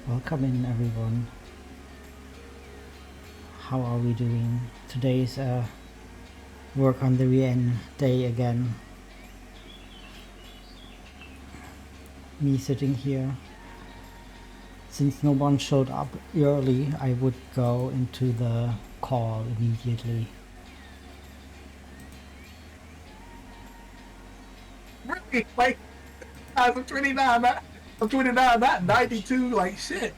Welcome in, everyone. How are we doing? Today's work on the VN day again. Me sitting here. Since no one showed up early, I would go into the call immediately. Right, like, guys, I'm 29, not 92, like, shit.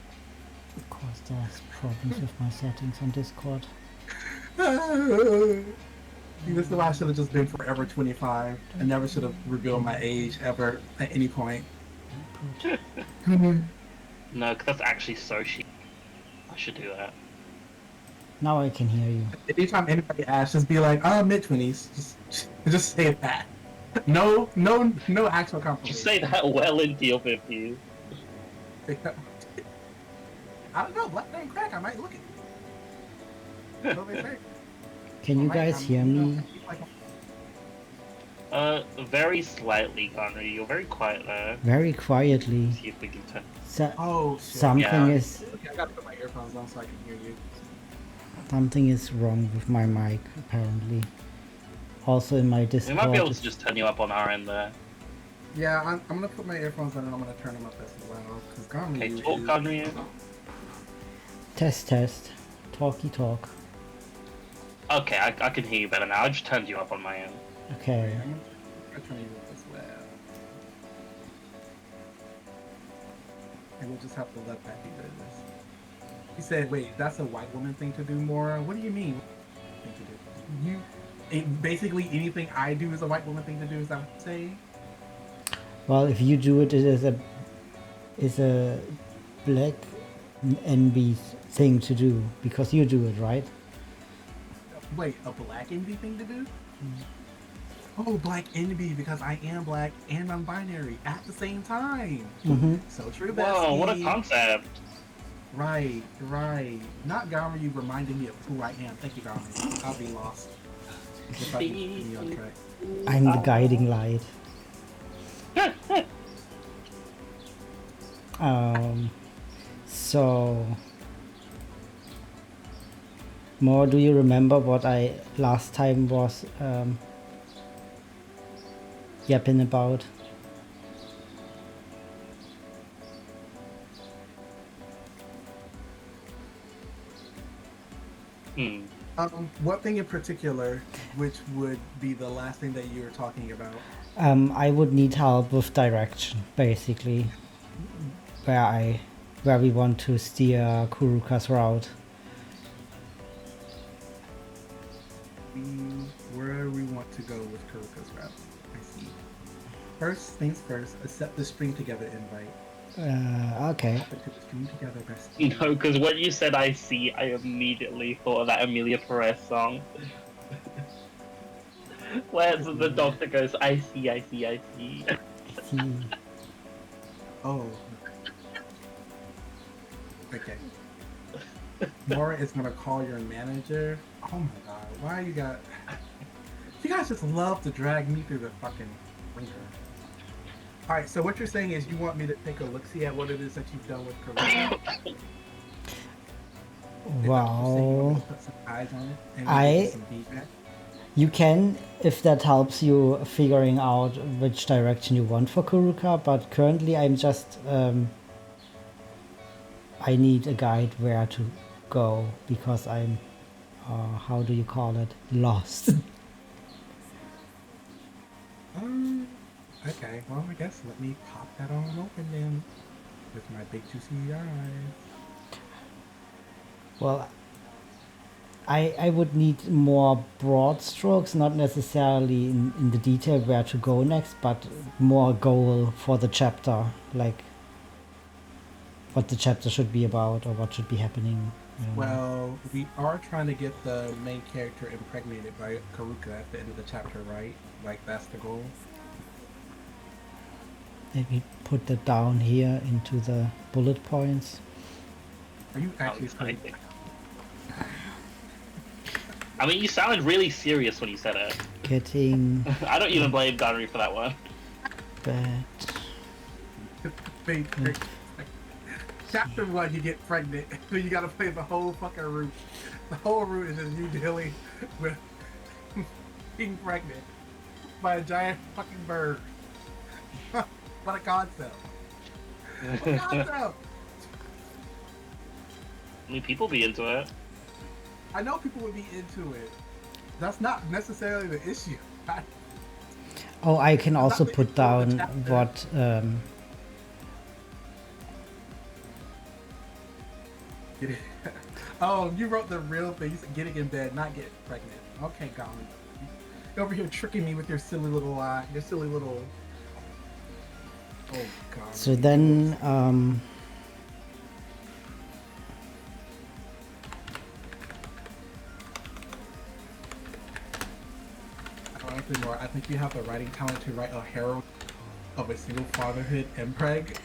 Of course, there's problems with my settings on Discord. This is why I should have just been forever 25. I never should have revealed my age ever at any point. No, because that's actually so cheap. I should do that. Now I can hear you. Anytime anybody asks, just be like, mid-20s. Just say that. No actual confirmation. Just say that well into your 50s. I don't know, black don't crack, I might look at it. Can you guys hear me? Very slightly, Ganryu. You're very quiet there. Very quietly. See if we can turn. Shit. Something Yeah. is... Okay, I gotta put my earphones on so I can hear you. Something is wrong with my mic, apparently. Also in my Discord. We might be able to just turn you up on our end there. Yeah, I'm gonna put my earphones on and I'm gonna turn them up as well. Cause Okay, talk, Ganryu. Test. Talky talk. Okay, I can hear you better now. I just turned you up on my end. Okay. I'm gonna turn you up as well. And we'll just have to let that be business. He said, wait, that's a white woman thing to do, Mora? What do you mean? Thing to do? Basically anything I do is a white woman thing to do, is that what you're saying? Well, if you do it, it is a black NB thing to do, because you do it, right? Wait, a black envy thing to do? Oh, black envy, because I am black and non-binary at the same time. So true, Whoa, what a bestie. concept. Right. Not Ganryu reminding me of who I am. Thank you, Ganryu. I'll be lost if I can be on track. I'm the guiding light. So... More, do you remember what I last time was yapping about? What thing in particular, which would be the last thing that you were talking about? I would need help with direction, basically, where we want to steer Qhurukka's route. Where we want to go with Qhurukka's route. I see. First things first, accept the string together invite. Okay. Put the string together, bestie. No, because when you said I see, I immediately thought of that Amelia Perez song. Where the doctor goes, I see. See. Oh. Okay. Mora is gonna call your manager. Oh my god, why you got... You guys just love to drag me through the fucking ringer. Alright, so what you're saying is you want me to take a look-see at what it is that you've done with Qhurukka? Wow. Put some eyes on it and get some feedback? You can, if that helps you figuring out which direction you want for Qhurukka, but currently I'm just... I need a guide where to go, because I'm... how do you call it? Lost. Okay, well I guess let me pop that on open then with my big juicy eyes. Well, I would need more broad strokes, not necessarily in the detail where to go next, but more goal for the chapter, like what the chapter should be about or what should be happening. Well, we are trying to get the main character impregnated by Qhurukka at the end of the chapter, right? Like, that's the goal? Maybe put that down here into the bullet points. Are you actually exciting. I mean, you sounded really serious when you said it. Getting... I don't even blame Ganryu for that one. bad... Chapter 1, you get pregnant. So you gotta play the whole fucking route. The whole route is just you dealing with being pregnant by a giant fucking bird. What a concept. What a concept. I mean, people be into it. I know people would be into it. That's not necessarily the issue. Oh, I can That's also not the put issue of the down chapter. what Get it? Oh, you wrote the real thing. You said getting in bed, not get pregnant. Okay, Colin. You're over here tricking me with your silly little your silly little. Oh God. so then Honestly, more. I think you have the writing talent to write a herald of a single fatherhood impreg.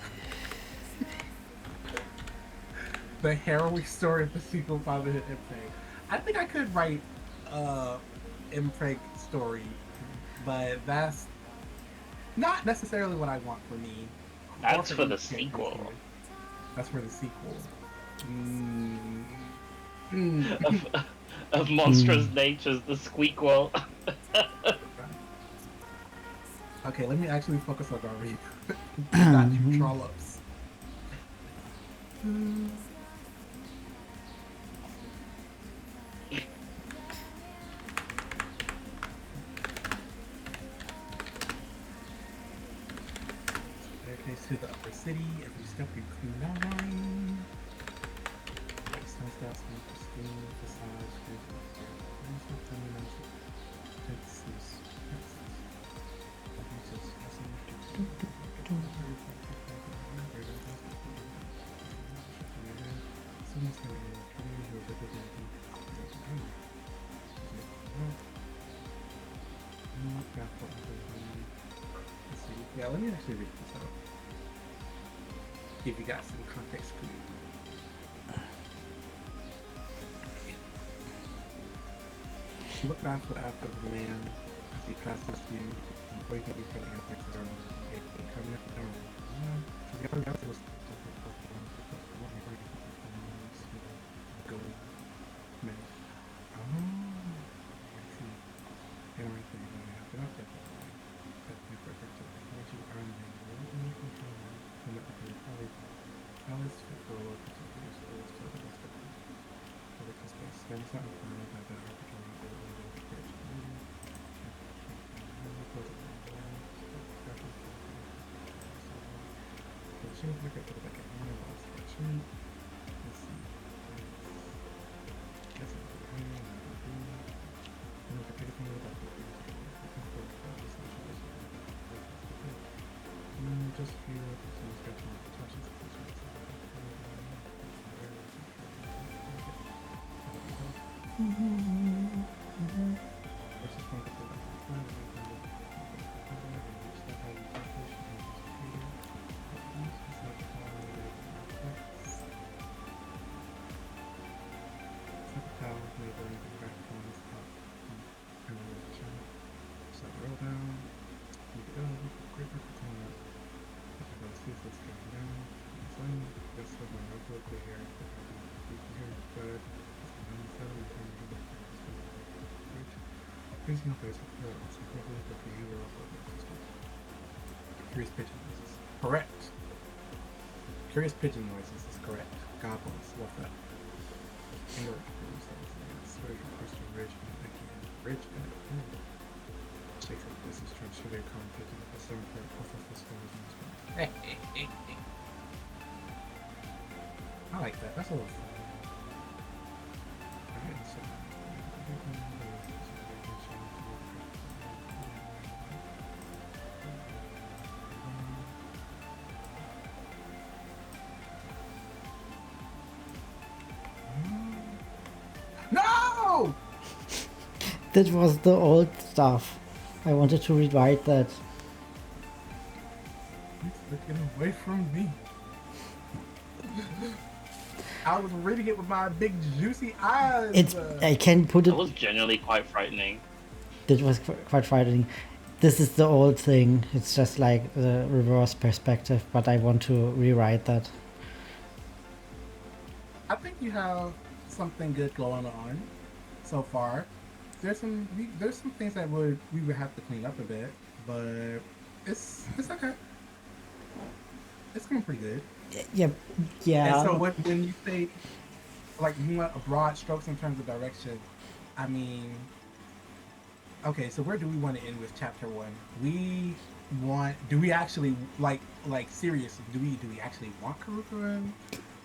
The harrowing story of the single fatherhood impreg. I think I could write impreg story, but that's not necessarily what I want for me. That's Or for the any kid, sequel. personally. That's for the sequel. Of Monstrous Natures, the squeakquel. Okay, let me actually focus on ganryu. Not you trollops. Staircase to the upper city. Every step you clean line. Stone steps, pristine facades. Yeah, let me actually read this out. Give you guys some context clue. Look back for after the man as he passes you, and before you can be putting your fixes are coming up the door. So the other guys was go man. Oh, I see. And right there, you have to update that. That's my perfect job. Once you earn them, you can control them. And that can probably Alice for a particular schools to the rest of them. Political space. Spend something for me about that opportunity. Just feel like it's sketching touches. Curious pigeon noises. Correct. Curious pigeon noises is correct. Goblins, love that. English. Swear crystal ridge and Shakespeare, this is true. Should they come pigeon for some part of the stores and I like that. That's a little fun. Alright, so no! that was the old stuff. I wanted to rewrite that. It's looking away from me. I was reading it with my big juicy eyes. It's I can put it. That was generally quite frightening. That was quite frightening. This is the old thing. It's just like the reverse perspective, but I want to rewrite that. I think you have something good going on so far. There's some things that we would have to clean up a bit, but it's okay. It's going pretty good. Yeah, And yeah. so when you say like you want a broad strokes in terms of direction, I mean, okay, so where do we want to end with chapter one? Do we actually like seriously? Do we actually want Qhurukka and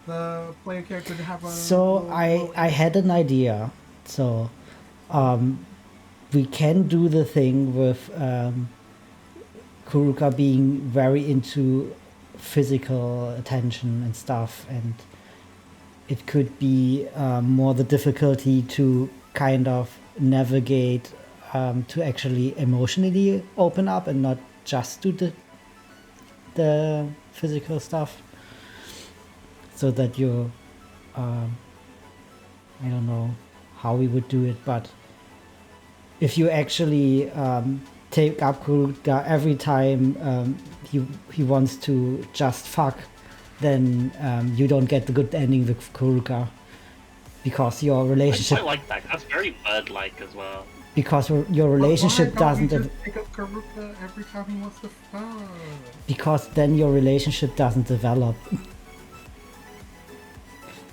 the player character to have a So I had an idea. So we can do the thing with Qhurukka being very into physical attention and stuff, and it could be more the difficulty to kind of navigate to actually emotionally open up and not just do the physical stuff, so that you I don't know how we would do it, but if you actually take up Qhurukka every time he wants to just fuck, then you don't get the good ending with Qhurukka, because your I relationship quite like that. That's very bird-like as well. because your relationship Why don't we doesn't just pick up Qhurukka every time he wants to fuck? because then your relationship doesn't develop.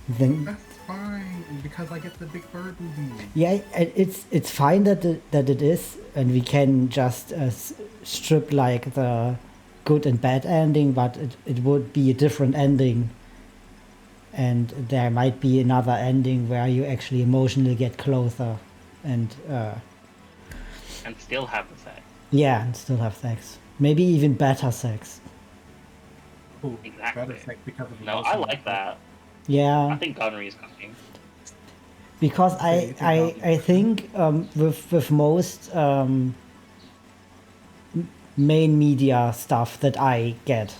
Then That's fine because I get the big bird movie. yeah, it's fine that it is, and we can just strip like the good and bad ending, but it would be a different ending, and there might be another ending where you actually emotionally get closer, and And still have the sex. yeah, and still have sex, maybe even better sex. Ooh, Exactly. better sex because of No, I emotional like that. I Yeah, think Ganryu's coming. because Say it about I think with most main media stuff that I get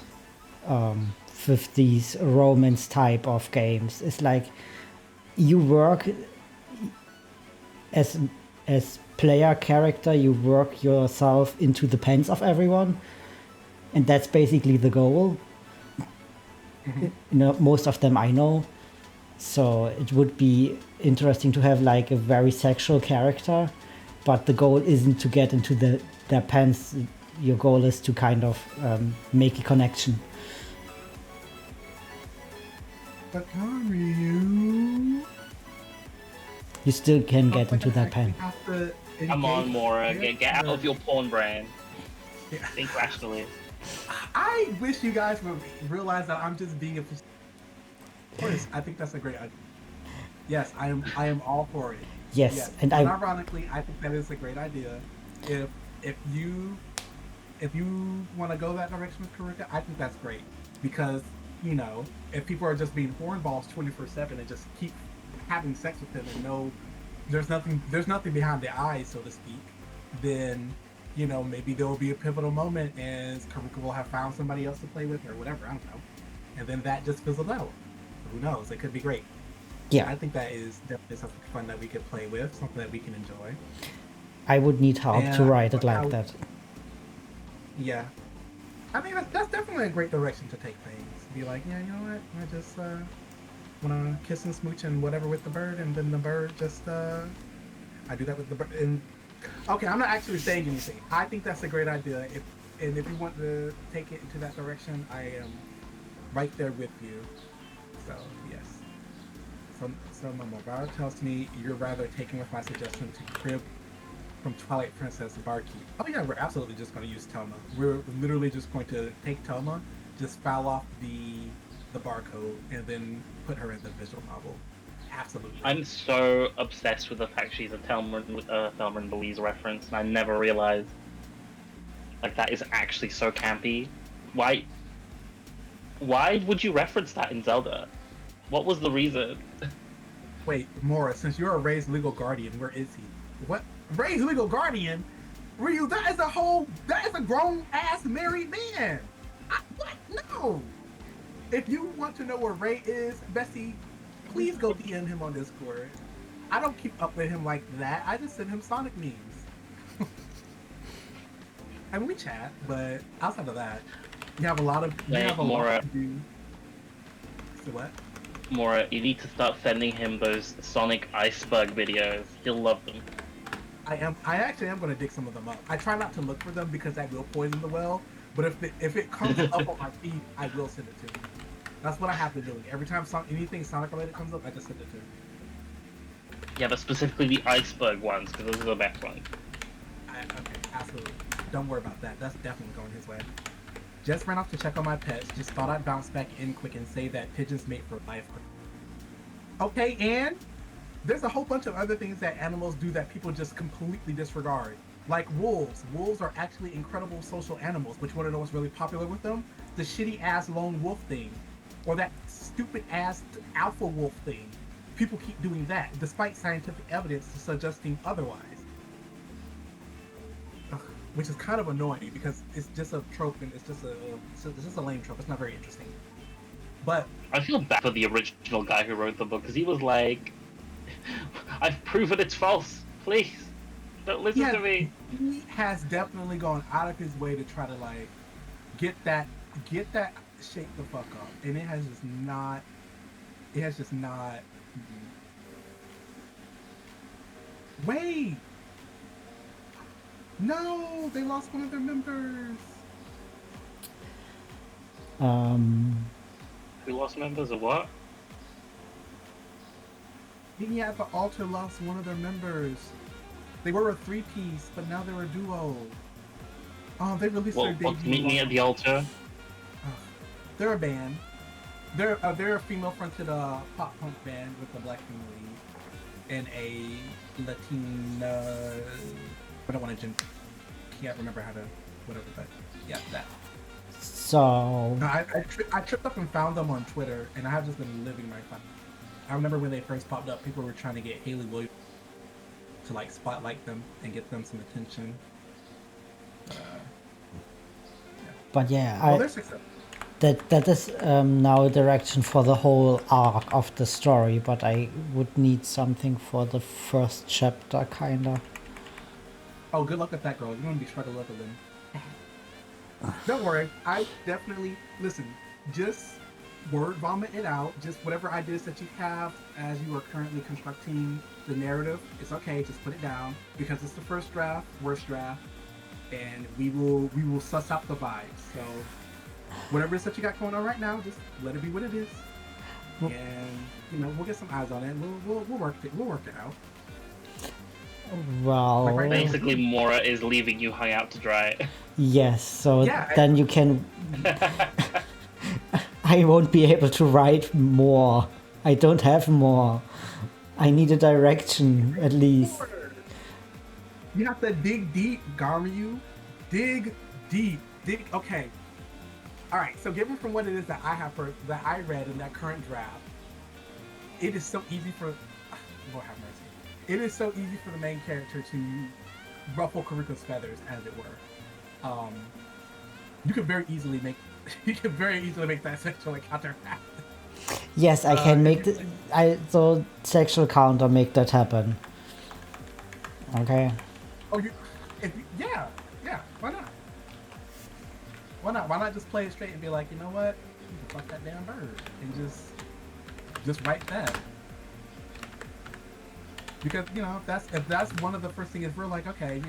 with these romance type of games, it's like you work as player character, you work yourself into the pants of everyone, and that's basically the goal. You know, most of them I know, so it would be interesting to have like a very sexual character, but the goal isn't to get into their pants. Your goal is to kind of make a connection. But Ganryu, You still can don't get into players their actually pants. have to Come on, engage Mora. with Get out of the- your porn brain. Yeah. Think rationally. I wish you guys would realize that I'm just being a. Of course, I think that's a great idea. Yes, I am all for it. Yes, Yes, and and ironically, I think that is a great idea. If if you want to go that direction with Qhurukka, I think that's great because if people are just being hornballs 24/7 and just keep having sex with him and there's nothing behind the eyes, so to speak, then maybe there will be a pivotal moment and Qhurukka will have found somebody else to play with or whatever. I don't know, and then that just fizzled out. Who knows? It could be great. yeah, I think that is definitely something fun that we could play with, something that we can enjoy. I would need help to And write it like that. Yeah, I mean that's definitely a great direction to take things. Be like, yeah, you know what? I just wanna kiss and smooch and whatever with the bird, and then the bird just I do that with the bird. And okay, I'm not actually saying anything. I think that's a great idea. If you want to take it into that direction, I am right there with you. So yes. So Momo tells me you're rather taking with my suggestion to crib from Twilight Princess Barkeep. Oh yeah, we're absolutely just going to use Telma. We're literally just going to take Telma, just file off the barcode, and then put her in the visual novel. Absolutely. I'm so obsessed with the fact she's a Thelma and Louise reference, and I never realized like that is actually so campy. Why would you reference that in Zelda? What was the reason? Wait, Mora, since you're a raised legal guardian, where is he? What? Raised legal guardian? Ryu, that is a grown ass married man. What? No. If you want to know where Ray is, Bessie, please go DM him on Discord. I don't keep up with him like that. I just send him Sonic memes. I mean, we chat, but outside of that, you have a lot to do. So what? Mora, you need to start sending him those Sonic Iceberg videos. He'll love them. I actually am going to dig some of them up. I try not to look for them because that will poison the well. But if it comes up on my feed, I will send it to him. That's what I have to do. Every time anything Sonic related comes up, I just send it to him. Yeah, but specifically the Iceberg ones, because those are the best ones. Okay, absolutely. Don't worry about that. That's definitely going his way. Just ran off to check on my pets. Just thought I'd bounce back in quick and say that pigeons mate for life. Okay, and there's a whole bunch of other things that animals do that people just completely disregard. Like wolves. Wolves are actually incredible social animals, but you want to know what's really popular with them? The shitty ass lone wolf thing. Or that stupid ass alpha wolf thing. People keep doing that, despite scientific evidence suggesting otherwise. Ugh, which is kind of annoying because it's just a trope and it's just a lame trope. It's not very interesting. But I feel bad for the original guy who wrote the book, because he was like, I've proven it's false. Please, don't listen to me. He has definitely gone out of his way to try to like get that shake the fuck up, and it has just not. Wait! No, they lost one of their members. Who lost members or what? Being at the altar lost one of their members. They were a three-piece, but now they're a duo. Oh, they released their debut. Meet me at the altar. They're a band. They're a female-fronted pop punk band with a black female lead and a Latina. I don't want to. Can't remember how to whatever, but yeah, that. So I tripped up and found them on Twitter, and I have just been living my fun. I remember when they first popped up, people were trying to get Haley Williams to like spotlight them and get them some attention. Yeah. But yeah, well, they're successful. That is now a direction for the whole arc of the story, but I would need something for the first chapter, kinda. Oh, good luck with that, girl. You're gonna be struggling with them. Don't worry, I definitely listen. Just word vomit it out. Just whatever ideas that you have as you are currently constructing the narrative. It's okay. Just put it down because it's the first draft, worst draft, and we will suss out the vibes. So whatever it is that you got going on right now, just let it be what it is, and we'll get some eyes on it. We'll work it out. Well, like right Basically, Mora is leaving you hung out to dry. Yes, so Yeah, then you can. I won't be able to write more. I don't have more. I need a direction at least. You have to dig deep, ganryu. Dig deep. Okay. All right. So, given from what it is that I read in that current draft, it is so easy for. Lord have mercy. It is so easy for the main character to ruffle Qhurukka's feathers, as it were. You could very easily make that sexual encounter happen. Yes, I can make so sexual counter make that happen. Okay. Oh, yeah. Why not? Why not just play it straight and be like, you know what? You can fuck that damn bird and just write that. Because if that's one of the first things, we're like, okay,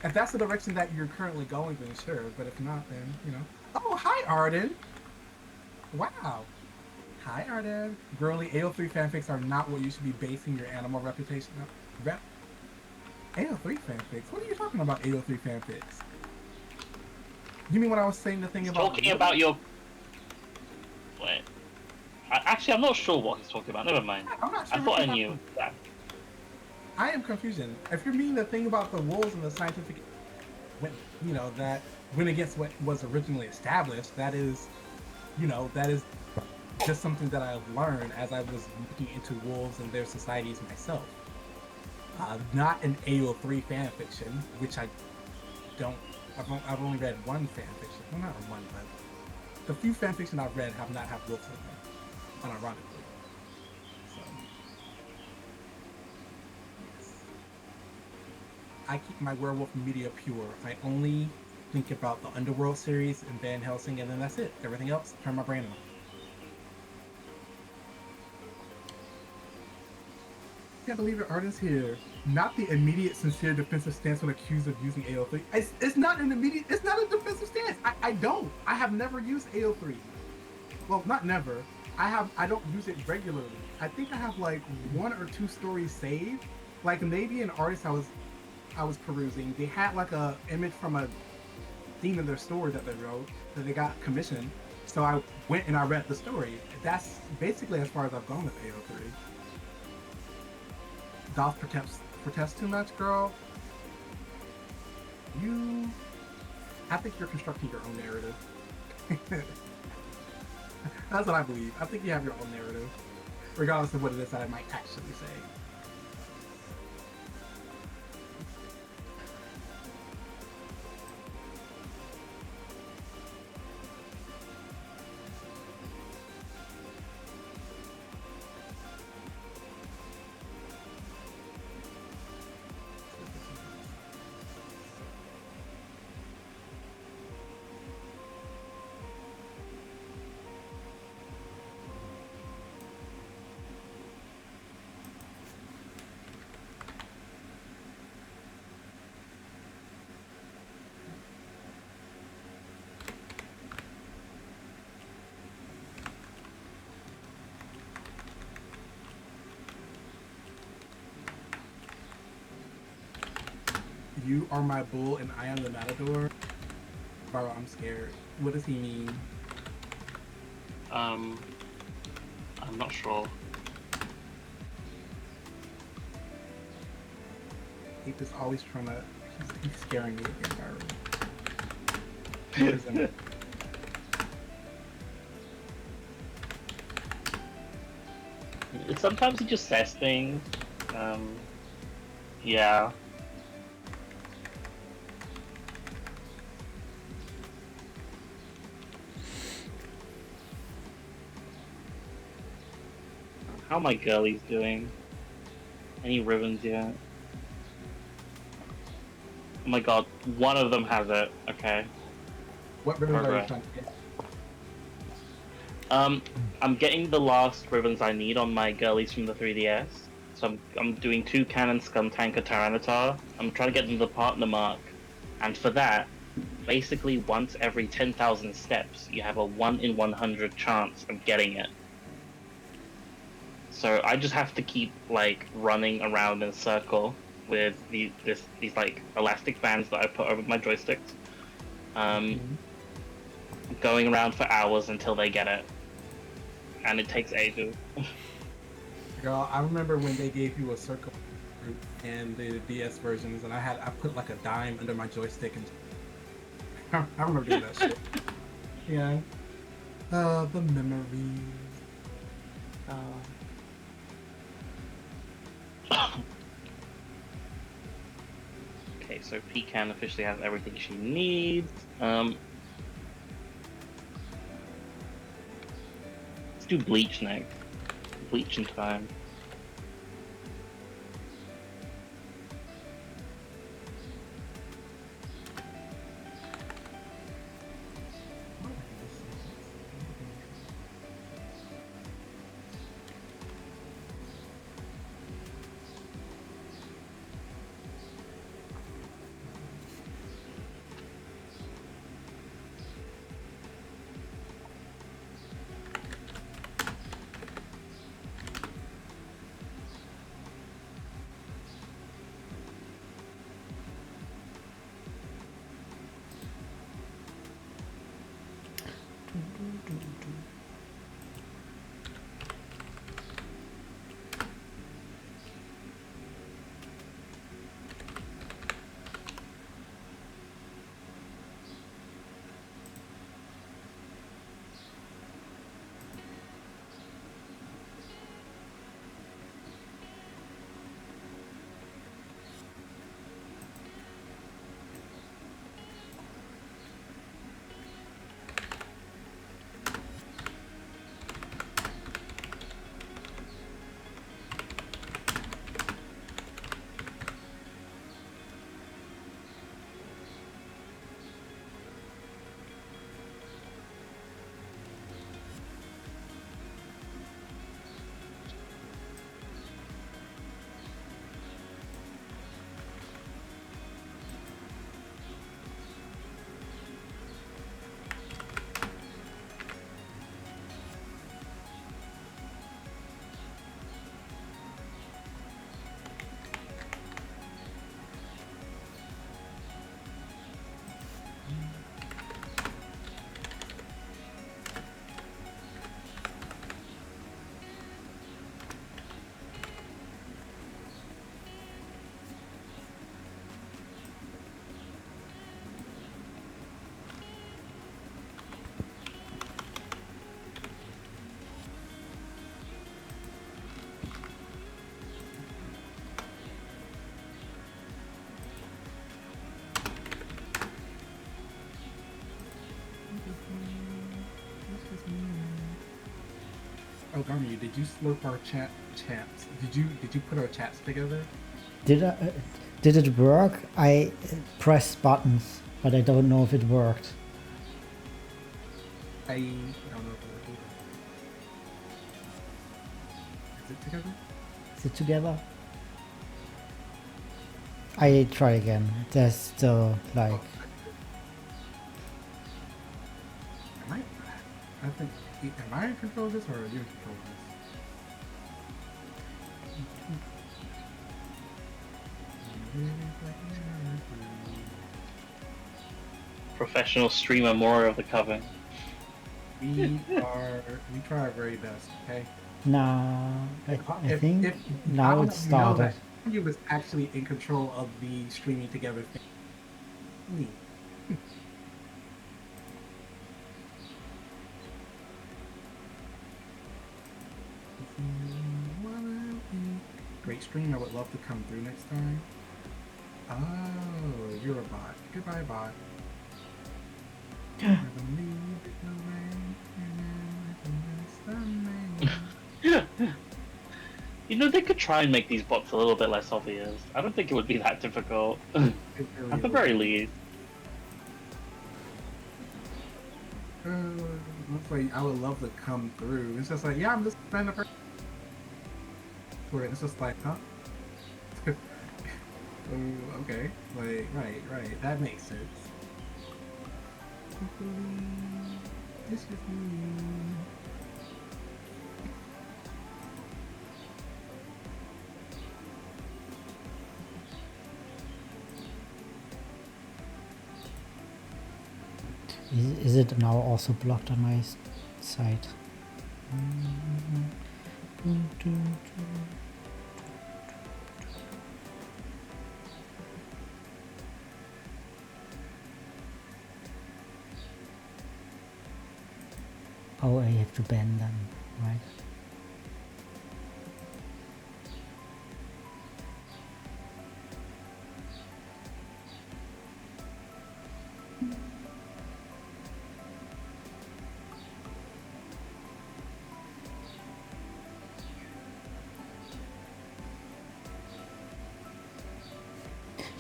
if that's the direction that you're currently going, then sure. But if not, then Oh, hi Arden. Wow. Hi Arden. Girly, AO3 fanfics are not what you should be basing your animal reputation on. AO3 fanfics? What are you talking about? AO3 fanfics? You mean when I was saying the thing about talking about your? Wait. Actually, I'm not sure what he's talking about. Never mind. I'm not sure. I thought I knew that. I am confusion. If you're meaning the thing about the wolves and the scientific, that went against what was originally established, that is just something that I've learned as I was looking into wolves and their societies myself. Not an AO3 fan fiction, which I don't. I've only read one fan fiction. Well, not one, but the few fan fiction I've read have not had wolves in them, unironically. So, yes. I keep my werewolf media pure. I only think about the Underworld series and Van Helsing, and then that's it. Everything else, turn my brain off. Can't believe your artist here. Not the immediate, sincere defensive stance when accused of using AO3. It's not an immediate. It's not a defensive stance. I don't. I have never used AO3. Well, not never. I don't use it regularly. I think I have like 1 or 2 stories saved. Like maybe an artist I was perusing, they had like a image from a theme in their story that they wrote that they got commissioned. So I went and I read the story. That's basically as far as I've gone with AO3. Dolph protest too much, girl. I think you're constructing your own narrative. That's what I believe. I think you have your own narrative, regardless of what it is that I might actually say. You are my bull and I am the matador. Bro, I'm scared. What does he mean? I'm not sure. Ape is always trying to. He's scaring me again, Byron. What is it? Sometimes he just says things. Yeah. How my girlies doing? Any ribbons yet? Oh my god, one of them has it. Okay. What ribbons are you Progress. trying to get? I'm getting the last ribbons I need on my girlies from the 3DS. So I'm doing 2 Cannon Scum Tanker Tyranitar. I'm trying to get them the partner mark. And for that, basically once every 10,000 steps, you have a 1 in 100 chance of getting it. So I just have to keep like running around in a circle with these like elastic bands that I put over my joysticks. Going around for hours until they get it. And it takes ages. Girl, I remember when they gave you a circle group and the DS versions, and I put like a dime under my joystick, and I remember doing that shit. Yeah. The memories. Okay, so Pecan officially has everything she needs. Let's do Bleach next. Bleach in time. Oh, Ganryu, did you slurp our chats? Did you put our chats together? Did it work? I pressed buttons, but I don't know if it worked. I don't know if it worked either. Is it together? Is it together? I try again. There's still like. Oh, I think. Am I in control of this or are you in control of this? Professional streamer Mora of the Coven. We try our very best, okay? Nah, I think if now it started. You was actually in control of the streaming together thing. Me. Great stream. I would love to come through next time. Oh, you're a bot. Goodbye, bot. You know, they could try and make these bots a little bit less obvious. I don't think it would be that difficult. At the very least. Looks like I would love to come through. It's just like, yeah, I'm just trying to. It's just like, huh? Oh, okay. Like, right. That makes sense. This is me. Is it now also blocked on my side? Oh, I have to ban them, right?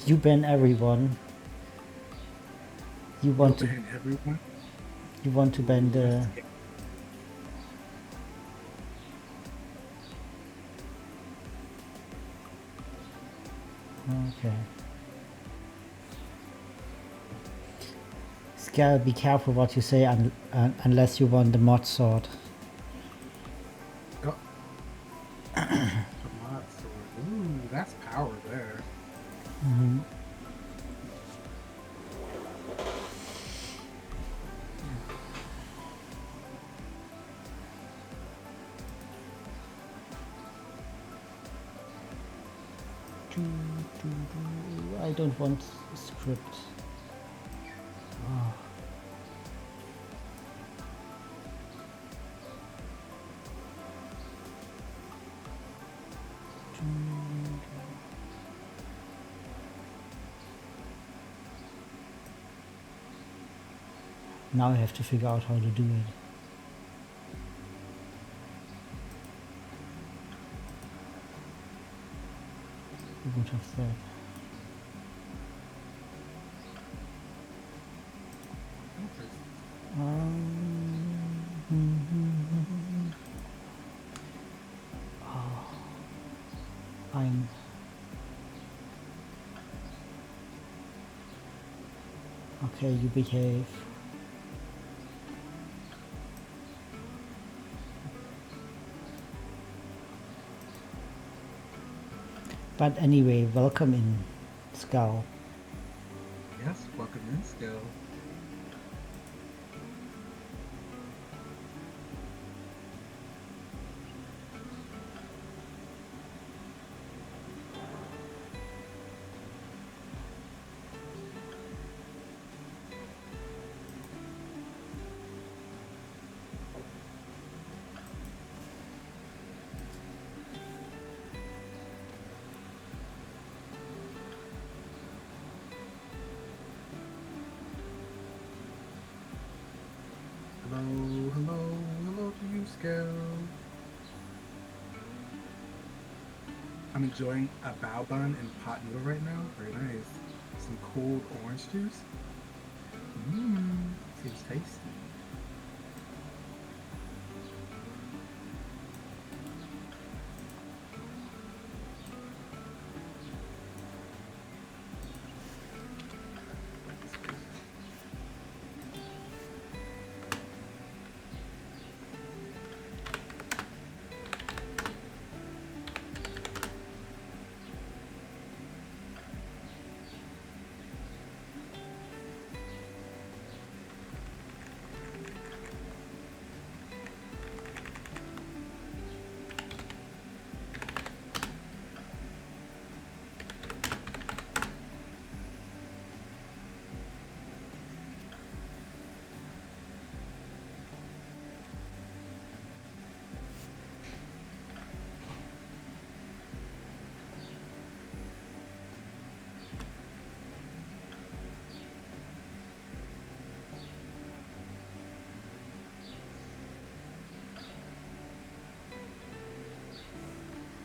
You ban everyone. You want to ban everyone? You want to ban the. Okay. Scal, be careful what you say unless you want the mod sword. Oh. The mod sword. Ooh, that's power there. Mm-hmm. I don't want script. Oh. Now I have to figure out how to do it. Who would have thought? I'm okay, you behave. But anyway, welcome in, Skull. Yes, welcome in, Skull. Hello to you, Skull. I'm enjoying a bao bun and pot noodle right now. Very nice. Some cold orange juice. Mmm, seems tasty.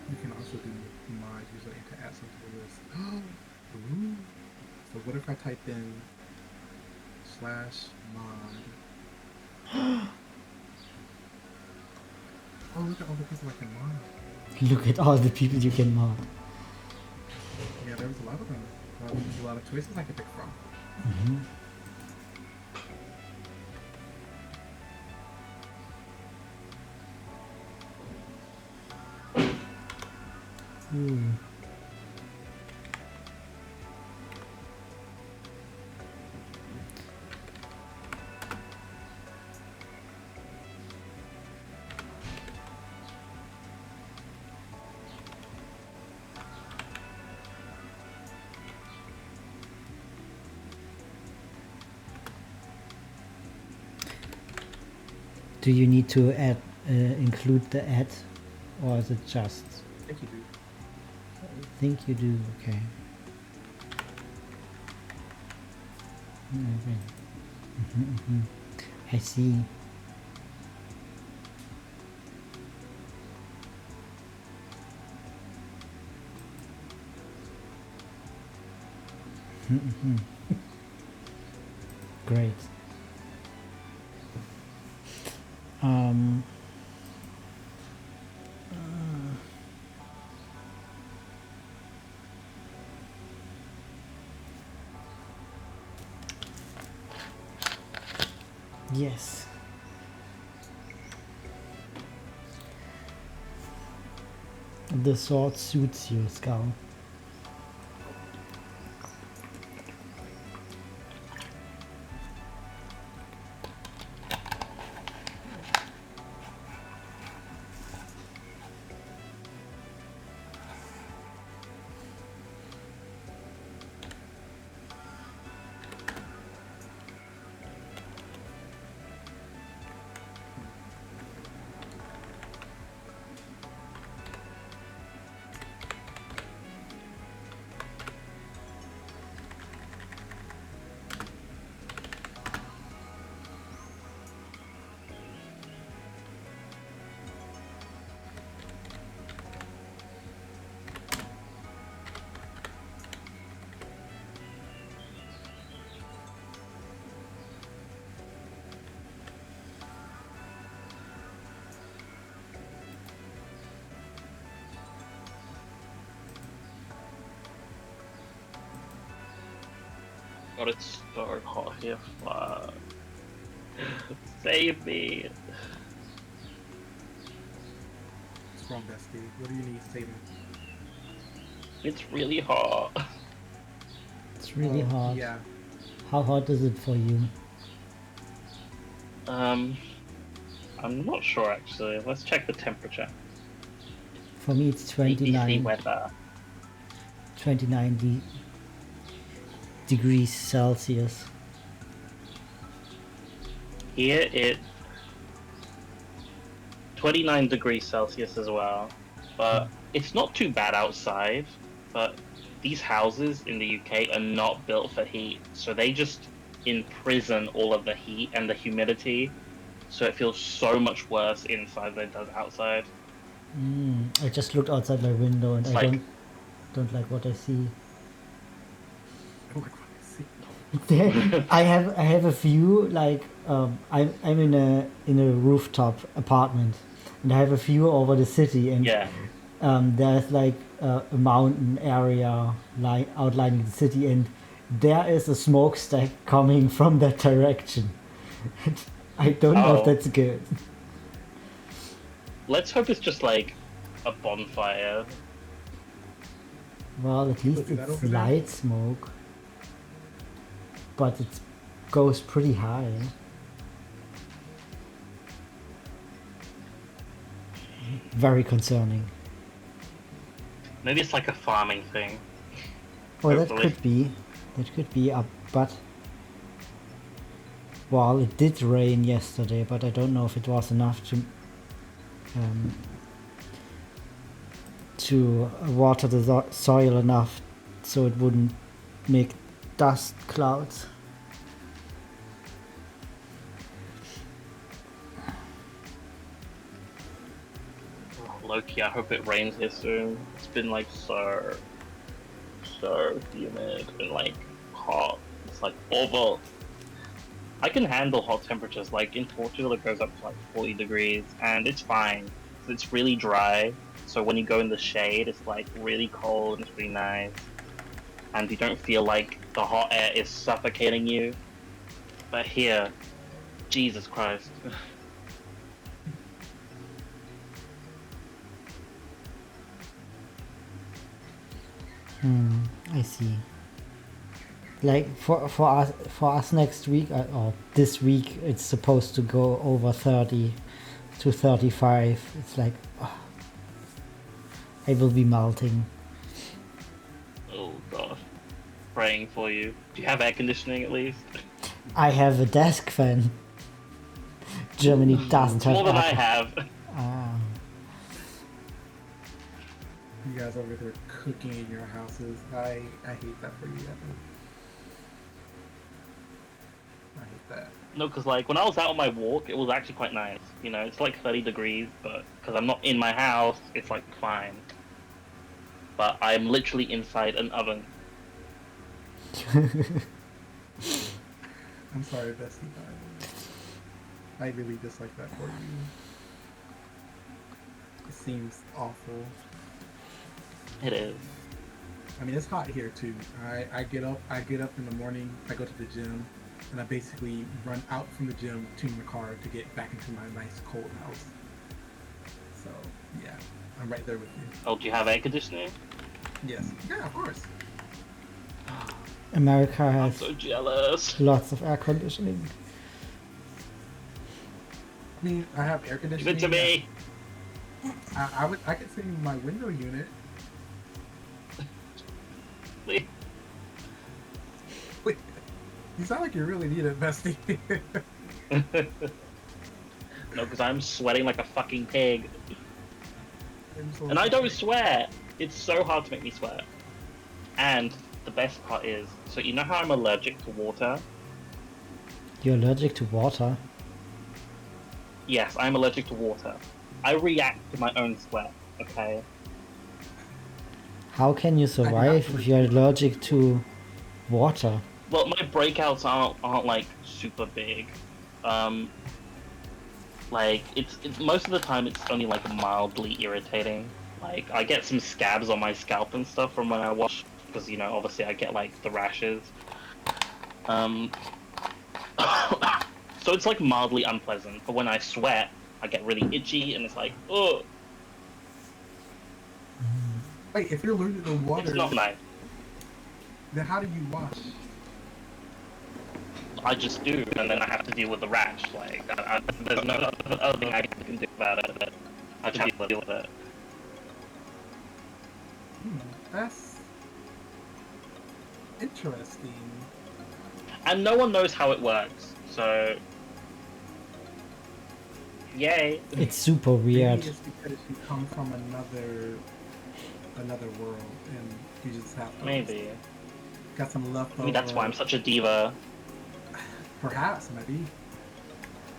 You can also do mod user to add something to the list. Ooh. So what if I type in /mod? Oh, look at all the people I can mod. Look at all the people you can mod. Yeah, there was a lot of them. A lot of choices I could pick from. Mm-hmm. Ooh. Do you need to add, include the ad, or is it just? I think you do. I think you do. Okay. Okay. I see. Great. Yes. The sword suits you, Skull. God, it's so hot here. Fuck. Save me. What's wrong, bestie? What do you need saving? It's really hot. It's really hot. Yeah. How hot is it for you? I'm not sure actually. Let's check the temperature. For me, it's BBC 29. weather. 29 degrees Celsius. Here it's 29 degrees Celsius as well. But it's not too bad outside. But these houses in the UK are not built for heat. So they just imprison all of the heat and the humidity. So it feels so much worse inside than it does outside. I just looked outside my window and It's I like, don't like what I see. Oh, like what I see. I have a view like I'm in a rooftop apartment and I have a view over the city and yeah. there's like a mountain area outlining the city and there is a smokestack coming from that direction. I don't know if Oh, that's good. let's hope it's just like a bonfire. Well, at least do that it's over there? light smoke, but it goes pretty high. Very concerning. Maybe it's like a farming thing. Well, that Hopefully. could be. That could be up, but well, it did rain yesterday, but I don't know if it was enough um, to water the soil enough so it wouldn't make dust clouds. Oh, Loki, I hope it rains here soon. It's been like so humid and like hot. It's like awful. I can handle hot temperatures. Like in Portugal, it goes up to like 40 degrees, and it's fine. It's really dry. So when you go in the shade, it's like really cold and it's really nice, and you don't feel like the hot air is suffocating you. But here, Jesus Christ. I see. Like for us next week or this week, it's supposed to go over 30 to 35. It's like I will be melting. Oh gosh. Praying for you. Do you have air conditioning at least? I have a desk fan. Germany doesn't It's have more than I air. have. Ah, You guys over there cooking in your houses. I hate that for you, Evan. I hate that. No, because like when I was out on my walk, it was actually quite nice. You know, it's like 30 degrees, but because I'm not in my house, it's like fine. But I'm literally inside an oven. I'm sorry, Bessie, but I really dislike that for you. It seems awful. It is. I mean, it's hot here too. I get up in the morning, I go to the gym, and I basically run out from the gym to my car to get back into my nice cold house. So, yeah, I'm right there with you. Oh, do you have air conditioning? Yes. Yeah, of course. America I'm has so jealous. lots of air conditioning. I mean, I have air Give conditioning. it to me. I could send you my window unit. Please. Wait, you sound like you really need it, Bestie. No, because I'm sweating like a fucking pig. I'm so And I don't sorry. sweat. It's so hard to make me sweat. And the best part is, so you know how I'm allergic to water? You're allergic to water. Yes, I'm allergic to water. I react to my own sweat, okay? How can you survive if you're allergic to water? Well, my breakouts aren't like super big. Like it's most of the time it's only like mildly irritating. Like I get some scabs on my scalp and stuff from when I wash, because you know obviously I get like the rashes. Um, so it's like mildly unpleasant. But when I sweat, I get really itchy and it's like, oh, Wait, if you're allergic to water, it's not nice. then how do you wash? I just do, and then I have to deal with the rash. Like there's no other thing I can do about it. I just have to deal with it. That's interesting. And no one knows how it works, so yay. It's super weird. Maybe it's because you come from another world, and you just have to Maybe. got some leftover. I mean, that's why I'm such a diva. Perhaps, maybe.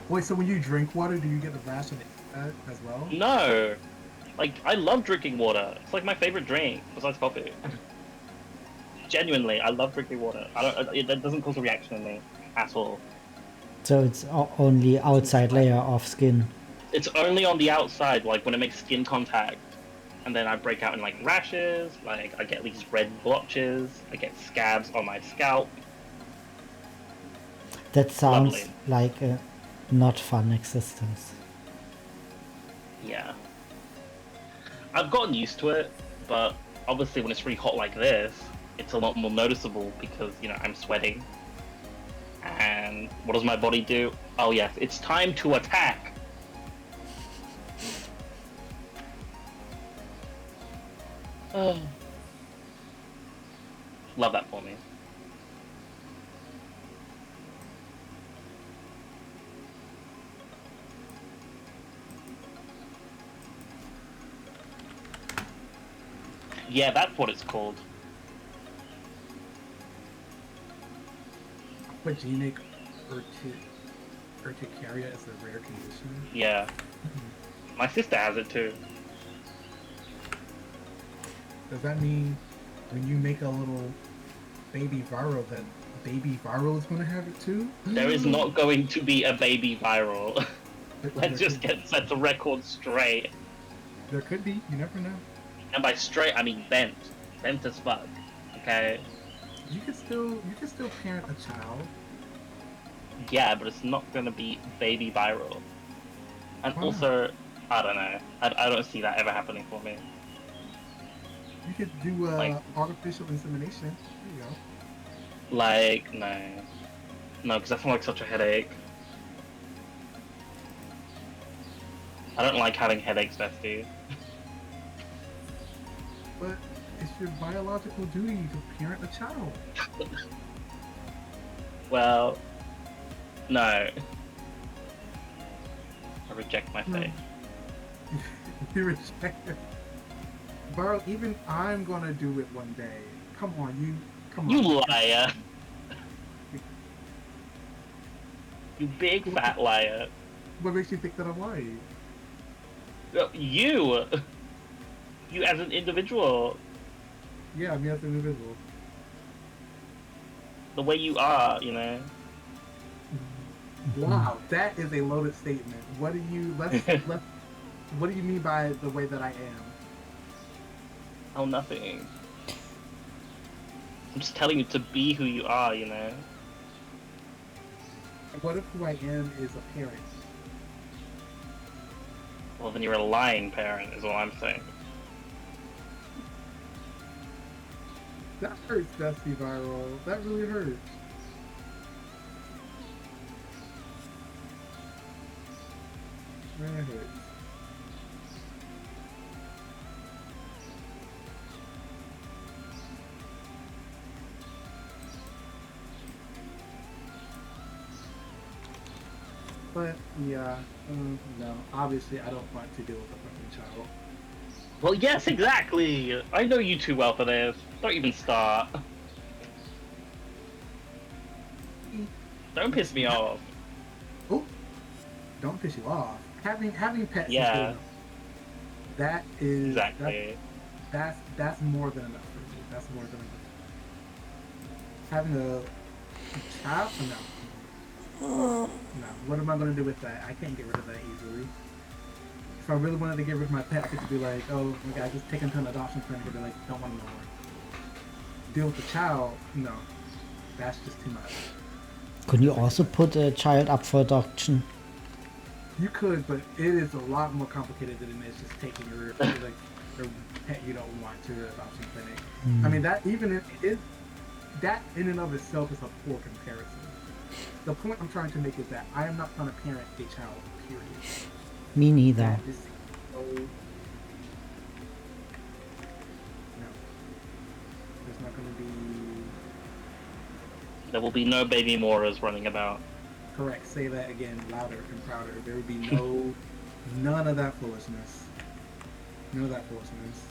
Wait, so when you drink water, do you get the rash in it as well? No, Like, I love drinking water. It's like my favorite drink besides coffee. Genuinely, I love drinking water. That doesn't cause a reaction in me at all. So it's only outside layer of skin. It's only on the outside, like when it makes skin contact, and then I break out in like rashes. Like I get these red blotches. I get scabs on my scalp. That sounds Lovely. like a not fun existence. Yeah. I've gotten used to it, but obviously when it's really hot like this, it's a lot more noticeable because, you know, I'm sweating. And what does my body do? Oh yes, it's time to attack! Love that for me. Yeah, that's what it's called. Aquagenic urticaria is a rare condition. Yeah. My sister has it too. Does that mean when you make a little baby viral that baby viral is going to have it too? There is not going to be a baby viral. Let's just set the record straight. There could be. You never know. And by straight, I mean bent. Bent as fuck. Okay? You can still parent a child. Yeah, but it's not gonna be baby viral. And Why also, I don't know. I don't see that ever happening for me. You could do Like- artificial insemination. There you go. Like, no. No, because I feel like such a headache. I don't like having headaches, bestie. But it's your biological duty to parent a child. Well, no. I reject my faith. You reject it. Bro, even I'm gonna do it one day. Come on. You liar. You big fat liar. What makes you think that I'm lying? You! You as an individual. Yeah, me as an individual. The way you are, you know. Wow, that is a loaded statement. What do you what do you mean by the way that I am? Oh, nothing. I'm just telling you to be who you are, you know. What if who I am is a parent? Well, then you're a lying parent, is all I'm saying. That hurts, Bestie Viral. That really hurts. That hurts. But yeah, no. Obviously, I don't want to deal with a fucking child. Well, yes, exactly! I know you too well for this. Don't even start. Don't piss me off. Oh, don't piss you off. Having pets. Yeah. Is good. That is Exactly. That's more than enough for me. That's more than enough. Having a child? No. No. What am I gonna do with that? I can't get rid of that easily. If I really wanted to get rid of my pet, I could be like, oh my god, just take him to an adoption clinic and be like, don't want him no more. Deal with the child? No. That's just too much. Could you also put a child up for adoption? You could, but it is a lot more complicated than it is just taking your like your pet you don't want to the adoption clinic. I mean that that in and of itself is a poor comparison. The point I'm trying to make is that I am not trying to parent a child, period. Me neither. That is so... No. There's not going to be... There will be no baby Moras running about. Correct. Say that again, louder and prouder. There will be none of that foolishness. None of that foolishness.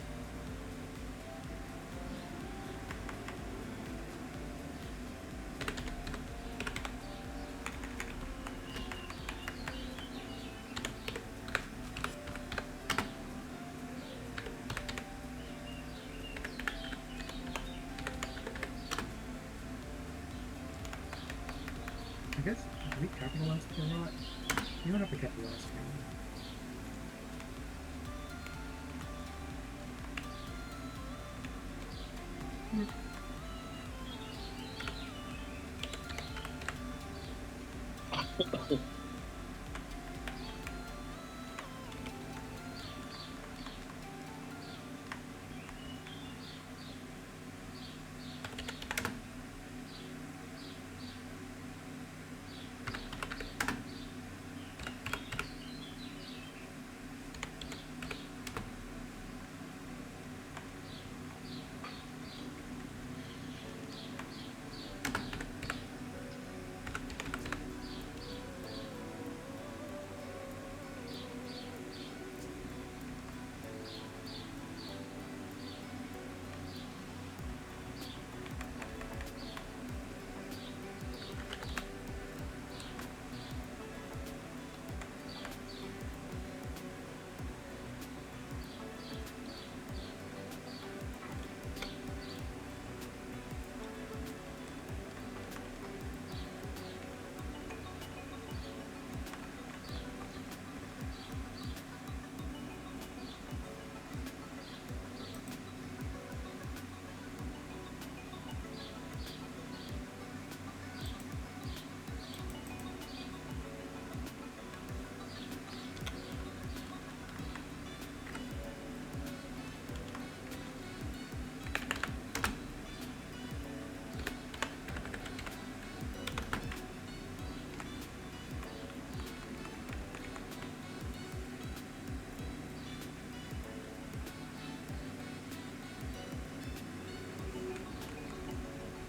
we capitalize a lot? You don't have to capitalize screen.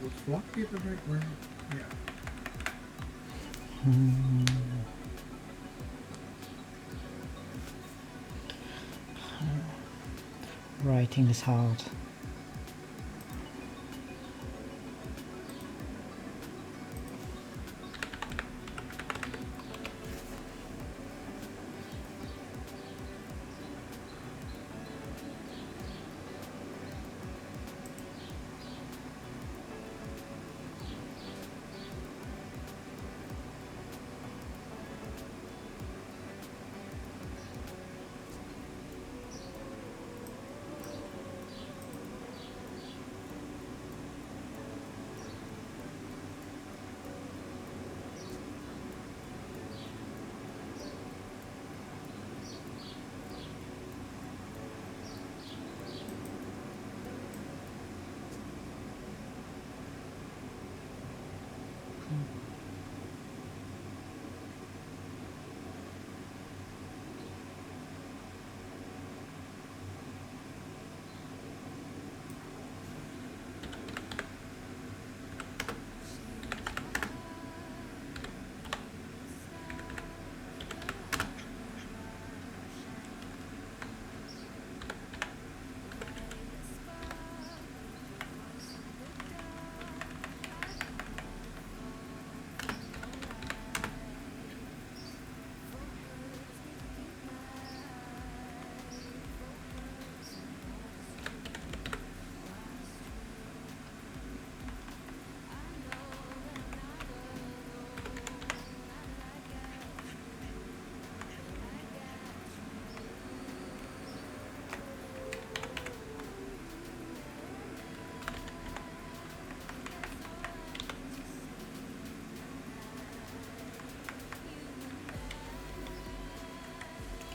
Would swap be the right word? Yeah. Writing is hard.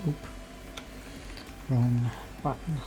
Oop. Wrong button.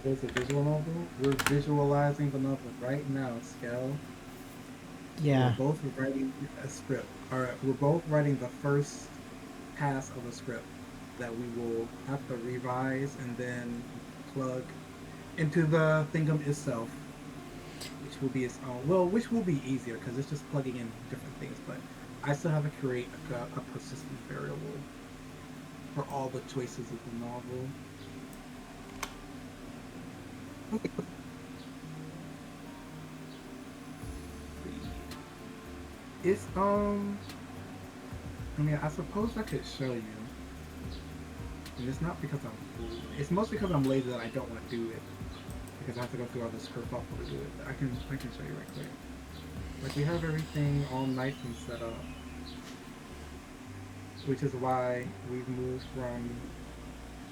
There's a visual novel. We're visualizing the novel right now, Scale. Yeah. We're both writing a script. Or we're both writing the first pass of a script that we will have to revise and then plug into the thingum itself, which will be its own. Well, which will be easier because it's just plugging in different things. But I still have to create a persistent variable for all the choices of the novel. It's I mean, I suppose I could show you. And it's not because it's mostly because I'm lazy that I don't want to do it. Because I have to go through all the script up to do it. But I can show you right quick. Like we have everything all nice and set up. Which is why we've moved from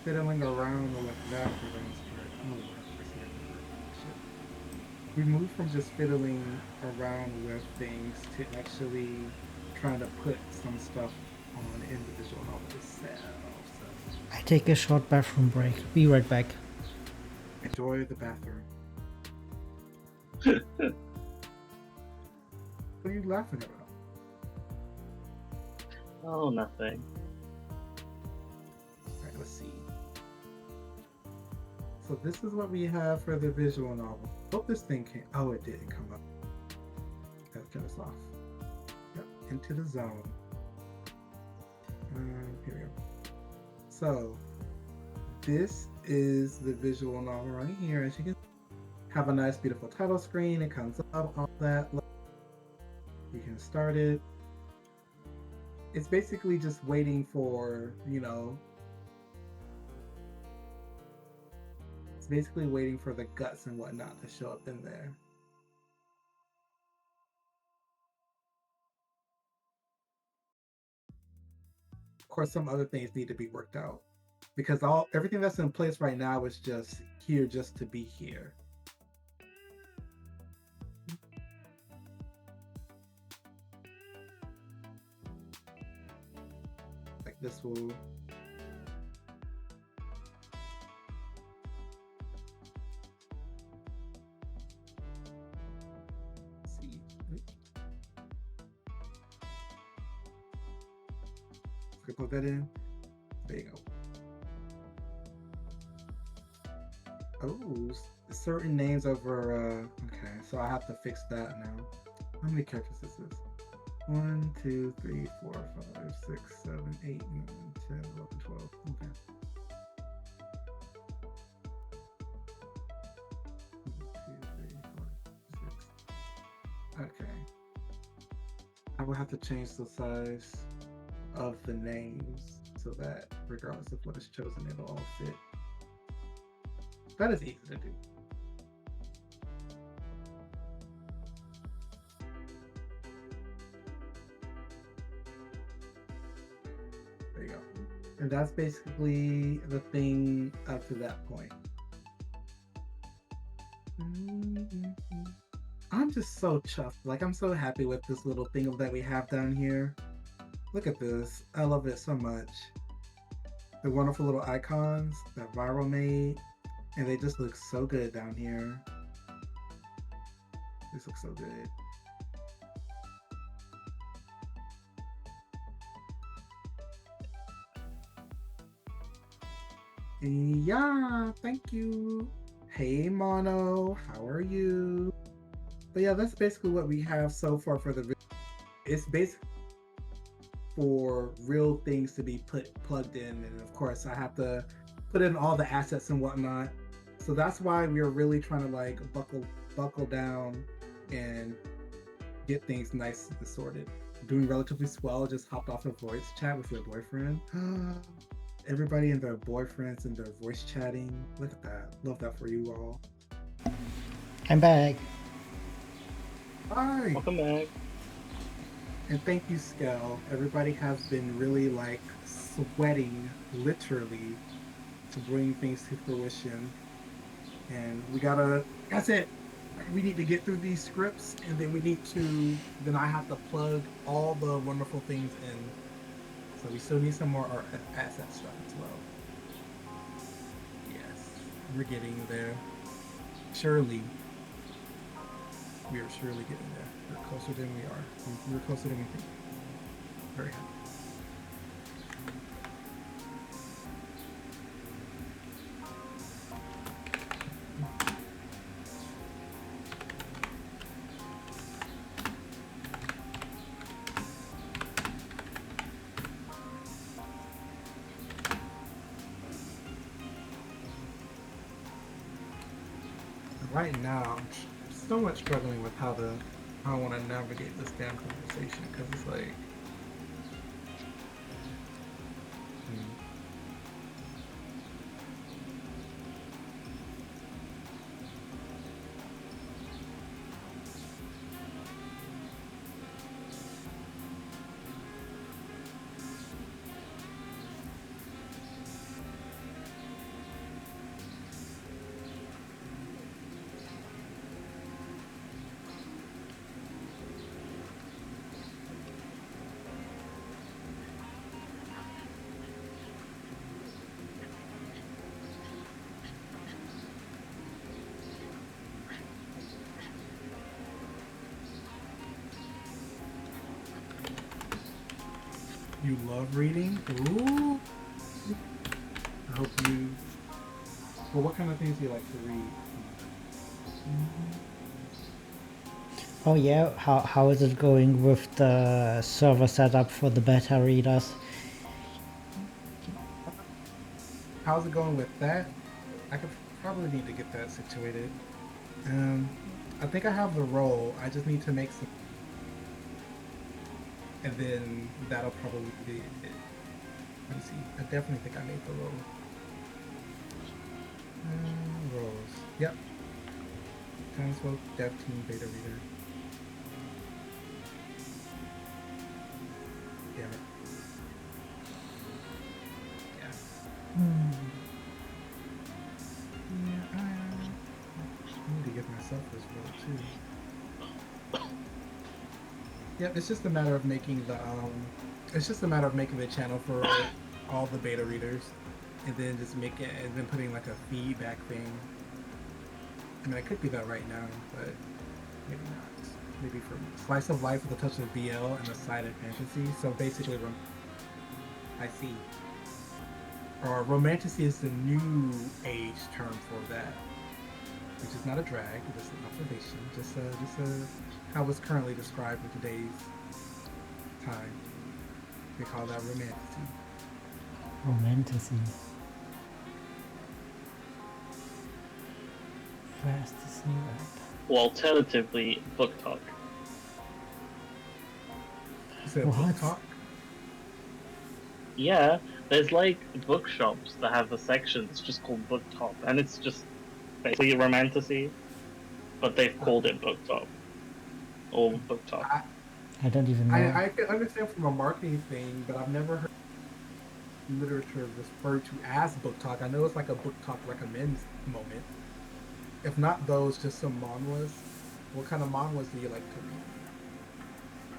fiddling around with that for the most part. Oh, we moved from just fiddling around with things to actually trying to put some stuff on individual novel itself. So I take a short bathroom break. Be right back. enjoy the bathroom. What are you laughing about? Oh, nothing. Alright, let's see. So this is what we have for the visual novel. Hope this thing came. Oh, it didn't come up. Let's turn this off. Yep, into the zone. Here we go. So this is the visual novel right here. As you can have a nice, beautiful title screen. It comes up, all that. You can start it. It's basically just waiting for, you know, it's basically waiting for the guts and whatnot to show up in there. Of course, some other things need to be worked out because everything that's in place right now is just here just to be here. Like this will see. Let's put that in. There you go. Oh, certain names over. Okay, so I have to fix that now. How many characters is this? 1, 2, 3, 4, 5, 6, 7, 8, 9, 10, 11, 12. Okay. 1, 2, 3, 4, 6. Okay. I will have to change the size of the names so that regardless of what is chosen, it'll all fit. That is easy to do. There you go. And that's basically the thing up to that point. I'm just so chuffed. Like, I'm so happy with this little thing that we have down here. Look at this. I love it so much. The wonderful little icons that Viral made. And they just look so good down here. This looks so good. Yeah, thank you. Hey, Mono, how are you? But yeah, that's basically what we have so far for the video. It's basically for real things to be plugged in, and of course I have to put in all the assets and whatnot. So that's why we are really trying to like buckle down and get things nice and sorted. Doing relatively swell. Just hopped off a voice chat with your boyfriend. Everybody and their boyfriends and their voice chatting. Look at that. Love that for you all. I'm back. Hi. Welcome back. And thank you, Skell. Everybody has been really like sweating, literally, to bring things to fruition. And we gotta, that's it. We need to get through these scripts and then then I have to plug all the wonderful things in. So we still need some more art asset stuff as well. Yes. We're getting there. Surely. We are surely getting there. We're closer than we are. We're closer than we think. Very happy. Right now, I'm somewhat struggling with how I want to navigate this damn conversation because it's like, you love reading? Ooh. I hope you. Well, what kind of things do you like to read? Oh yeah, how is it going with the server setup for the beta readers? How's it going with that? I could probably need to get that situated. I think I have the role. I just need to make some, and then that'll probably be it. Let me see. I definitely think I made the role. Roles. Yep. Townsfolk, Dev Team, Beta Reader. Damn it. Yeah. Yeah, I need to give myself this role too. Yep, it's just a matter of making the channel for all the beta readers, and then just make it, and then putting like a feedback thing. I mean, I could do that right now, but maybe not. Maybe for slice of life with a touch of BL and a side of fantasy. So basically, I see. Or romantasy is the new age term for that, which is not a drag, just an observation, just how it's currently described in today's time. They call that romantasy. Romantasy. Where's this new app? Or alternatively, book talk. You said What? book talk? Yeah, there's like bookshops that have a section that's just called book talk, and it's just basically romantasy, but they've called it book talk or book talk. I don't even know. I can understand from a marketing thing, but I've never heard literature referred to as book talk. I know it's like a book talk recommends moment. If not those, just some manhwas. What kind of manhwas do you like to read?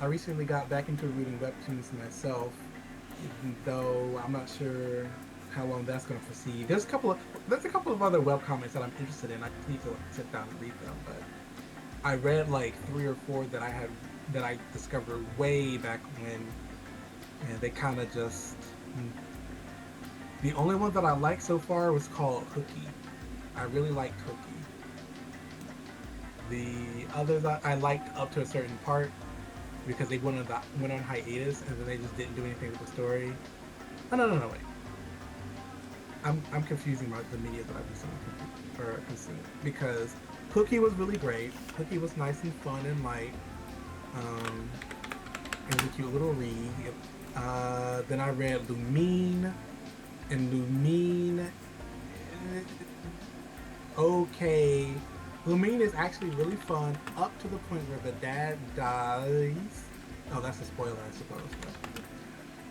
I recently got back into reading webtoons myself, even though I'm not sure how long that's going to proceed. There's a couple of other webcomics that I'm interested in. I just need to sit down and read them, but I read like 3 or 4 that I discovered way back when, and they kind of just. The only one that I liked so far was called Hooky. I really liked Hooky. The others I liked up to a certain part because they went on hiatus and then they just didn't do anything with the story. Oh, no, wait. I'm confusing the media that I've recently consumed because Hooky was really great. Hooky was nice and fun and light. It was a cute little read. Then I read Lumine, and Lumine. Okay. Lumine is actually really fun up to the point where the dad dies. Oh, that's a spoiler, I suppose. But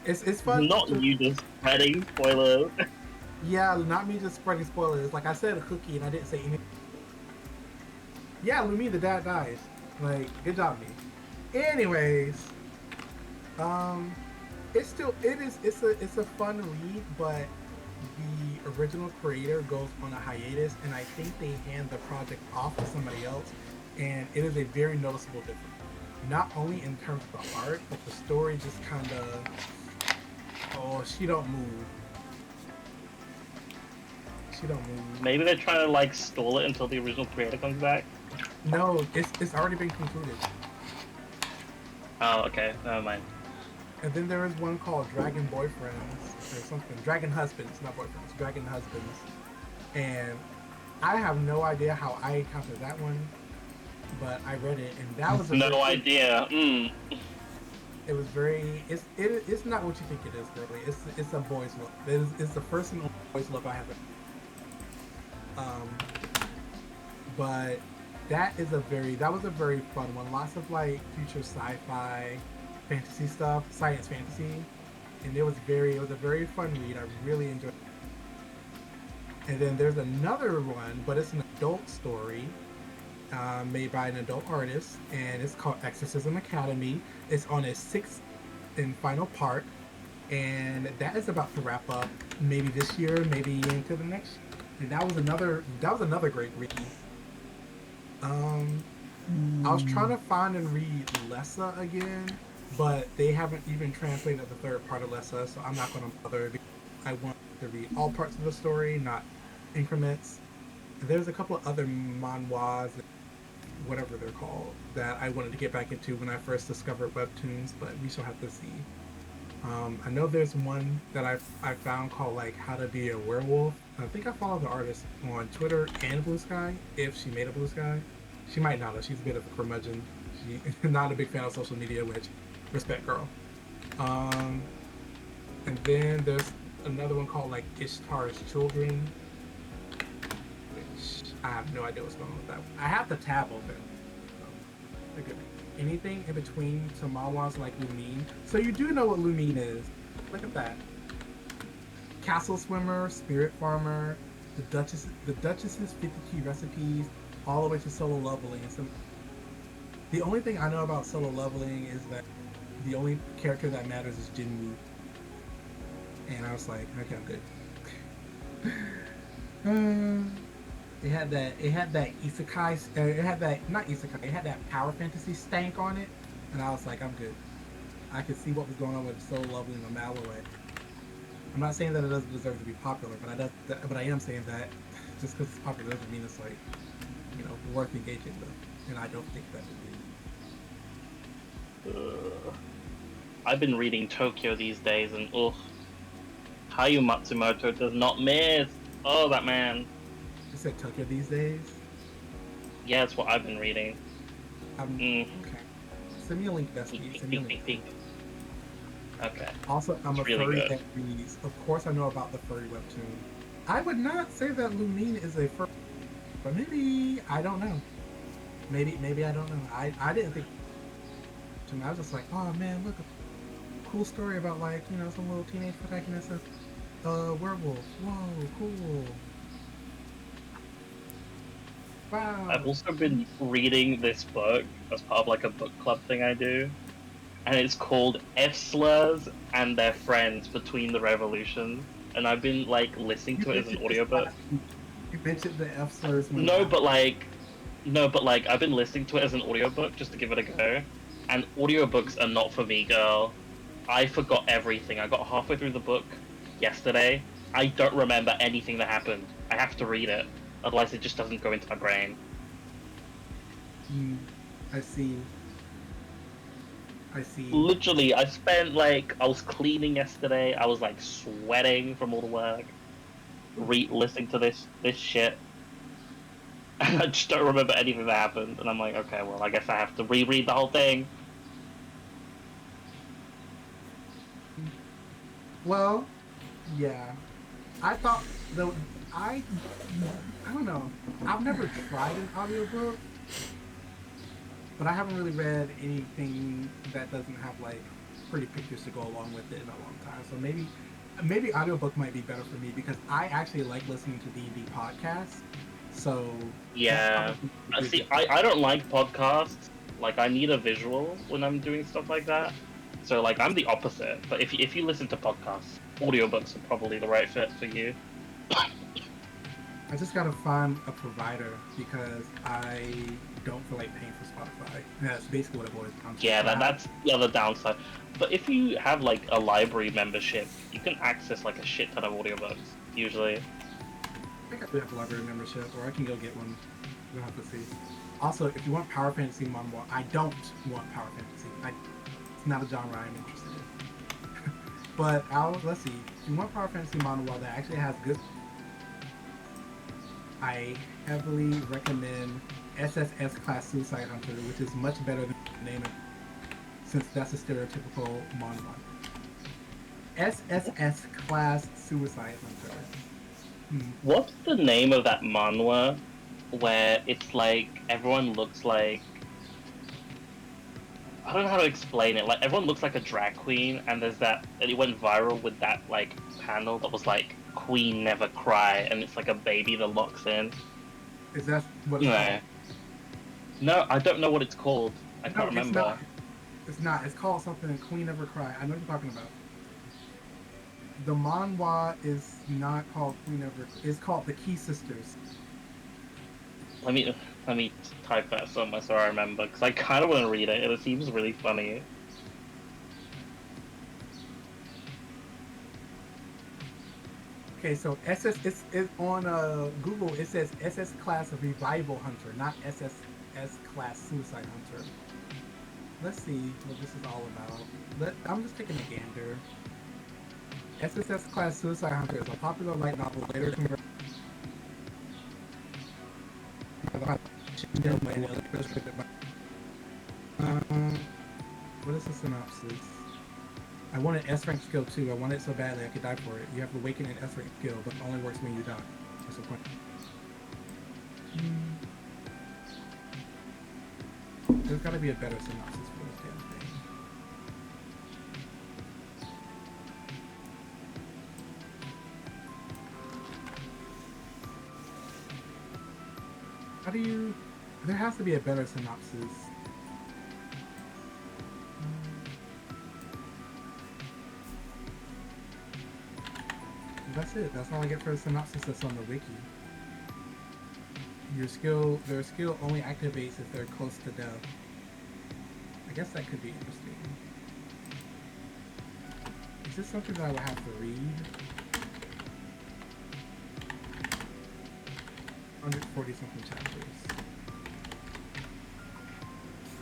it's fun. Not you just spreading spoilers. Yeah, not me just spreading spoilers. Like I said, Hooky, and I didn't say anything. Yeah, Lumine, the dad dies. Like, good job, me. Anyways, it's a fun read, but the original creator goes on a hiatus, and I think they hand the project off to somebody else, and it is a very noticeable difference. Not only in terms of the art, but the story just kind of, oh, she don't move. She don't move. Maybe they're trying to like stall it until the original creator comes back. No, it's already been concluded. Oh, okay, never mind. And then there is one called Dragon Boyfriends or something. Dragon Husbands, not boyfriends. Dragon Husbands. And I have no idea how I encountered that one, but I read it, and that was No idea. It was very. It's not what you think it is, really. It's a boys' look. It's the first and only boys' look I have. But that was a very fun one. Lots of like future sci-fi, fantasy stuff, science fantasy, and it was a very fun read. I really enjoyed it. And then there's another one, but it's an adult story made by an adult artist, and it's called Exorcism Academy. It's on its 6th and final part, and that is about to wrap up maybe this year, maybe into the next year. And that was another great read. I was trying to find and read Lessa again, but they haven't even translated the third part of Lessa, so I'm not going to bother. I want to read all parts of the story, not increments. There's a couple of other manhwas, whatever they're called, that I wanted to get back into when I first discovered webtoons, but we shall have to see. I know there's one that I found called like How to Be a Werewolf. I think I follow the artist on Twitter and Blue Sky, if she made a Blue Sky. She might not have. She's a bit of a curmudgeon. She's not a big fan of social media, which, respect, girl. And then there's another one called like Ishtar's Children, which I have no idea what's going on with that one. I have the tab open. So, okay. Anything in between to manhwas like Lumine. So you do know what Lumine is. Look at that. Castle Swimmer, Spirit Farmer, the Duchess's 50 Key Recipes, all the way to Solo Leveling. So the only thing I know about Solo Leveling is that the only character that matters is Jinwoo. And I was like, okay, I'm good. It had that isekai, it had that power fantasy stank on it, and I was like, I'm good. I could see what was going on with Solo Leveling on Malloy. I'm not saying that it doesn't deserve to be popular, but I am saying that just because it's popular doesn't mean it's like, worth engaging with, and I don't think that it is. I've been reading Tokyo these days, and Hayu Matsumoto does not miss. Oh, that man. You said Tokyo these days? Yeah, that's what I've been reading. Okay. Send me a link, Besky. Send me a link. Okay. Also, I'm it's a furry really that reads. Of course, I know about the furry webtoon. I would not say that Lumine is a furry, but maybe I don't know. Maybe I don't know. I didn't think. I was just like, oh man, look, a cool story about like some little teenage protagonist of werewolf. Whoa, cool. Wow. I've also been reading this book as part of like a book club thing I do, and it's called F-Slurs and Their Friends Between the Revolutions, and I've been like listening to it as an audiobook. You mentioned the F-Slurs. No, but like I've been listening to it as an audiobook just to give it a go, and audiobooks are not for me, girl. I forgot everything. I got halfway through the book yesterday. I don't remember anything that happened. I have to read it. Otherwise, it just doesn't go into my brain. I see. Literally, I was cleaning yesterday. I was like sweating from all the work, listening to this shit. And I just don't remember anything that happened. And I'm like, okay, well, I guess I have to reread the whole thing. Well, yeah. I thought though. I don't know. I've never tried an audiobook, but I haven't really read anything that doesn't have like pretty pictures to go along with it in a long time. So maybe audiobook might be better for me because I actually like listening to D&D podcasts. So yeah, see, I don't like podcasts. Like I need a visual when I'm doing stuff like that. So like I'm the opposite. But if you listen to podcasts, audiobooks are probably the right fit for you. I just gotta find a provider because I don't feel like paying for Spotify. That's basically what it boils down to. Yeah, that's the other downside. But if you have like a library membership, you can access like a shit ton of audiobooks usually. I think I do have a library membership, or I can go get one. We'll have to see. Also, if you want Power Fantasy manhwa, I don't want Power Fantasy. It's not a genre I'm interested in. But let's see. If you want Power Fantasy manhwa that actually has good, I heavily recommend SSS Class Suicide Hunter, which is much better than the name it, since that's a stereotypical manhwa. SSS Class Suicide Hunter. What's the name of that manhwa where it's like everyone looks like, I don't know how to explain it. Like everyone looks like a drag queen, and there's that. And it went viral with that like panel that was like "Queen Never Cry," and it's like a baby that locks in. Is that what it's called? No, I don't know what it's called. I can't remember. It's not. It's called something Queen Never Cry. I know what you're talking about. The manhwa is not called Queen Never. It's called The Key Sisters. Let me type that somewhere so I remember, because I kind of want to read it. It seems really funny. Okay, so it's on Google. It says SS Class Revival Hunter, not SSS Class Suicide Hunter. Let's see what this is all about. I'm just taking a gander. SSS Class Suicide Hunter is a popular light novel later converted. What is the synopsis? I want an S rank skill too. I want it so badly I could die for it. You have awakened an S rank skill, but it only works when you die. What's the point? There's gotta be a better synopsis for this damn thing. How do you... There has to be a better synopsis. That's it. That's all I get for a synopsis that's on the wiki. Their skill only activates if they're close to death. I guess that could be interesting. Is this something that I would have to read? 140 something chapters.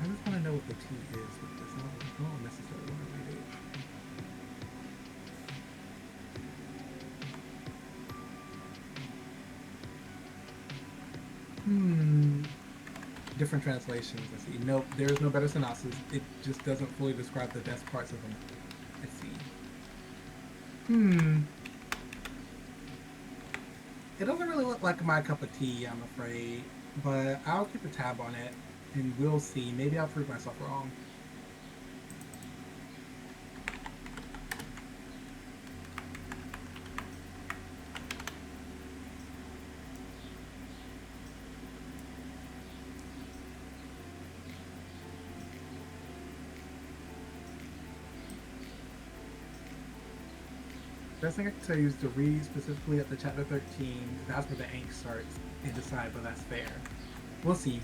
I just want to know what the T is with this. I don't necessarily want to read it. Different translations. Let's see. Nope, there is no better synopsis. It just doesn't fully describe the best parts of them. Let's see. It doesn't really look like my cup of tea, I'm afraid. But I'll keep a tab on it, and we'll see. Maybe I'll prove myself wrong. Best thing I can tell you is to read specifically up to chapter 13. That's where the angst starts, and decide whether that's fair. We'll see.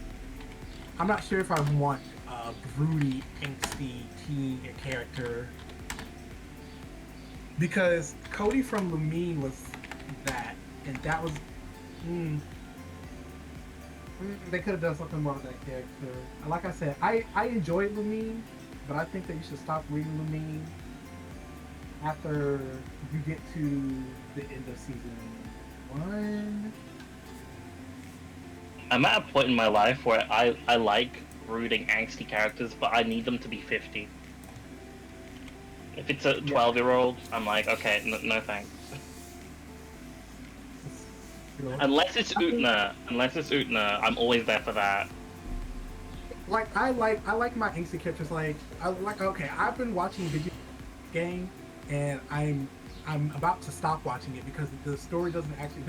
I'm not sure if I want a broody, angsty teen character, because Cody from Lumine was that, and that was. They could have done something more with that character. Like I said, I enjoyed Lumine, but I think that you should stop reading Lumine after you get to the end of season 1. I'm at a point in my life where I like brooding, angsty characters, but I need them to be 50. If it's a 12-year-old, I'm like, okay, no thanks. Unless it's Utna, I'm always there for that. Like I like my angsty characters. Like okay, I've been watching Digimon Game, and I'm about to stop watching it because the story doesn't actually.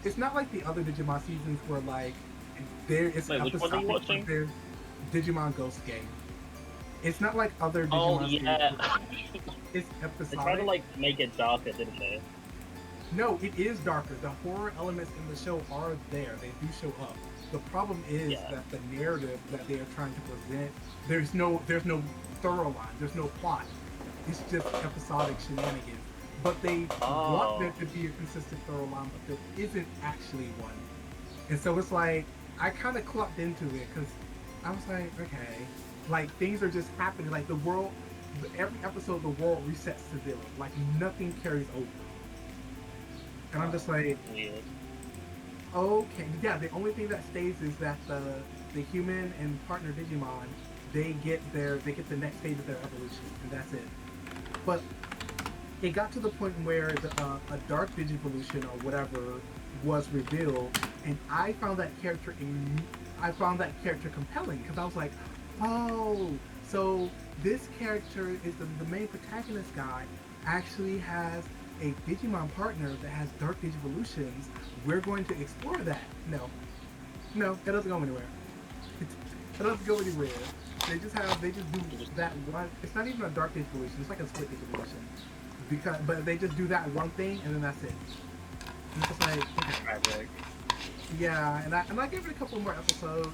It's not like the other Digimon seasons where like it's Wait, which one are you watching? Digimon Ghost Game. It's not like other Digimon Oh yeah. seasons. It's episodic. They tried to like make it darker, didn't they? No, it is darker. The horror elements in the show are there. They do show up. The problem is Yeah. that the narrative that they are trying to present, there's no thorough line. There's no plot. It's just episodic shenanigans. But they want there Oh. to be a consistent thorough line, but there isn't actually one. And so it's like I kind of clocked into it because I was like, okay, like things are just happening. Like the world, every episode, the world resets to zero. Like nothing carries over. And I'm just like, Weird. okay, yeah. The only thing that stays is that the human and partner Digimon, they get the next stage of their evolution, and that's it. But it got to the point where a dark Digivolution or whatever was revealed, and I found that character compelling because I was like, oh, so this character is the main protagonist guy actually has a Digimon partner that has dark Digivolutions. We're going to explore that. No, no, that doesn't go anywhere. It doesn't go anywhere. They just do that one. It's not even a dark Digivolution. It's like a split Digivolution. But they just do that one thing and then that's it. And it's just like, okay. Tragic. Yeah, and I gave it a couple more episodes,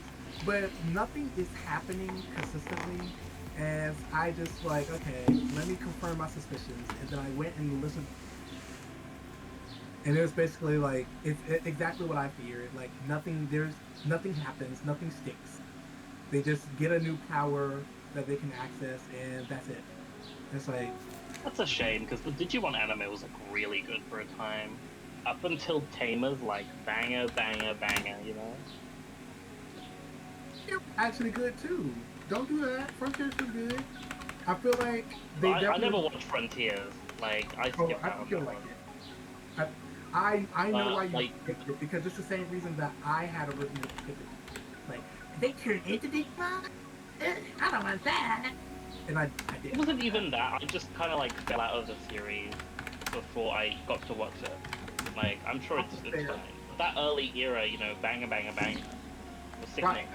but nothing is happening consistently. As I just like, okay, let me confirm my suspicions, and then I went and listened, and it was basically like it's exactly what I feared. Like nothing happens, nothing sticks. They just get a new power that they can access, and that's it. It's like, That's a shame because the Digimon anime was like really good for a time. Up until Tamer's like banger, banger, banger, you know? they're actually good too. Don't do that. Frontier's is good. I feel like they I definitely. never watched Frontiers. Like I Oh, skipped I out think on you'll that like one. it. I know why you Like, picked it because it's the same reason that I had originally picked it. Like they turn into Digimon. I don't want that. And I it did. wasn't even that. I just kind of like fell out of the series before I got to watch it. Like, I'm sure it's Fair. fine. But that early era, you know, banger, banger, banger, was Right. sickening.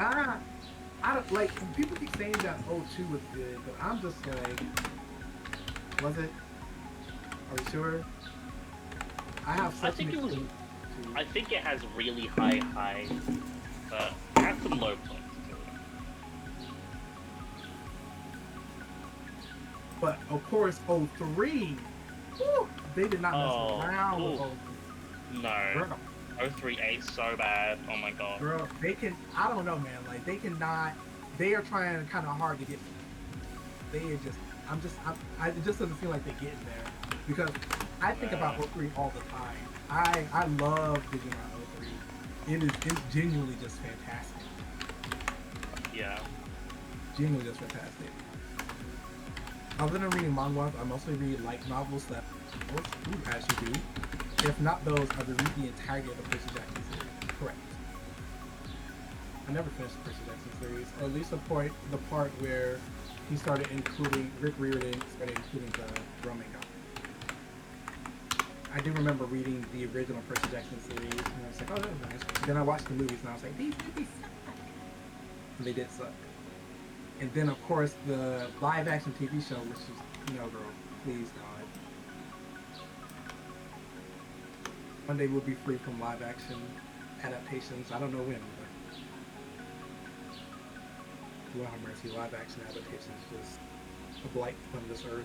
I don't like people keep saying that O2 was good, but I'm just like, was it? Are we sure? I have I such think it mixed was. feelings. I think it has really high highs, but it has some low points too. But of course, O3, whew, they did not mess Oh, around with ooh, O3. no. Girl, 03A so bad. Oh my god. girl, they can. I don't know, man. Like they cannot. They are trying kind of hard to get. They are just. I'm just. it just doesn't feel like they're getting there because I think about No. O3 all the time. I love Digimon O3. It's genuinely just fantastic. Yeah. Genuinely just fantastic. Other than reading manhwas, I mostly read light novels that, as you do. If not those, I would read the entirety of the Percy Jackson series. Correct. I never finished the Percy Jackson series, or at least the part where he started including Rick Riordan started including the Roman God. I do remember reading the original Percy Jackson series, and I was like, oh, that was nice. Then I watched the movies, and I was like, these movies suck. And they did suck. And then, of course, the live-action TV show, which is, no, girl, please, God. One day we'll be free from live-action adaptations. I don't know when, but Lord have mercy, live-action adaptations just a blight on this earth.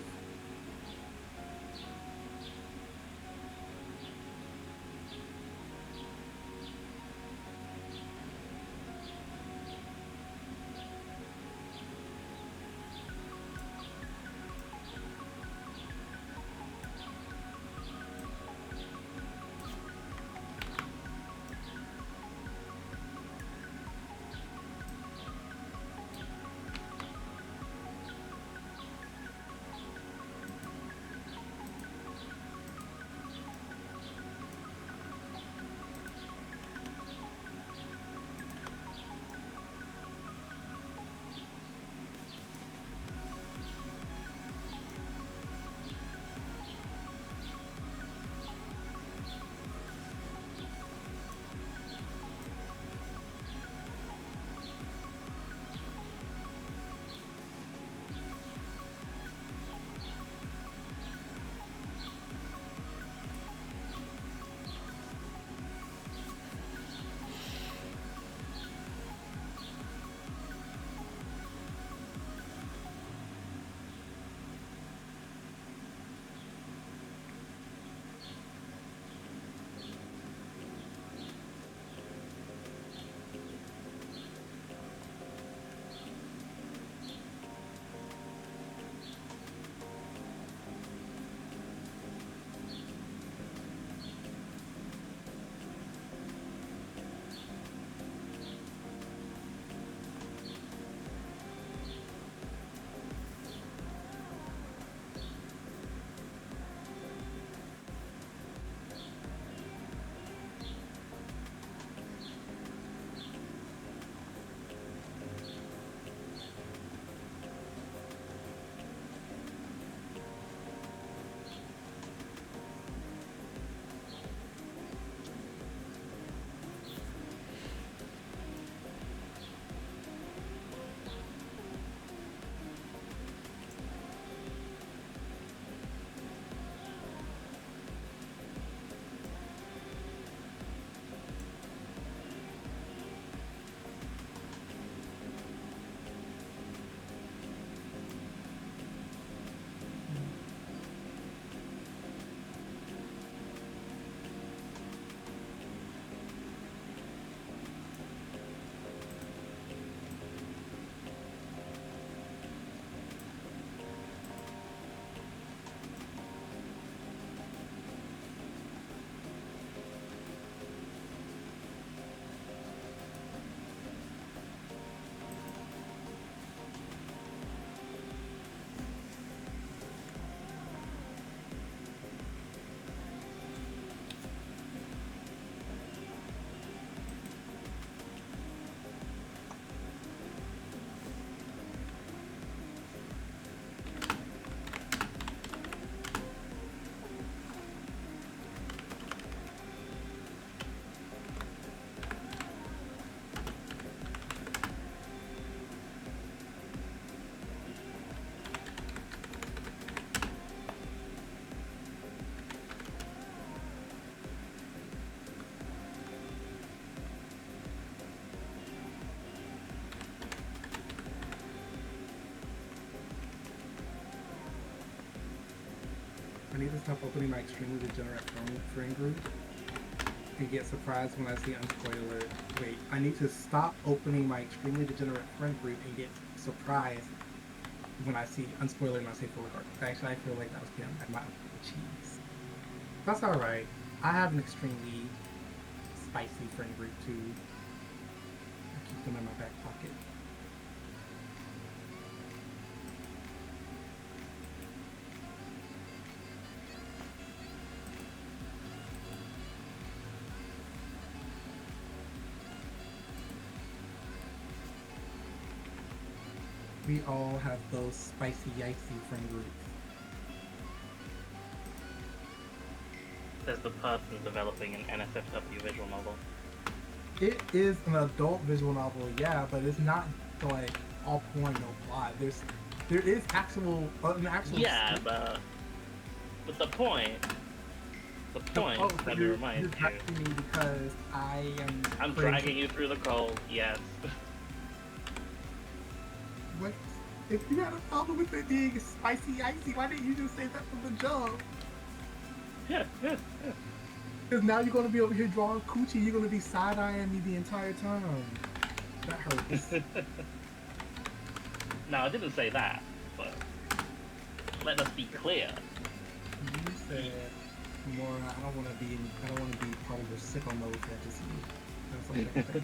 stop opening my extremely degenerate friend group and get surprised when I see unspoiler. Wait, I need to stop opening my extremely degenerate friend group and get surprised when I see unspoiler and I say full card. Actually, I feel like that was him. I might have cheese. That's alright. I have an extremely spicy friend group too. I keep them in my back pocket. We all have those spicy, icy friend groups. There's the person developing an NSFW visual novel. It is an adult visual novel, yeah, but it's not like all porn, no plot. There is an actual. Yeah, but the point. Oh, so let me you're remind you. dragging me because I am. I'm crazy. dragging you through the cold. Yes. What? If you had a problem with it being spicy, icy, why didn't you just say that from the jump? Yeah. Because now you're gonna be over here drawing coochie. You're gonna be side-eyeing me the entire time. That hurts. No, I didn't say that, but let us be clear. You said, Mora, I don't want to be part of your sicko mode fantasy. That's like that.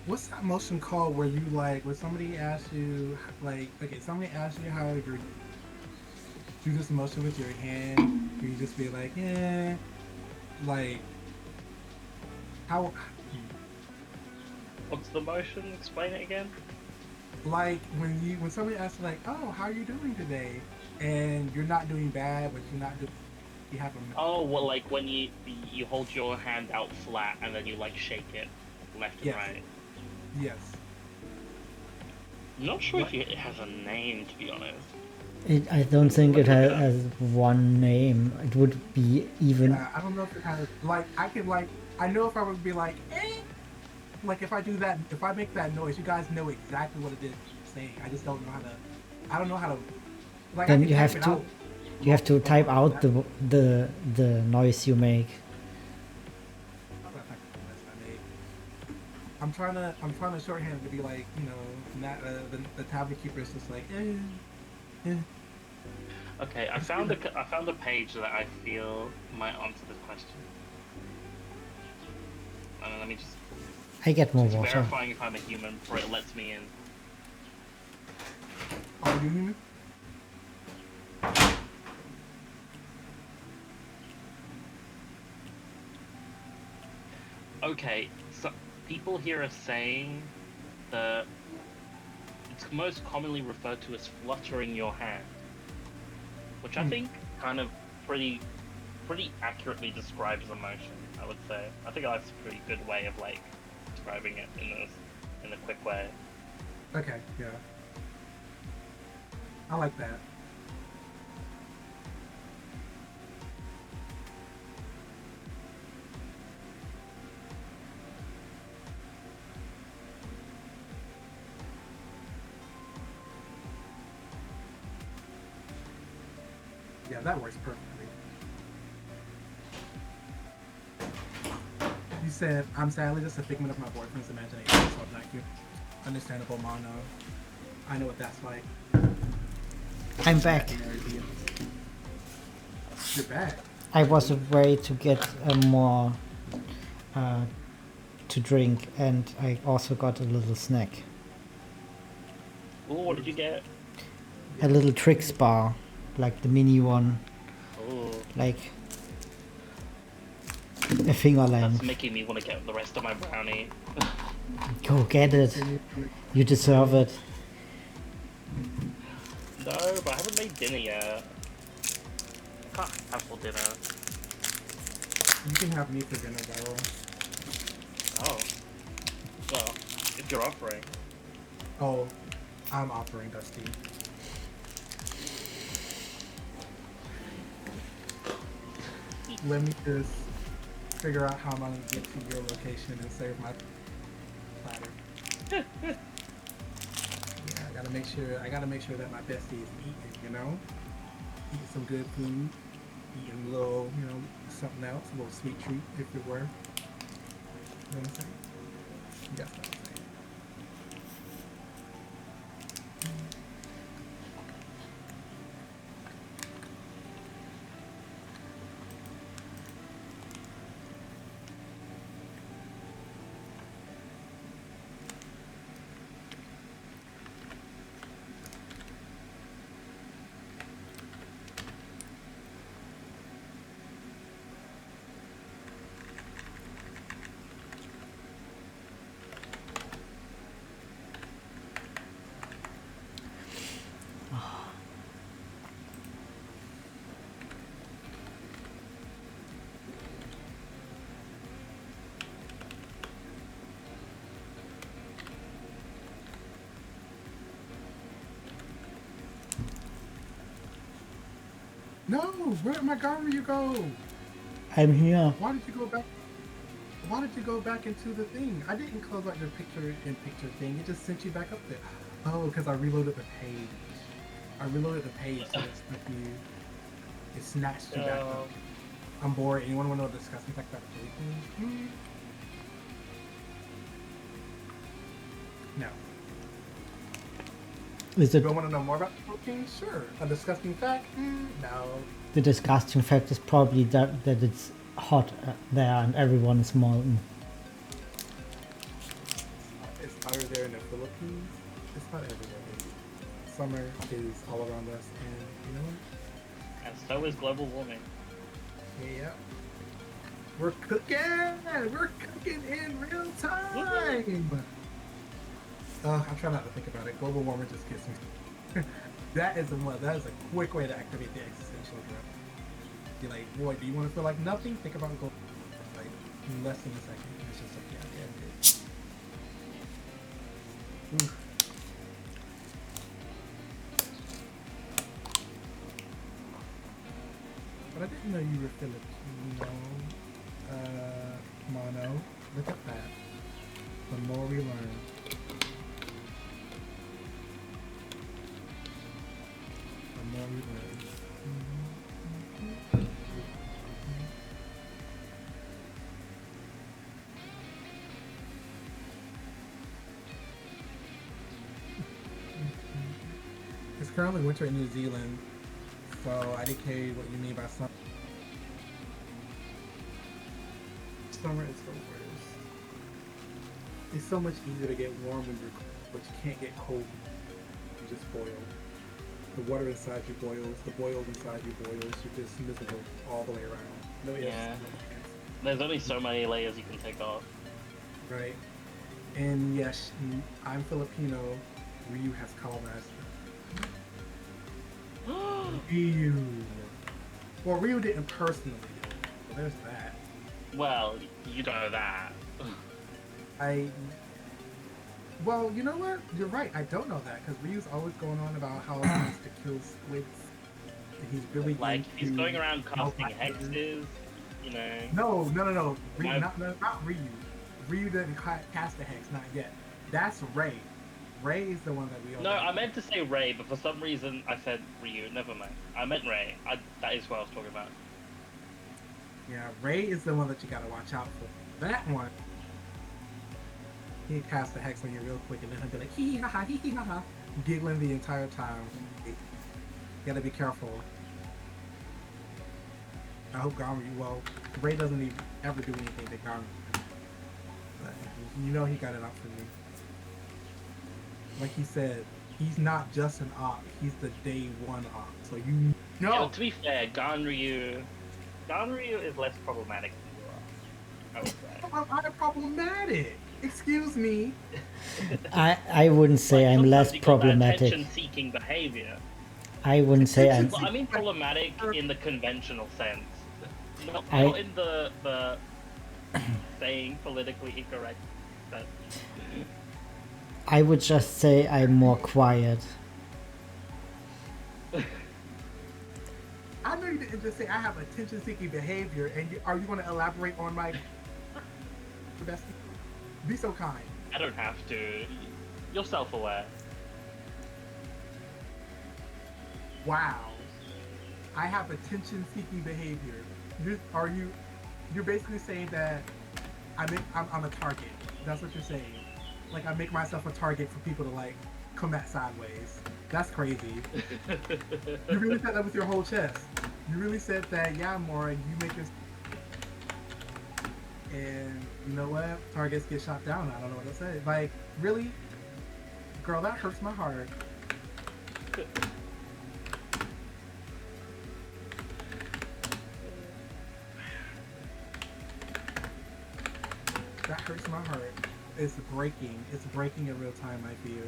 What's that motion called where you like when somebody asks you like okay, somebody asks you how you do this motion with your hand, you just be like, yeah, like how What's the motion? Explain it again. like when somebody asks like, oh, how are you doing today? And you're not doing bad, but you're not doing you have a Oh, well, like when you hold your hand out flat and then you like shake it left and yes. right. Yes. I'm not sure What? if it has a name, to be honest. I don't think it has one name. It would be even. I don't know if it has like I could like I know if I would be like like if I do that if I make that noise, you guys know exactly what it is saying. I just don't know how to I don't know how to like Then I can you type have it to out. you have to type out the noise you make. I'm trying to shorthand it to be like, you know, not the tablet keeper is just like Okay, I found a page that I feel might answer this question. Let me just I get more water. verifying if I'm a human before it lets me in. Are you human? Okay, so people here are saying that it's most commonly referred to as fluttering your hand, which I think kind of pretty accurately describes emotion, I would say. I think that's a pretty good way of like describing it in a quick way. Okay, yeah. I like that. Yeah, that works perfectly. You said, I'm sadly just a figment of my boyfriend's imagination, so I'm not cute. Understandable, Mono. I know what that's like. I'm back. You're back. I was away to get more to drink, and I also got a little snack. Oh, what did you get? A little Trix bar, like the mini one. Oh, Like a finger length. that's making me want to get the rest of my brownie. Go get it. You deserve it. No, but I haven't made dinner yet. I can't have full dinner. You can have me for dinner, Daryl. Oh. Well, if you're offering. Oh, I'm offering, Dusty. Let me just figure out how I'm gonna get to your location and save my platter. Yeah, I gotta make sure that my bestie is eating, you know? Eating some good food. eating a little, something else, a little sweet treat, if it were. You know what I'm saying? Yes, that's what I'm saying. No, where my ganryu go? I'm here. Why did you go back? Why did you go back into the thing? I didn't close out your picture thing. It just sent you back up there. Oh, because I reloaded the page. I reloaded the page, so it snatched you back up. I'm bored. Anyone want to know the disgusting fact about the thing? No. Is it You want to know more about the protein? Sure. A disgusting fact? No. the disgusting fact is probably that it's hot there and everyone is molten. It's hotter there in the Philippines. It's not everywhere. Summer is all around us, and you know what? And so is global warming. Yeah. We're cooking! We're cooking in real time! I try not to think about it. Global warming just gets me. That is a quick way to activate the existential drift. You're like, boy, do you want to feel like nothing? Think about global like less than a second. And it's just like, yeah, Oof. But I didn't know you were Filipino. Mono. Look at that. The more we learn. The more we learn. It's currently winter in New Zealand, so IDK what you mean by summer. Summer is the worst. It's so much easier to get warm when you're cold, but you can't get cold. You just boil. The water inside you boils, the boils inside you boils. You're just miserable all the way around. No, Yeah. There's only so many layers you can take off. Right. And yes, I'm Filipino. Ryu has colonized Ryu. Well, Ryu didn't personally do it, so there's that. Well, you know that. Well, you know what? You're right. I don't know that because Ryu's always going on about how he wants to kill squids. He's really Like, he's into going around casting hexes, you know. No. Ryu, not Ryu. Ryu didn't cast a hex, not yet. That's Ray. Ray is the one that we all No, I meant to say Ray, but for some reason I said Ryu. Never mind. I meant Ray. That is what I was talking about. Yeah, Ray is the one that you gotta watch out for. That one, he cast a hex on you real quick, and then he'll be like hee hee ha ha, giggling the entire time. You gotta be careful. I hope well, Ray doesn't even ever do anything to Ganryu. But you know he got it up for me. Like he said, he's not just an op, he's the day one op. So you know. Yeah, to be fair, Ganryu is less problematic than you are, I would say. I'm problematic. Excuse me. I wouldn't say Like, I'm less sometimes you got that problematic. attention-seeking behavior. I wouldn't say I'm. Well, I mean problematic in the conventional sense, not in the saying politically incorrect sense. I would just say I'm more quiet. I know you didn't just say I have attention-seeking behavior, and are you going to elaborate on my best? Be so kind. I don't have to. You're self-aware. Wow. I have attention-seeking behavior. You're basically saying that I'm a target. That's what you're saying. Like I make myself a target for people to like come at sideways. That's crazy. You really said that with your whole chest. You really said that, yeah, Mora, you make this. And you know what? Targets get shot down. I don't know what to say. Like, really? Girl, that hurts my heart. That hurts my heart. It's breaking. It's breaking in real time, I fear.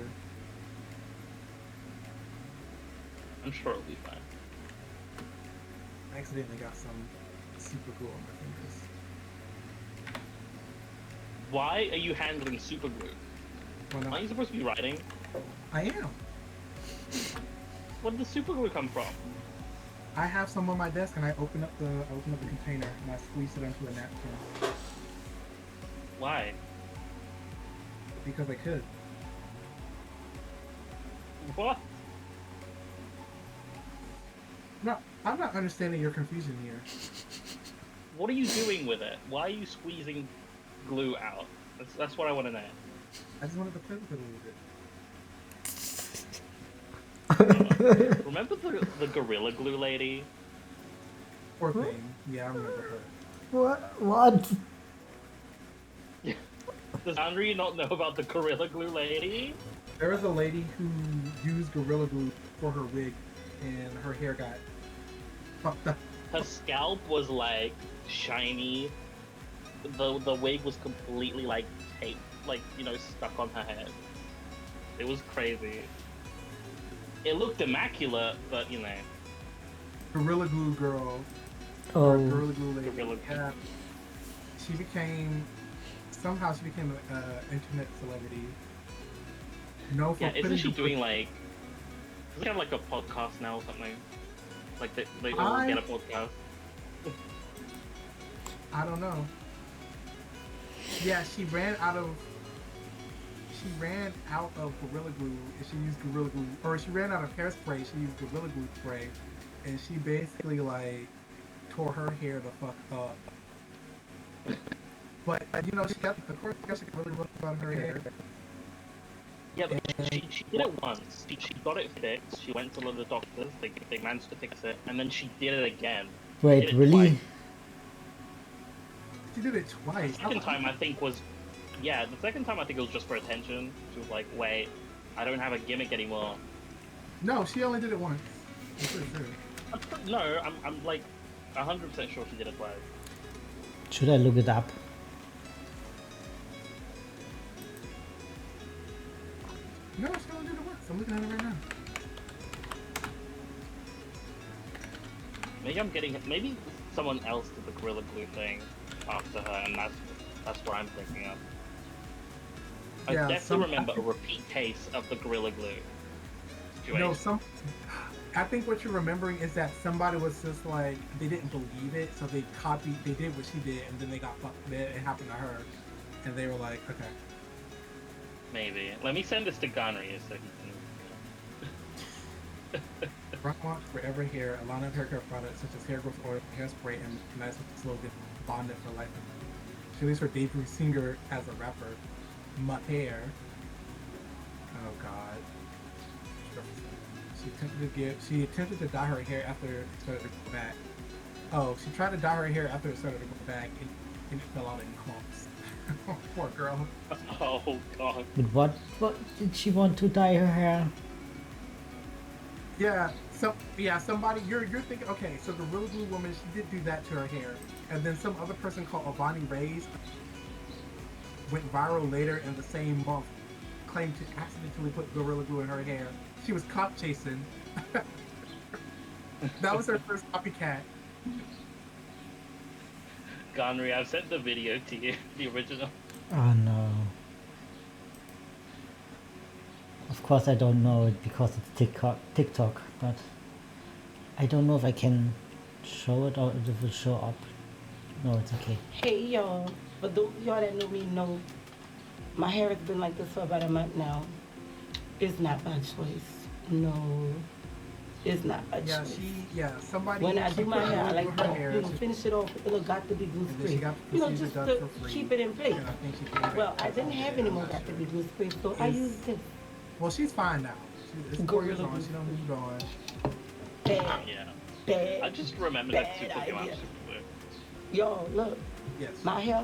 I'm sure it'll be fine. I accidentally got some super glue on my fingers. Why are you handling super glue? Well, no, Aren't you supposed to be writing? I am. Where did the super glue come from? I have some on my desk, and I open up the container and I squeeze it into a napkin Why? because I could. What? No, I'm not understanding your confusion here. What are you doing with it? Why are you squeezing glue out? That's what I want to know. I just wanted to play with it a little bit. Remember the Gorilla Glue lady? Poor thing. Yeah, I remember her. What? Does Andrew not know about the Gorilla Glue lady? There was a lady who used Gorilla Glue for her wig, and her hair got fucked up. Her scalp was like shiny. The wig was completely like taped, like, you know, stuck on her head. It was crazy. It looked immaculate, but you know. Gorilla Glue girl. Oh, Or Gorilla Glue lady. Gorilla Glue. Yeah. She became an internet celebrity. No, for Yeah, isn't putting she the- doing like? Does she have like a podcast now or something? Like they all get a podcast. I don't know. Yeah, she ran out of Gorilla Glue, and she used Gorilla Glue, or she ran out of hairspray. She used Gorilla Glue spray, and she basically like tore her hair the fuck up. But you know, she got really rough about her hair. Yeah, but she did it once. She got it fixed. She went to one of the doctors. They managed to fix it, and then she did it again. wait, Did it really? twice. She did it twice. The second time I think was, yeah, the second time I think it was just for attention. She was like, wait, I don't have a gimmick anymore. No, she only did it once. I'm pretty sure. No, I'm like 100% sure she did it twice. Should I look it up? No, she only did it once. I'm looking at it right now. Maybe someone else did the Gorilla Glue thing after her, and that's what I'm thinking of. I Yeah, definitely remember a repeat case of the Gorilla Glue situation. No, I think what you're remembering is that somebody was just like, they didn't believe it, so they did what she did, and then they got fucked. It happened to her, and they were like, okay. Maybe. Let me send this to ganryu so he can. Rock wants forever hair, a line of hair care products such as hair growth oil, hairspray, and nice with the slogan, bonded for life. She released her debut singer as a rapper, My Hair. Oh god. She attempted to dye her hair after it started to go back. Oh, she tried to dye her hair after it started to go back, and it fell out in clumps. Poor girl. Oh god. But what did she want to dye her hair? Yeah, somebody you're thinking, okay, so the Gorilla Glue woman, she did do that to her hair. And then some other person called Avani Reyes went viral later in the same month, claimed to accidentally put Gorilla Glue in her hair. She was cop chasing. That was her first copycat. Ganryu, I've sent the video to you, the original. Oh no. Of course I don't know it because it's TikTok, but I don't know if I can show it or if it will show up. No, it's okay. Hey y'all, for those of y'all that know me know my hair has been like this for about a month now. It's not by choice. No. It's not a Yeah, choice. somebody When I she do my put hair, I glue like through her to, hair. you know, finish it off. It got to be glue And then she free. got the You know, procedure just done to for free. keep it in place. And I think she came back Well, I for didn't something. have any I'm more not got to be sure. glue free, so I Is used this well, she's fine now. It's 4 years Gorilla on. Glue She done free. moved on. Bad, Yeah. I bad, just remembered that bad super glue out idea. super glue. Yo, look, Yes. my hair,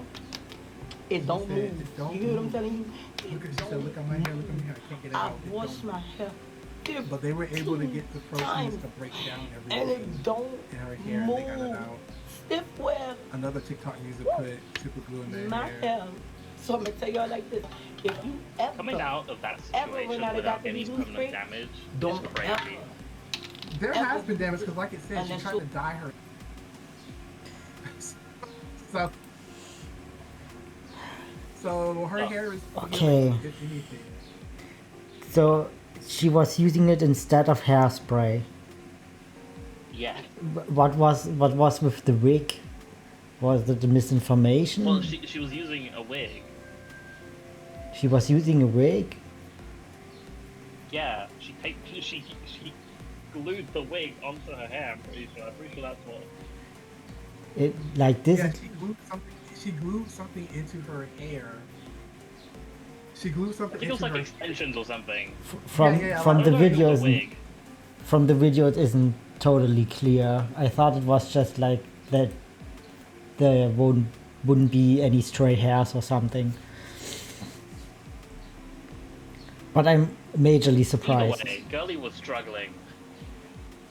it She don't said move. it don't You hear what I'm move. telling you? Look It at she said, don't look at my hair, look at my move. hair. I can't get it I out. It wash don't my move. hair But they were able to 15 get the proteins times to break down and everything it don't in her hair and they got it move. out. Stiff wear Another TikTok user put super glue in their my hair. hair. So I'm gonna tell y'all like this: if you Coming ever, out of that ever run situation out of without got to be any glue permanent free, damage is don't crazy. ever. There Ever has been do damage this because, like it said, she unless tried you to dye her. so, so her hair is Okay. healing, if anything. So she was using it instead of hairspray. Yeah. What was with the wig? Was it the misinformation? Well, she was using a wig. She was using a wig? Yeah, she glued the wig onto her hair. I'm pretty sure that's what. It like this? Yeah, she glued something into her hair. She glued I something think it was into like her. extensions or something. From yeah, from I the don't know if it video was a isn't wig. from the video it isn't totally clear. I thought it was just like that there wouldn't be any stray hairs or something. But I'm majorly Either surprised. way, Girly was struggling.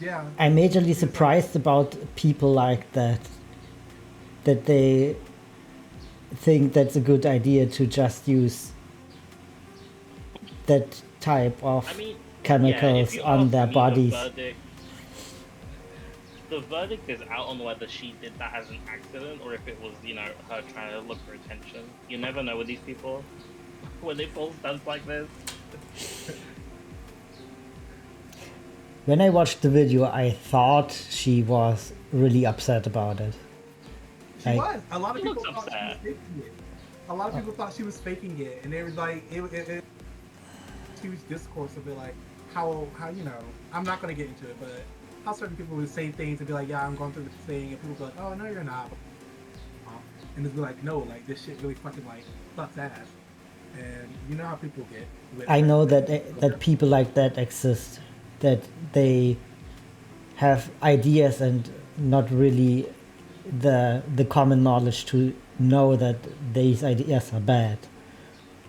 Yeah. I'm majorly surprised about people like that. That they think that's a good idea to just use that type of I mean, chemicals if you on ask their me, bodies. The verdict is out on whether she did that as an accident or if it was, her trying to look for attention. You never know with these people when they pull stunts like this. When I watched the video, I thought she was really upset about it. She Like, was. A lot of She people looks thought she was upset. faking it. A lot of people thought she was faking it, and they was like, it huge discourse of it, like how I'm not gonna get into it, but how certain people would say things and be like, yeah, I'm going through this thing, and people be like, oh no, you're not, and it's be like, no, like this shit really fucking like sucks ass, and you know how people get. With I know that that people like that exist, that they have ideas and not really the common knowledge to know that these ideas are bad,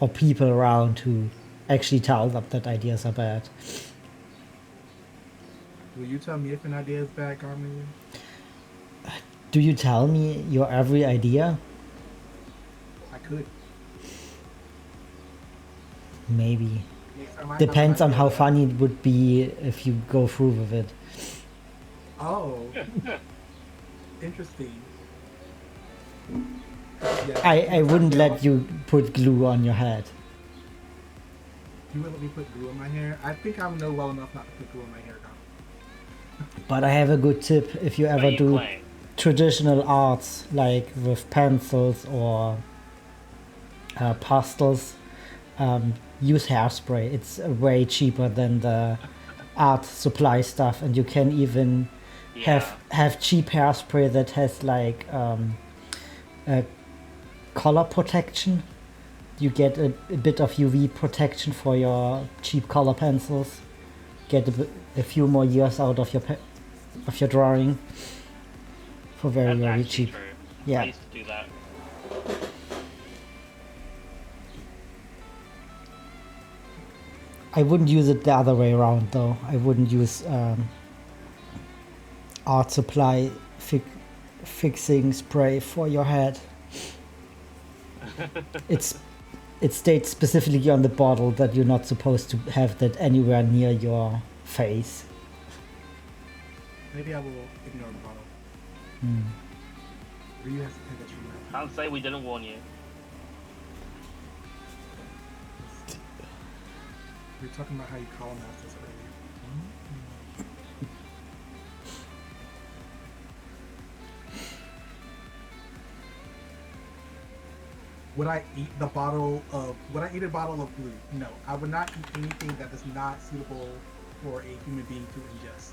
or people around who actually tell them that ideas are bad. Will you tell me if an idea is bad, Carmen? Do you tell me your every idea? I could. Maybe. Next time I have Depends an on how idea- funny it would be if you go through with it. Oh, interesting. Yeah, I wouldn't let you put glue on your head. You would let me put glue in my hair? I think I know well enough not to put glue in my hair, Carmen. But I have a good tip if you ever you do claim. traditional arts like with pencils or pastels. Use hairspray. It's way cheaper than the art supply stuff, and you can even have cheap hairspray that has like a color protection. You get a bit of UV protection for your cheap color pencils. Get a few more years out of your drawing for very That's very actually cheap. true. Yeah. I used to do that. I wouldn't use it the other way around though. I wouldn't use art supply fixing spray for your head. It states specifically on the bottle that you're not supposed to have that anywhere near your face. Maybe I will ignore the bottle. Ryu has to pay the treatment. Can't say we didn't warn you. We were talking about how you colonized us earlier. Would I eat a bottle of glue? No, I would not eat anything that is not suitable for a human being to ingest.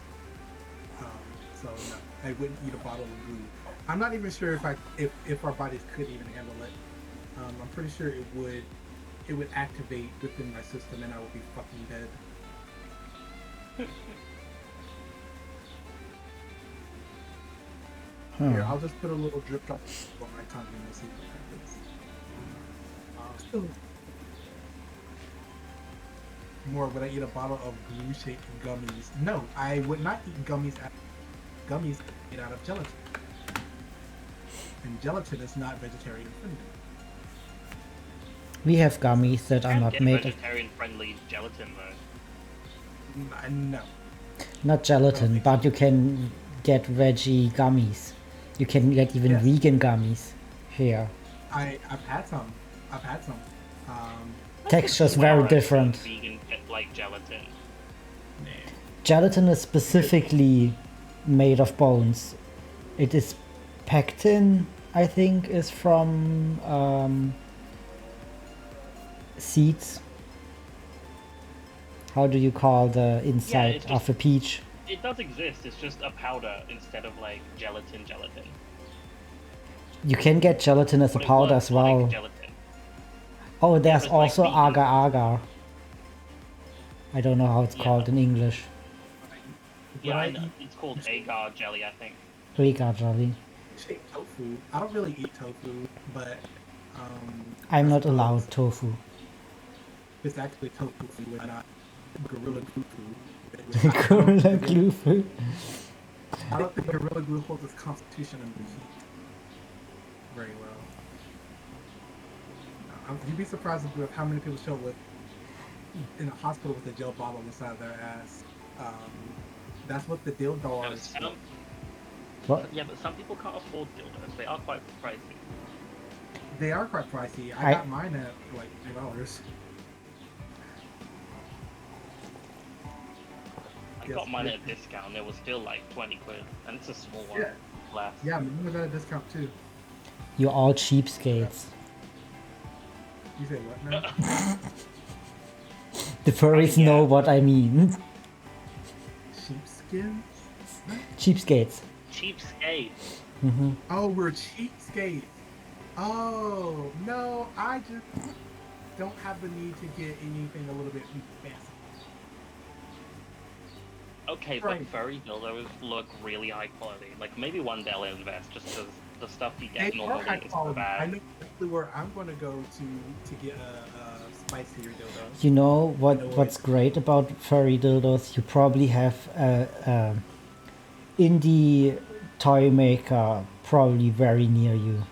So no, I wouldn't eat a bottle of glue. I'm not even sure if our bodies could even handle it. I'm pretty sure it would activate within my system and I would be fucking dead. Here, I'll just put a little drip drop on my tongue and we'll see what happens. More, would I eat a bottle of glue-shaped gummies? No, I would not eat gummies. Gummies made out of gelatin, and gelatin is not vegetarian friendly. We have gummies that are not made of... vegetarian-friendly gelatin, though. No. Not gelatin, but you can get veggie gummies. You can get even vegan gummies here. I've had some. Texture's very different. Vegan, like gelatin. Gelatin is specifically made of bones. It is pectin, I think, is from seeds. How do you call the inside of a peach? It does exist, it's just a powder instead of like gelatin. You can get gelatin as a powder as well. Like Oh, there's like also vegan. agar-agar. I don't know how it's called in English. Yeah, I know. It's called agar jelly, I think. Agar jelly. Shaped tofu. I don't really eat tofu, but I'm not allowed tofu. it's actually tofu food and not gorilla glue food. Gorilla glue food. I don't think gorilla glue holds its constitution under heat very well. You'd be surprised with how many people show up in a hospital with a gel bottle inside their ass. That's what the dildo is. What? Yeah, but some people can't afford dildos. They are quite pricey. They are quite pricey. I got mine at like $2. I got mine at a discount. It was still like 20 quid, and it's a small one. Yeah. Glass. Yeah, mine was at a discount too. You're all cheapskates. You say what now? The furries know what I mean. Sheepskin? Cheapskates. Cheapskates. Mm-hmm. Oh, we're cheapskates. Oh, no, I just don't have the need to get anything a little bit fancy. Okay, Right. but furry dildos look really high quality. Like, maybe one day I'll invest just because the stuff you get They are normally high is quality. I bad. know exactly where I'm going to go to get a spicier dildo. You know what's great about furry dildos? You probably have a indie toy maker probably very near you.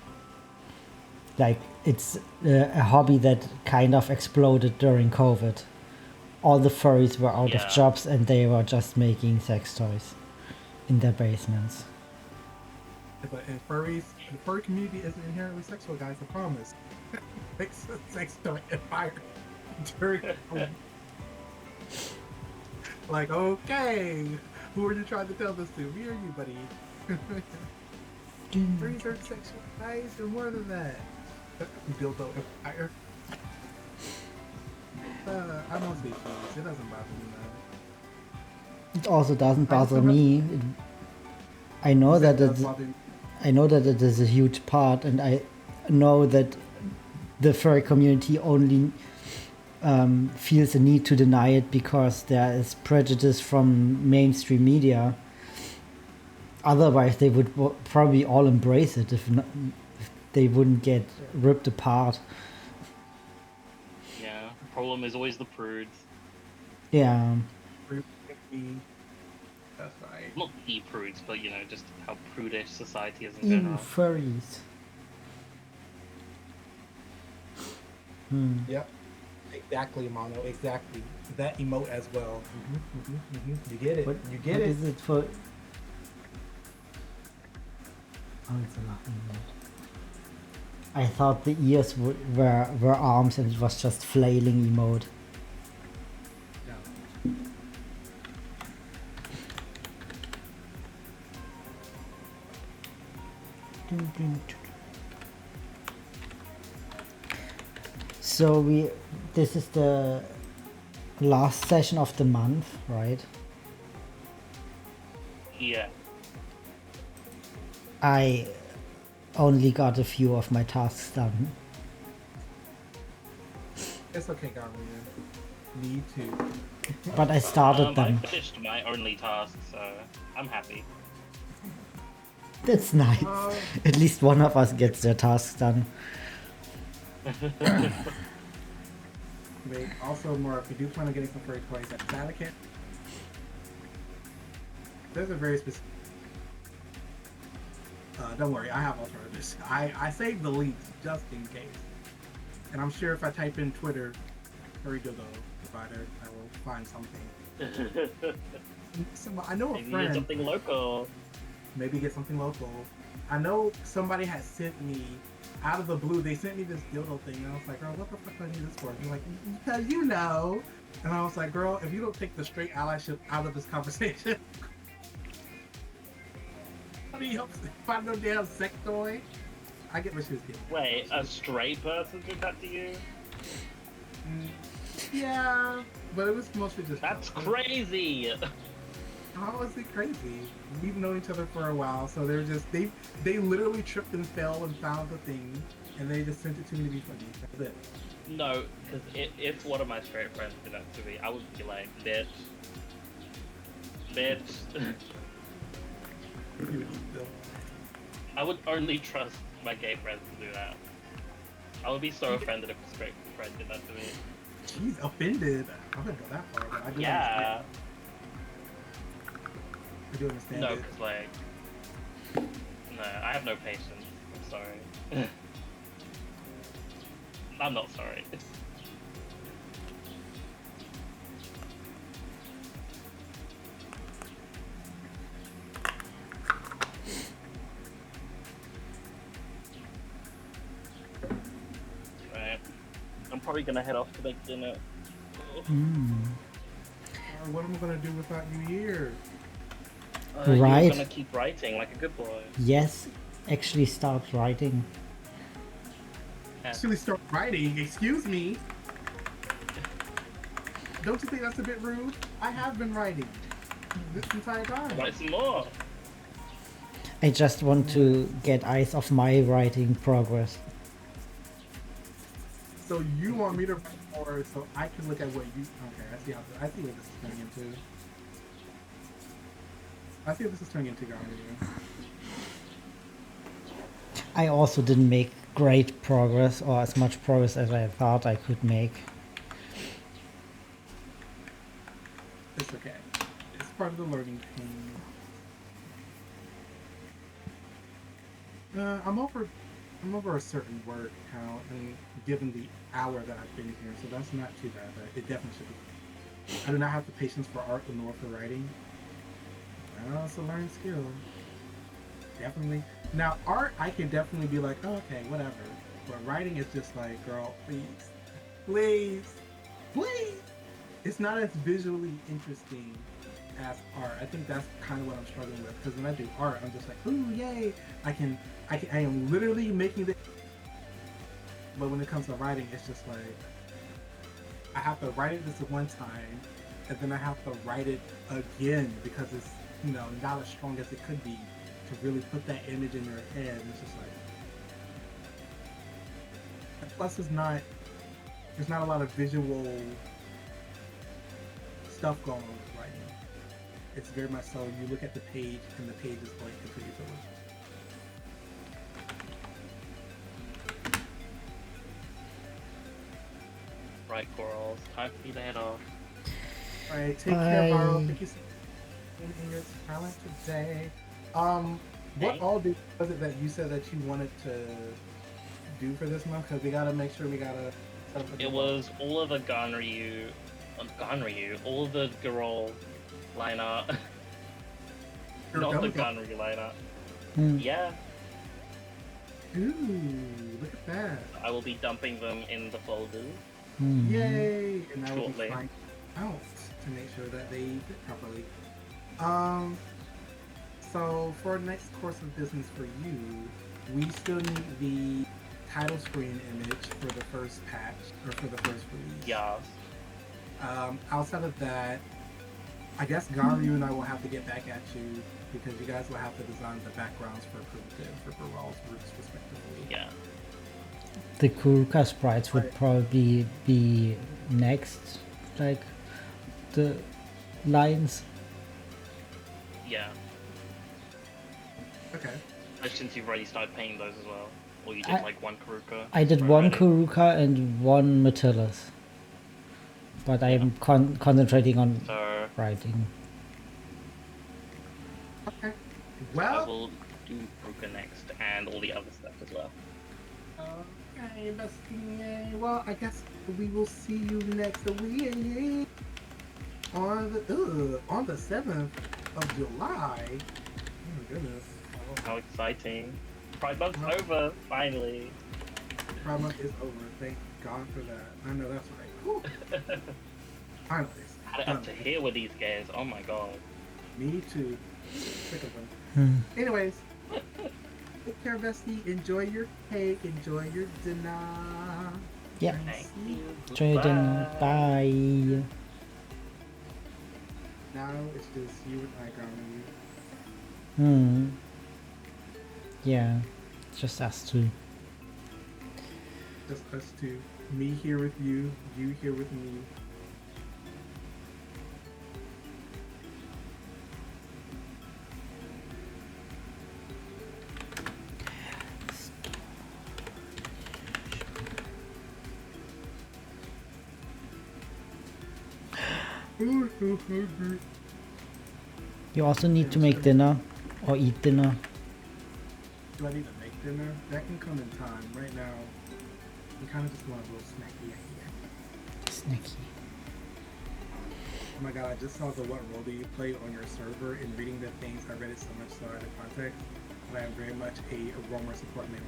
Like, it's a hobby that kind of exploded during COVID. All the furries were out of jobs and they were just making sex toys in their basements. But in furries, the furry community isn't inherently sexual, guys, I promise. Sex toy and fire during like, okay, who are you trying to tell this to? Me or you, buddy? Furries are sexual, guys, and more than that. Dildo and fire. I mostly choose. It doesn't bother me, man. It also doesn't bother me. I know that it is a huge part, and I know that the furry community only feels a need to deny it because there is prejudice from mainstream media. Otherwise, they would probably all embrace it if they wouldn't get ripped apart. Yeah, the problem is always the prudes. Yeah. That's right. Not the prudes, but you know, just how prudish society is in Even general. furries. Yep. Exactly, Mono. Exactly. That emote as well. You get it. You get what it. is it for? Oh, it's a laughing emote. I thought the ears were arms and it was just flailing emote. Yeah. So this is the last session of the month, right? Yeah. I only got a few of my tasks done. It's okay, Gabriel. Me too. But I started I them. finished my only task, so I'm happy. That's nice. At least one of us gets their tasks done. Wait, also, Mora, if you do plan on getting some furry toys at Vatican, there's a very specific. Don't worry, I have alternatives. I saved the links just in case. And I'm sure if I type in Twitter, furry dildo provider, I will find something. I know a Maybe friend. get something local. Maybe get something local. I know somebody had sent me, out of the blue, they sent me this dildo thing, and I was like, girl, what the fuck do I need this for? And they're like, because you know. And I was like, girl, if you don't take the straight allyship out of this conversation, how do you help find no damn sex toy? I get what she was getting. Wait, a straight person did that to you? Yeah, but it was mostly just. That's crazy! How was it crazy? We've known each other for a while, so they're just they literally tripped and fell and found the thing, and they just sent it to me to be funny. That's it. No, because if one of my straight friends did that to me, I would be like, bitch. I would only trust my gay friends to do that. I would be so offended if a straight friend did that to me. She's offended. I wouldn't go that far, but I do Yeah. understand. I do understand No, it. because like, no, I have no patience. I'm sorry. I'm not sorry. Right. I'm probably gonna head off to make dinner. What am I gonna do without you here? Right. You're gonna keep writing like a good boy. Yes, actually start writing. Actually start writing, excuse me. Don't you think that's a bit rude? I have been writing this entire time. Write some more. I just want to get eyes of my writing progress. So you want me to write more so I can look at what you... Okay, I see what this is turning into. I see what this is turning into, Ganryu. I also didn't make great progress, or as much progress as I thought I could make. It's okay. It's part of the learning pain. I'm over a certain word count, and given the hour that I've been here, so that's not too bad. But it definitely should be. I do not have the patience for art nor for writing. Well, it's a learned skill. Definitely. Now, art, I can definitely be like, oh, okay, whatever. But writing is just like, girl, please, please, please. It's not as visually interesting as art. I think that's kind of what I'm struggling with. Because when I do art, I'm just like, ooh, yay! I am literally making the. But when it comes to writing, it's just like, I have to write it this one time, and then I have to write it again because it's, you know, not as strong as it could be to really put that image in your head. And it's just like, and plus there's not a lot of visual stuff going on with writing. It's very much so you look at the page and the page is blank until you fill it. Right, Corals. Time for you to head off. Alright, take care, Bye. Varo. Thank you so much for your talent today. What all was it that you said that you wanted to do for this month? Because we gotta make sure we gotta. It was all of the all of the Garol line art. Not the Ganryu line art. Yeah, Ooh, look at that. I will be dumping them in the folders. Yay! And I will be Shortly. flying out to make sure that they fit properly. So for next course of business for you, we still need the title screen image for the first patch, or for the first release. Yeah. Outside of that, I guess Ganryu and I will have to get back at you because you guys will have to design the backgrounds for Qhurukka and for Baral's roots respectively. Yeah. The Qhurukka sprites would Right. probably be next, like the lines. Yeah. Okay. Since you've already started painting those as well. Or you did I- like one Qhurukka. I did one already. Qhurukka and one Metillus, but I am concentrating on So writing. Okay. I Well, will do Qhurukka next and all the other stuff as well. okay, bestie. Well, I guess we will see you next week on the 7th of July. Oh my goodness. How exciting. Pride Month's Well- over, finally. Pride Month is over. Thank God for that. I know that's right. Whew. Finally. Had it up to here with these games, oh my god. Me too. Sick of them. Hmm. Anyways, take care, bestie. Enjoy your cake. Enjoy your dinner. Yeah. And Thank see you. Jordan, bye. Now it's just you and I, Garmin. Hmm. Yeah, just us two. Just us two. Me here with you. You here with me. I'm so hungry. You also need to make dinner or eat dinner. Do I need to make dinner? That can come in time. Right now, we kind of just want a little snacky. Snacky. Oh my god, I just saw the What Role Do You Play on your server, and reading the things, I read it so much so out of context, but I am very much a Romer support man.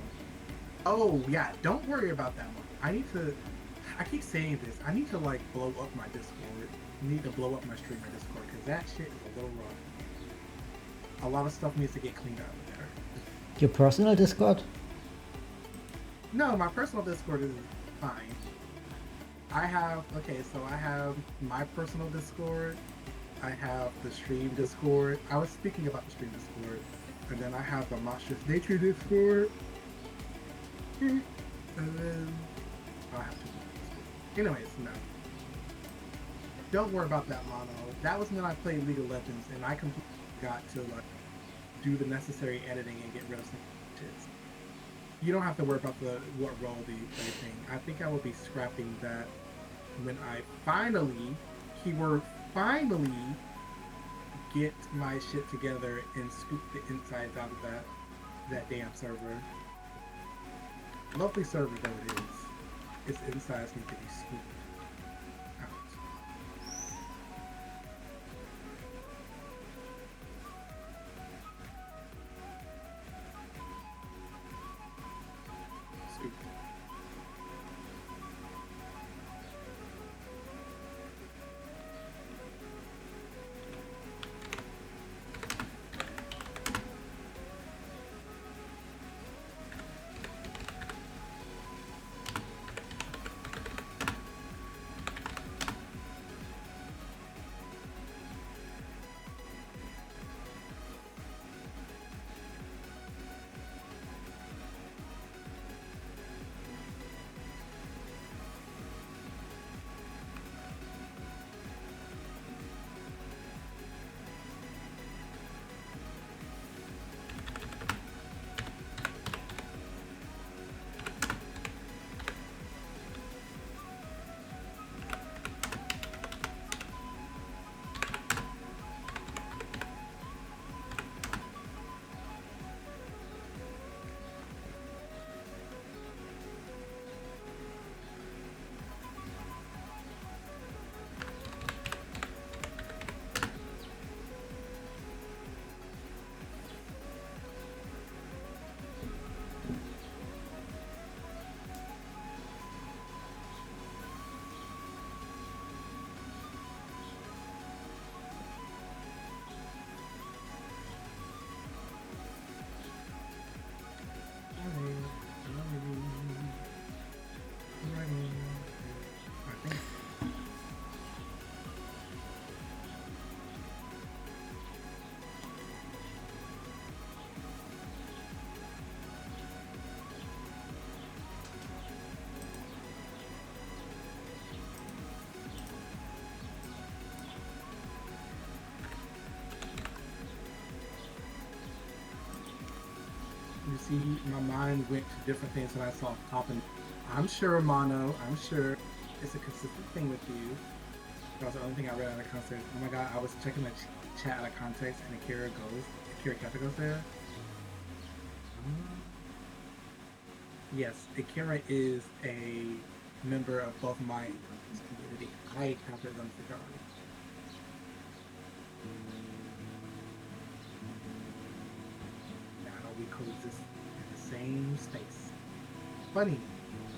Oh, yeah, don't worry about that one. I keep saying this, I need to like blow up my Discord. I need to blow up my streamer Discord, because that shit is a little rough. A lot of stuff needs to get cleaned out of there. Your personal Discord? No, my personal Discord is fine. I have my personal Discord. I have the stream Discord. I was speaking about the stream Discord. And then I have the Monstrous Natures Discord. And then I have to do Anyways, no. Don't worry about that, Mono. That was when I played League of Legends and I completely got to like do the necessary editing and get rid of some shit. You don't have to worry about the what role do you play thing. I think I will be scrapping that when I finally, keyword finally, get my shit together and scoop the insides out of that damn server. Lovely server though it is. Its insides need to be scooped out. Scooped. see, my mind went to different things when I saw popping. I'm sure, Mono, I'm sure it's a consistent thing with you. That was the only thing I read out of context. Oh my god, I was checking the chat out of context and Akira Kata goes there. Yes, Akira is a member of both my community. I counted them for Charlie. Now we coexist in the same space. Funny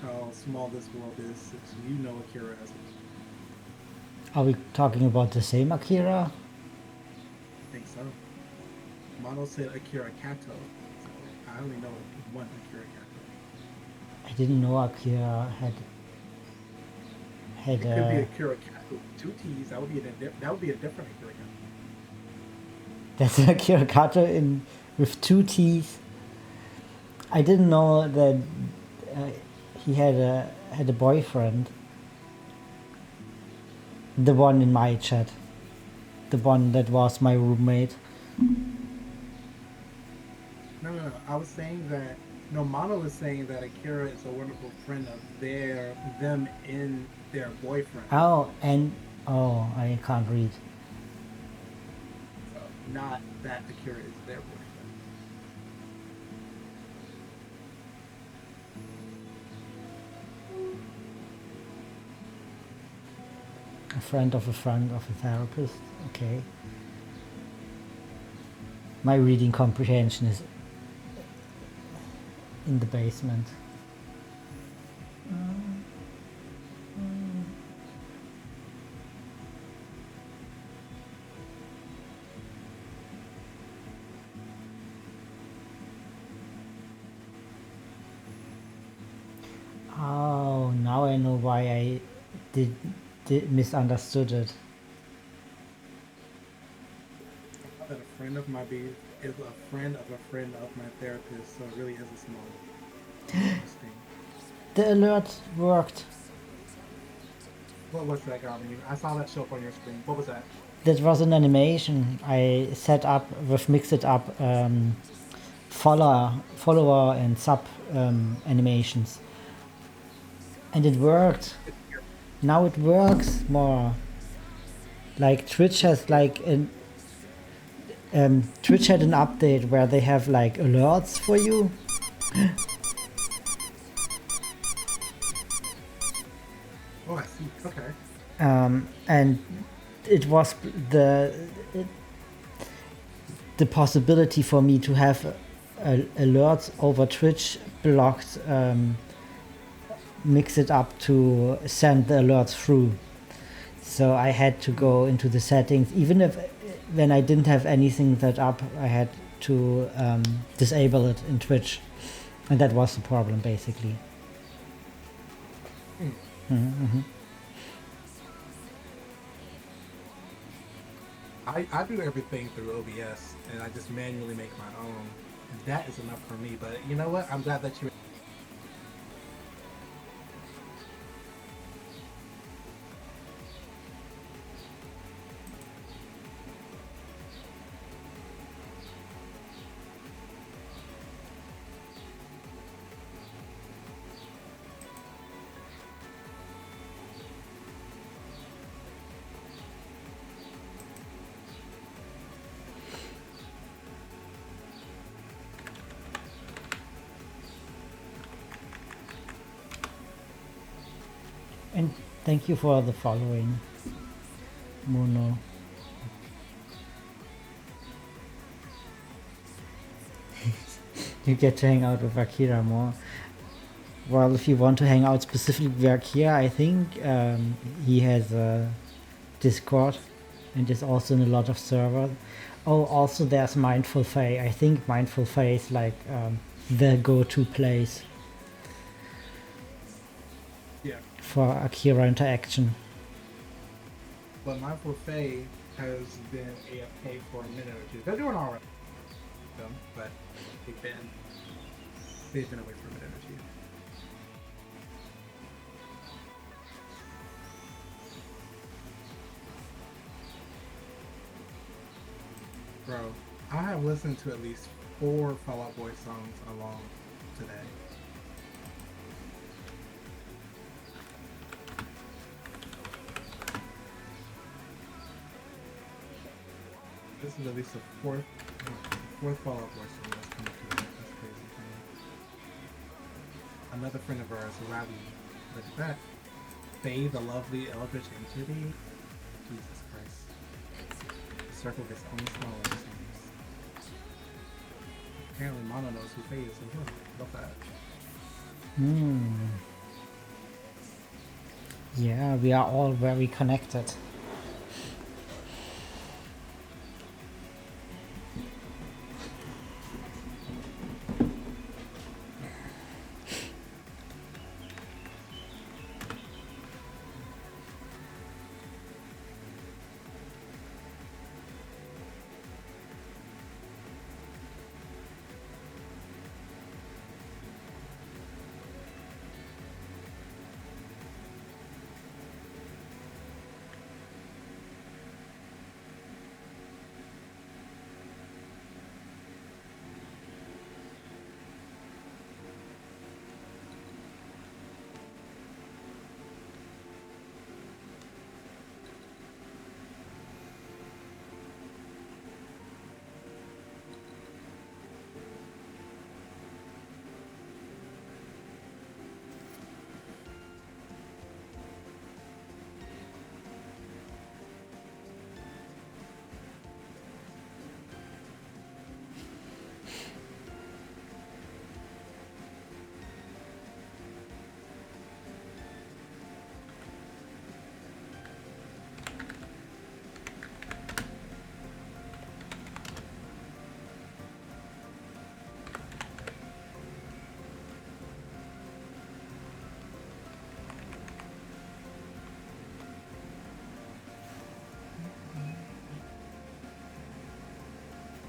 how small this world is since you know Akira as well. Are we talking about the same Akira? I think so. Mono said Akira Kato, so I only know one Akira Kato. I didn't know Akira had It could be Akira Kato with 2 T's. That would be a different Akira Kato. That's an Akira Kato with 2 T's. I didn't know that he had a boyfriend. The one in my chat. The one that was my roommate. No. I was saying that. No, Mono was saying that Akira is a wonderful friend of them in their boyfriend. Oh, I can't read. So, not that Akira is their boyfriend. A friend of a therapist. Okay. My reading comprehension is in the basement. Oh, now I know why I did misunderstood it. That a friend of my is a friend of my therapist, so it really is a small thing. The alert worked. What was that, Garmin? I saw that show up on your screen. What was that? That was an animation I set up with mixed up follower and sub animations. And it worked. Now it works more. Like Twitch has like Twitch had an update where they have like alerts for you. Oh, I see. Okay. And it was the possibility for me to have alerts over Twitch blocked, mix it up to send the alerts through. So I had to go into the settings, even if when I didn't have anything set up, I had to disable it in Twitch, and that was the problem basically. Mm-hmm. I do everything through OBS, and I just manually make my own, and that is enough for me. But you know what? I'm glad that you. And thank you for the following, Mono. You get to hang out with Akira more. Well, if you want to hang out specifically with Akira, I think he has a Discord and is also in a lot of servers. Oh, also there's Mindful Fae. I think Mindful Fae is like the go-to place. Yeah. For Akira interaction. But Mindful Fae has been AFK for a minute or two. They're doing all right, but they've been away for a minute or two. Bro, I have listened to at least 4 Fall Out Boy songs along today. This is at least the fourth Fall Out Boy song that's coming to it. That's crazy to me. Another friend of ours, Ravi, look at that. Faye, the lovely eldritch entity. Jesus Christ. The circle gets only smaller, it seems. Apparently Mono knows who Faye is as well. Love that. Yeah, we are all very connected.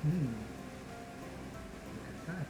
Look at that.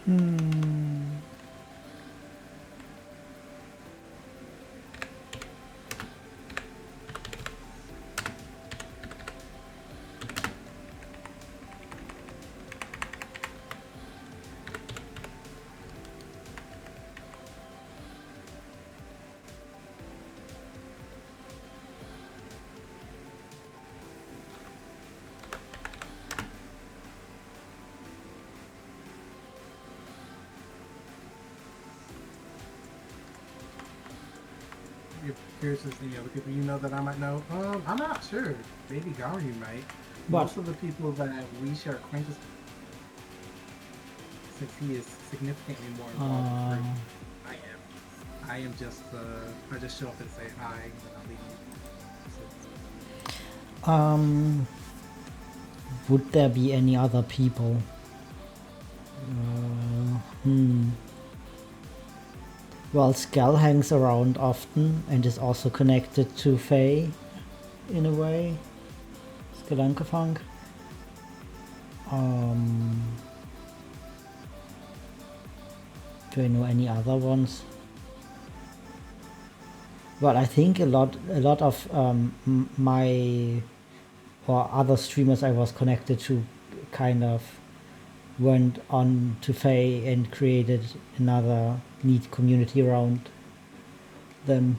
If there's just any other people you know that I might know, I'm not sure. Maybe Ganryu might. What? Most of the people that we share acquaintance, since he is significantly more involved with the group, I am just I just show up and say hi and then I'll leave. Would there be any other people? Well, Skull hangs around often and is also connected to Faye in a way. Funk. Do I know any other ones? Well, I think a lot of my or other streamers I was connected to kind of went on to Faye and created another neat community around them.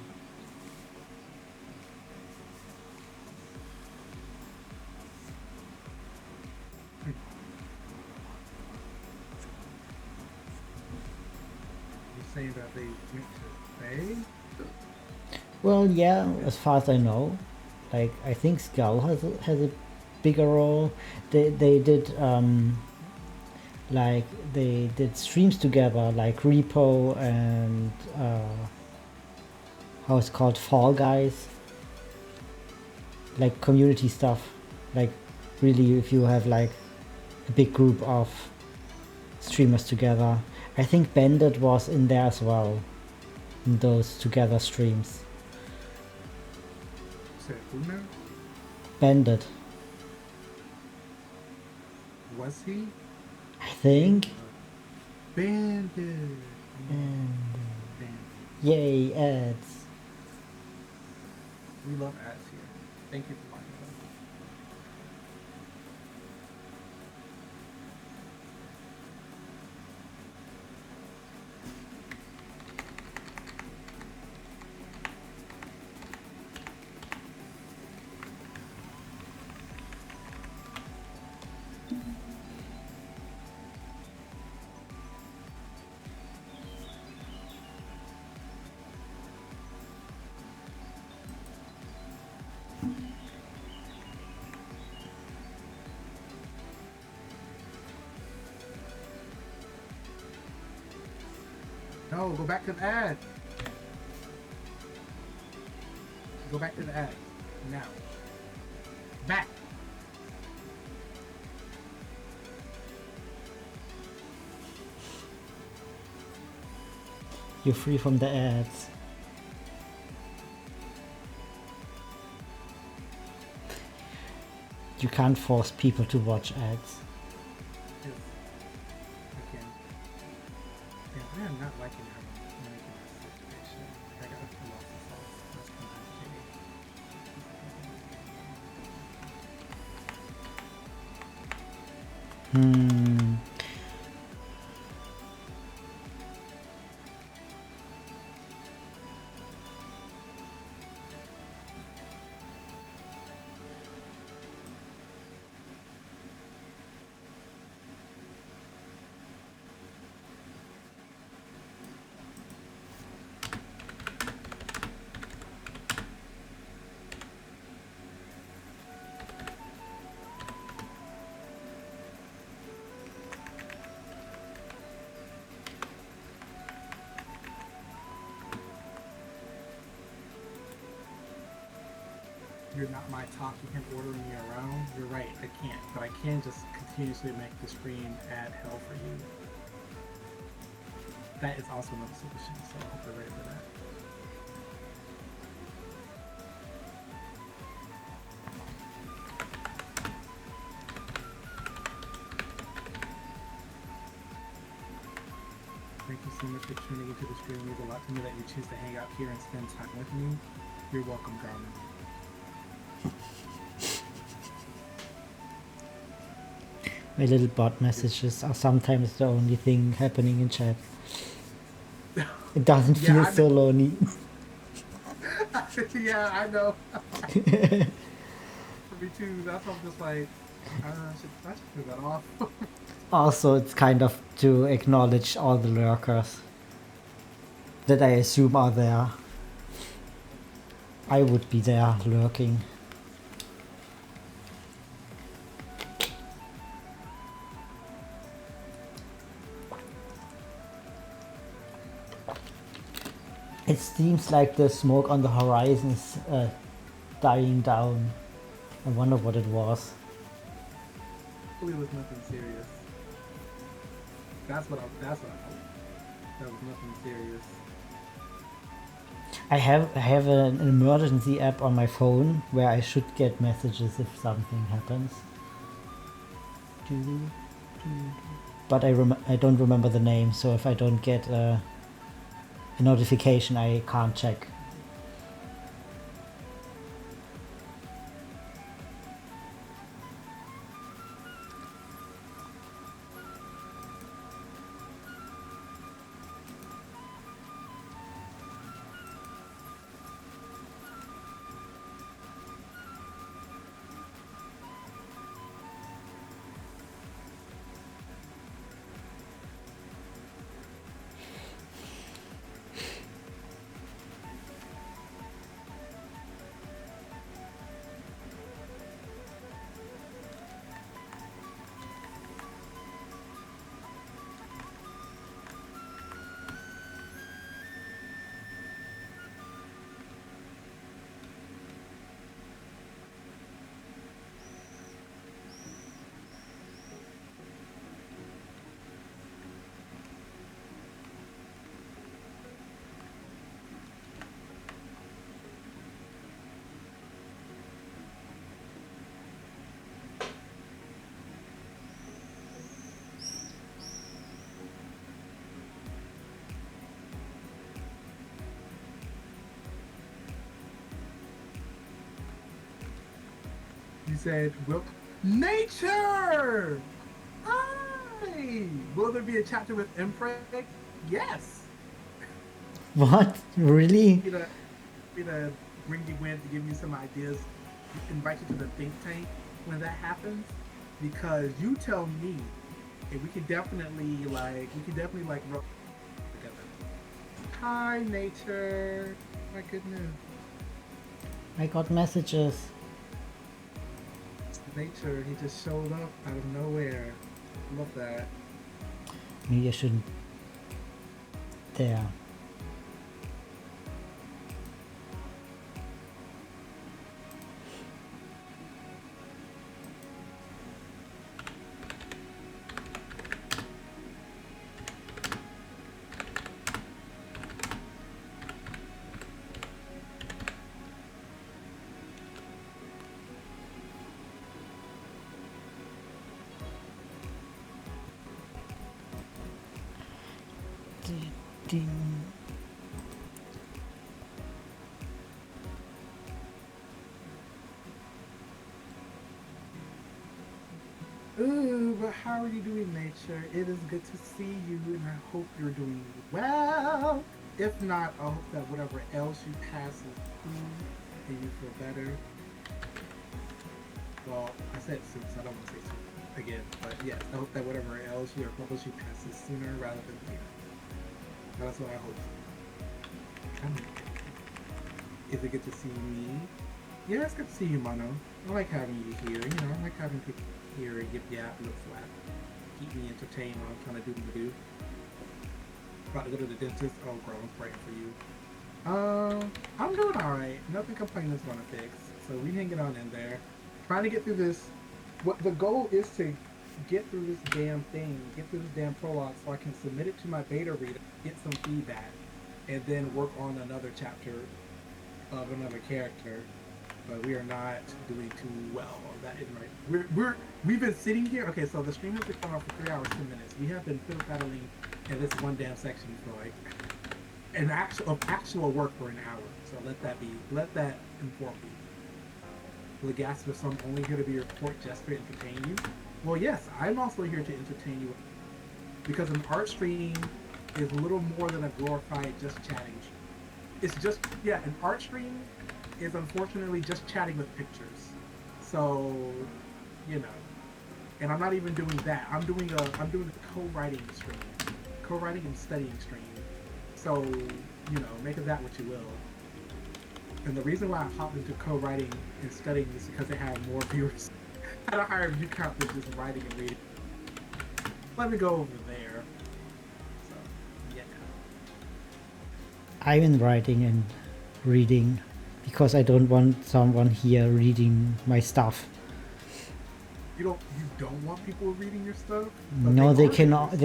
You saying that they went to Faye? Well, yeah, as far as I know. Like, I think Skull has a bigger role. They did like they did streams together, like Repo and how it's called, Fall Guys, like community stuff. Like, really, if you have like a big group of streamers together. I think Bandit was in there as well, in those together streams. Said who now? Bandit, Was he? I think. Bandit. And Bandit. yay, ads. We love ads here. Thank you for finding them. No, go back to the ad. Go back to the ad. Now. Back. You're free from the ads. You can't force people to watch ads. Yes. I can. Yeah, I am not liking how I'm making this situation. I got a lost the sauce. Let's come back to You're not my top, you can order me around. You're right, I can't. But I can just continuously make the screen ad hell for you. That is also another solution, so I hope you're ready for that. so much for tuning into the stream. It means a lot to me that you choose to hang out here and spend time with me. You're welcome, Garmin. My little bot messages are sometimes the only thing happening in chat. It doesn't feel so lonely. Yeah, I know. Me too. That's why I'm just like, I should turn that off. Also, it's kind of to acknowledge all the lurkers that I assume are there. I would be there lurking. It seems like the smoke on the horizon is dying down. I wonder what it was. Hopefully it was nothing serious. That's what I hope. That was nothing serious. I have an emergency app on my phone where I should get messages if something happens. But I don't remember the name, so if I don't get a notification, I can't check. You said, "Will nature? Hi! Will there be a chapter with Impreg? Yes. What? Really? To bring you in to give you some ideas, invite you to the think tank when that happens, because you tell me, and we can definitely work together. Hi, nature. My goodness. I got messages. Nature, he just showed up out of nowhere. Love that. Maybe I shouldn't. There. Ding. Ooh, but how are you doing, nature? It is good to see you, and I hope you're doing well. If not, I hope that whatever else you pass is cool and you feel better. Well, I said soon, so I don't want to say soon again. But yes, I hope that whatever else you passes sooner rather than later. That's what I hope. Is it good to see me? Yeah, it's good to see you, Mono. I like having you here. You know, I like having people here and yip yap, look flat. Keep me entertained while I'm trying to do what I do. About to go to the dentist. Oh, girl, I'm praying for you. I'm doing alright. Nothing complaining is gonna fix. So we hanging on in there. Trying to get through this. What the goal is to get through this damn thing, get through this damn prologue so I can submit it to my beta reader, get some feedback, and then work on another chapter of another character. But we are not doing too well on that. Right. We've been sitting here. Okay, so the stream has been going on for 3 hours 10 minutes. We have been fiddle battling and this one damn section for like actual work for an hour. So let that inform you. Legasp is I'm only here to be your court jester to entertain you. Well, yes, I'm also here to entertain you because an art stream is a little more than a glorified just chatting. It's just an art stream is unfortunately just chatting with pictures. So, you know, and I'm not even doing that. I'm doing a co-writing stream, co-writing and studying stream. So, make of that what you will. And the reason why I hopped into co-writing and studying is because it had more viewers, had a higher view count than just writing and reading. Let me go over there. So, yeah. I'm in writing and reading because I don't want someone here reading my stuff. You don't want people reading your stuff? No, they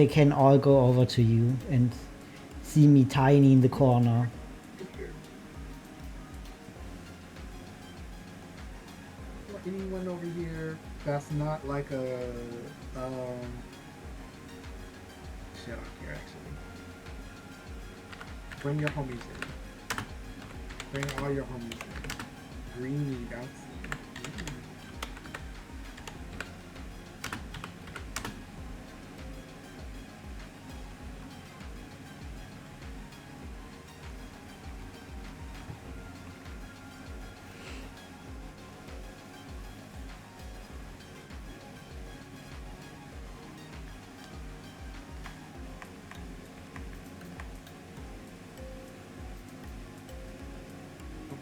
can all go over to you and see me tiny in the corner. Anyone over here that's not like a shit, I don't care actually. Bring your homies in. Bring all your homies in. Greeny bouncy.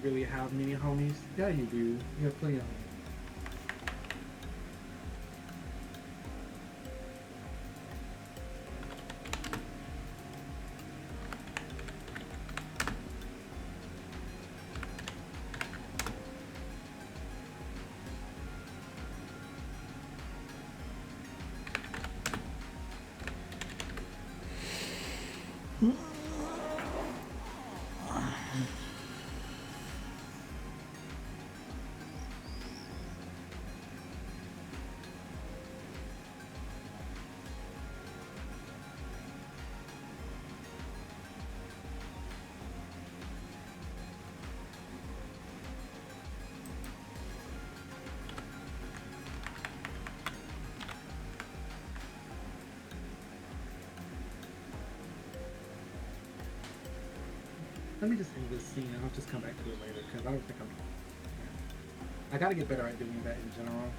Really have many homies? Yeah, you do. You have plenty of homies. Let me just end this scene and I'll just come back to it later because I don't think I gotta get better at doing that in general.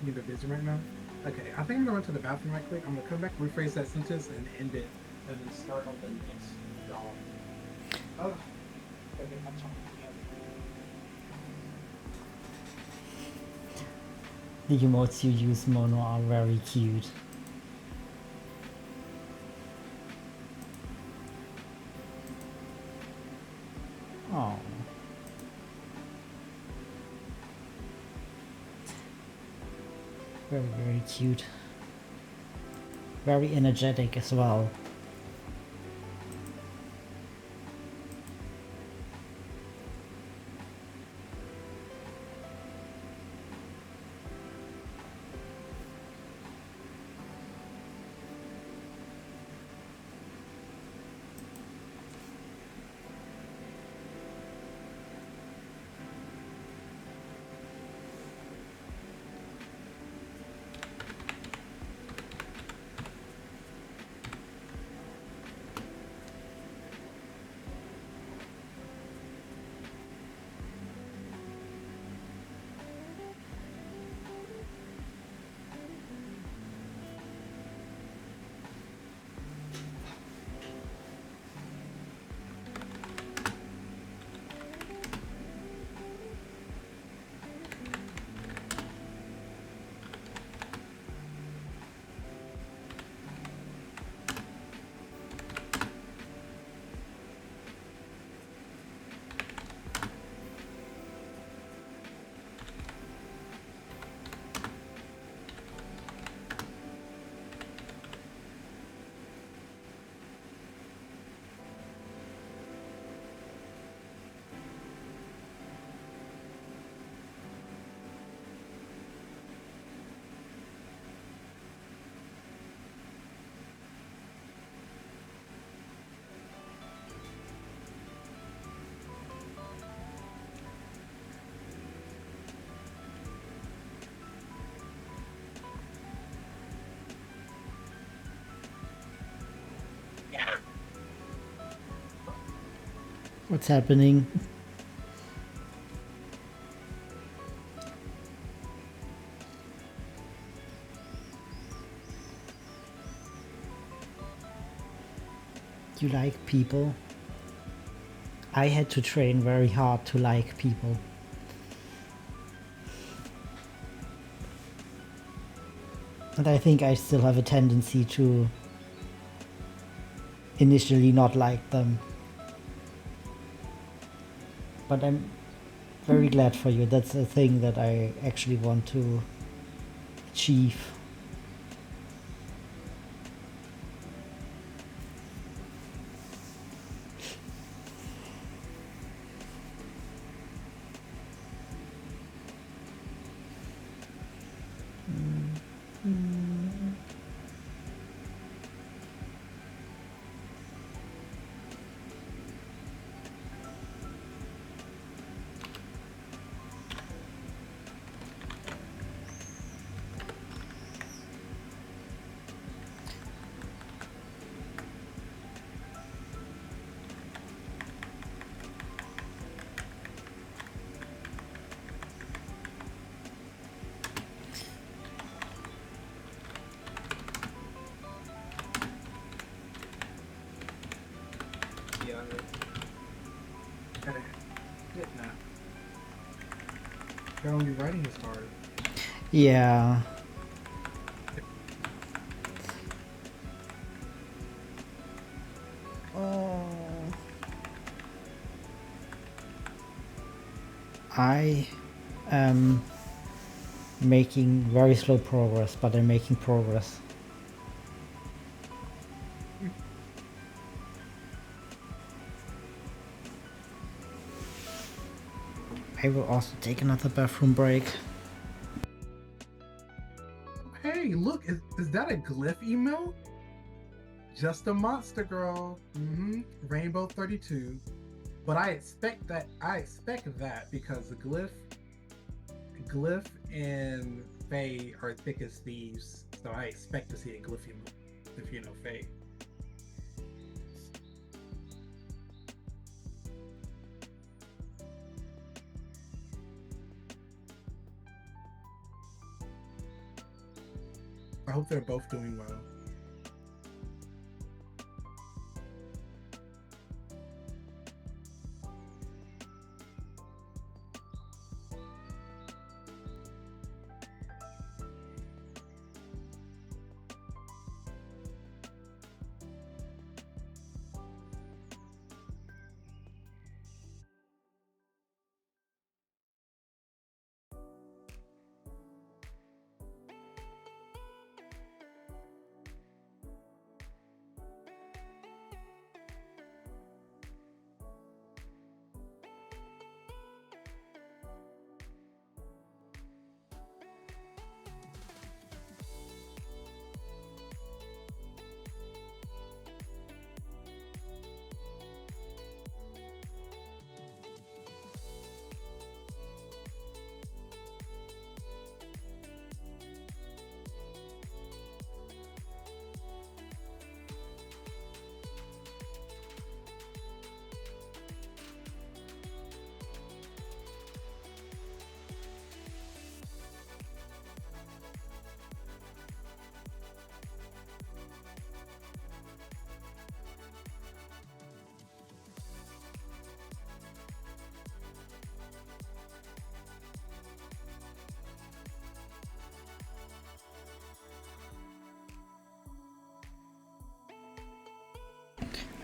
You need a busy right now? Okay, I think I'm gonna run to the bathroom right quick. I'm gonna come back, rephrase that sentence, and end it, and then start on the next dog. Oh, okay, I'm sorry. The emotes you use, Mono, are very cute. Oh. Very, very cute. Very energetic as well. What's happening? You like people? I had to train very hard to like people. And I think I still have a tendency to initially not like them. But I'm very glad for you. That's a thing that I actually want to achieve. Yeah. Okay. Good now. Apparently writing is hard. Yeah. I am making very slow progress, but I'm making progress. I will also take another bathroom break. Hey, look, is that a glyph email? Just a monster girl. Rainbow 32. But I expect that because the glyph and Faye are thick as thieves. So I expect to see a glyph if you know Faye. I hope they're both doing well.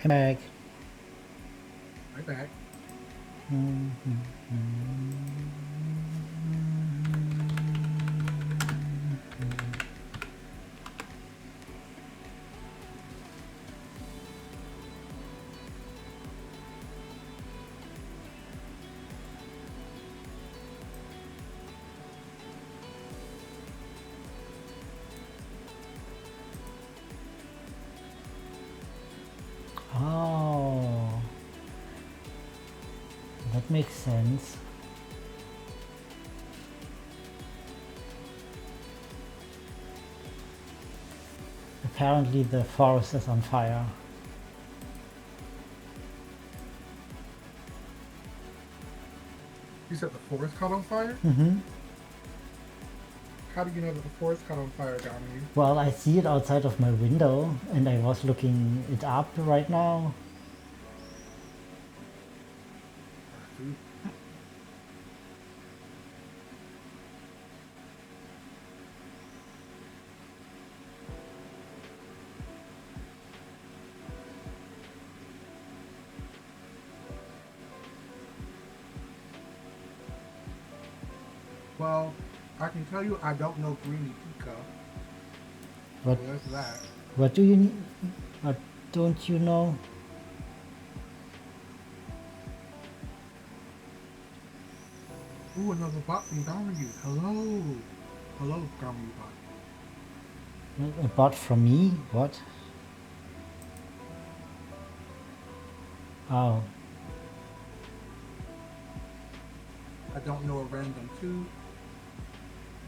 I'm back. I'm back. Oh, that makes sense. Apparently the forest is on fire. You said the forest caught on fire? Mm-hmm. How do you know that the forest caught on fire, Ganryu? Well, I see it outside of my window, and I was looking it up right now. Dude. Well, I can tell you I don't know Greeny Pika. What? So there's that. What do you need? What don't you know? Ooh, another bot from Ganryu. Hello. Hello, Ganryu bot. A bot from me? What? Oh. I don't know a random 2.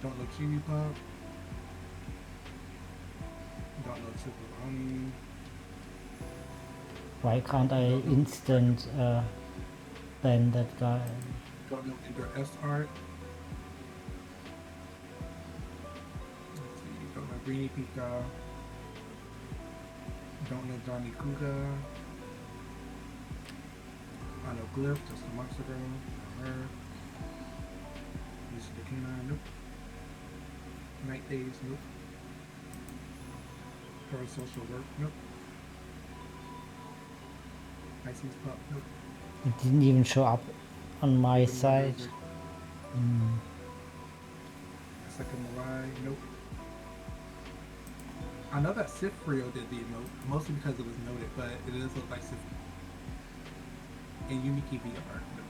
Don't know Chibi Pop. Don't know Super Oni. Why can't I instant ban that guy? Don't know Ender S Art. Let's see. Don't know Greeny Pika. Don't know Johnny Kuga. I know Glyph just a month ago. Know her. Lisa Dakina, nope. Night Days, nope. Parasocial Work, nope. Pisces Pup, nope. It didn't even show up on my Vanilla side. Desert, Mm. Second Mirai, nope. I know that Sif Frio did the emote, mostly because it was noted, but it does look like Sif. And Yumiki VR, nope.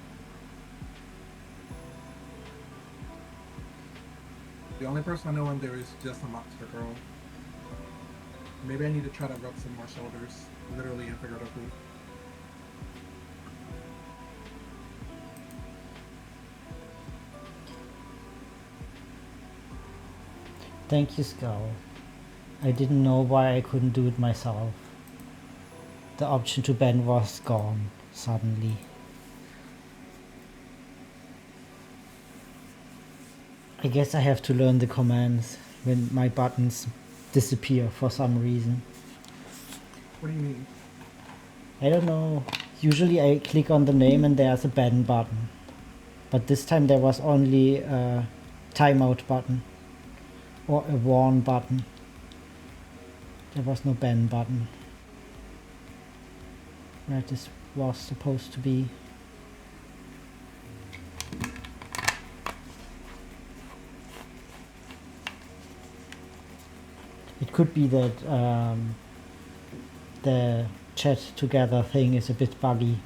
The only person I know in there is just a monster girl. Maybe I need to try to rub some more shoulders, literally and figuratively. Thank you, Skull. I didn't know why I couldn't do it myself. The option to ban was gone suddenly. I guess I have to learn the commands when my buttons disappear for some reason. What do you mean? I don't know. Usually I click on the name and there's a ban button. But this time there was only a timeout button. Or a warn button. There was no ban button. Where this was supposed to be. It could be that the chat together thing is a bit buggy.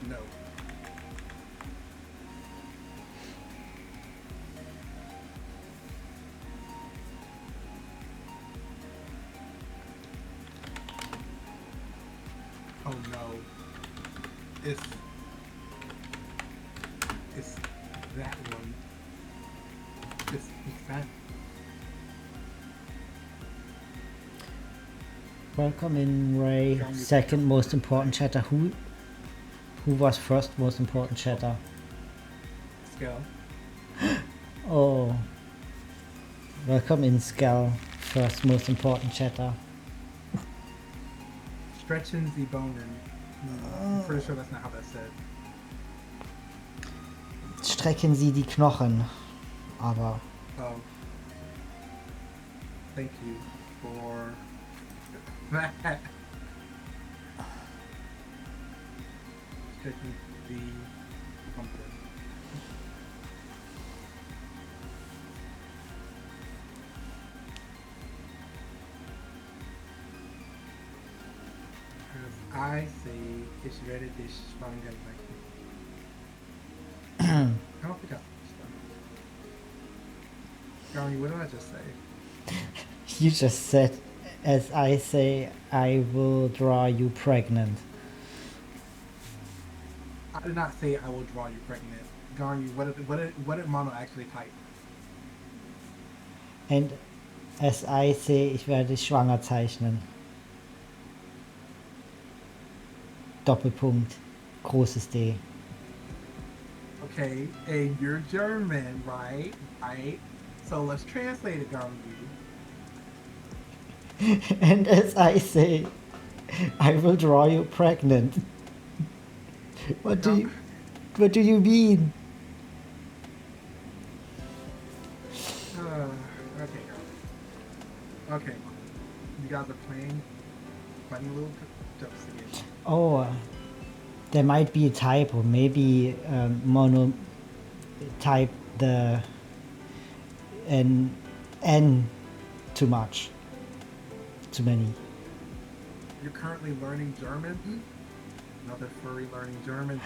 No. Oh no. It's that one. It's that. Welcome in, Ray. Second most important chatter. Who was first most important chatter? Scale. Oh. Welcome in, Skull. First most important chatter. Stretching the bonen. I'm pretty sure that's not how that's said. Strecken Sie die Knochen. Aber Oh. Thank you for that. Stretching the something. I say it's ready this schwanger like I don't think I Gary, what did I just say? you just said, as I say, I will draw you pregnant. I did not say I will draw you pregnant. Ganryu, what did Mono actually type? And as I say, ich werde dich schwanger zeichnen. Doppelpunkt. Großes D. Okay, and you're German, right? Right. So let's translate it, Ganryu. And as I say, I will draw you pregnant. What do you mean? Okay, Ganryu. Okay, Mono. You guys are playing funny little jokes again. Oh, there might be a typo. Maybe Mono typed the N too much. Too many. You're currently learning German? Another furry learning German.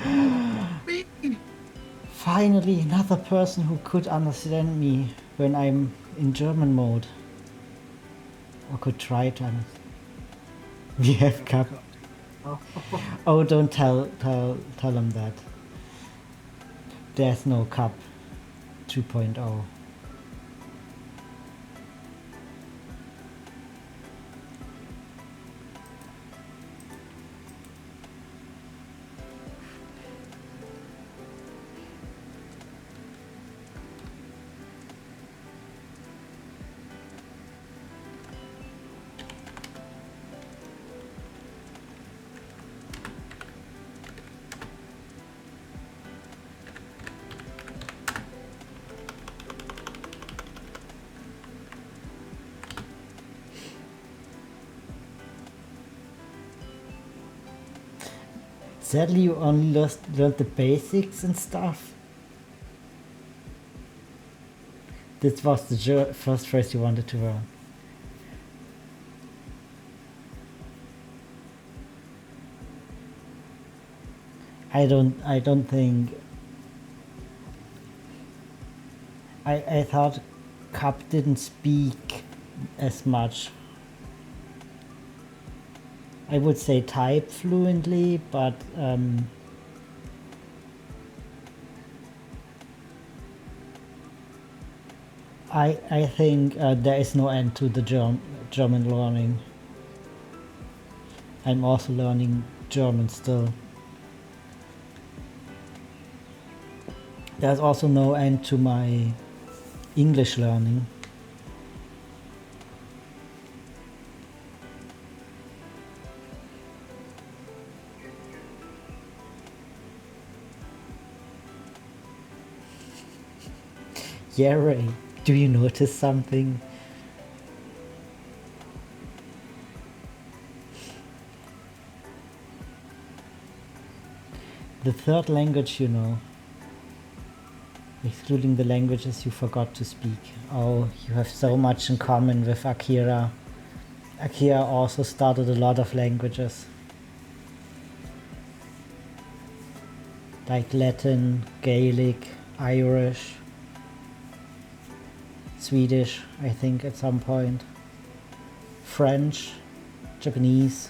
Me! Finally, another person who could understand me when I'm in German mode. Or could try to understand. We have cup. Oh. Oh, don't tell him that. There's no cup 2.0. Sadly, you only learned the basics and stuff. This was the first phrase you wanted to learn. I don't think. I thought Cup didn't speak as much. I would say type fluently, but I think there is no end to the German learning. I'm also learning German still. There's also no end to my English learning. Yeah, Ray, do you notice something? The third language you know, excluding the languages you forgot to speak. Oh, you have so much in common with Akira. Akira also started a lot of languages. Like Latin, Gaelic, Irish, Swedish, I think at some point. French, Japanese.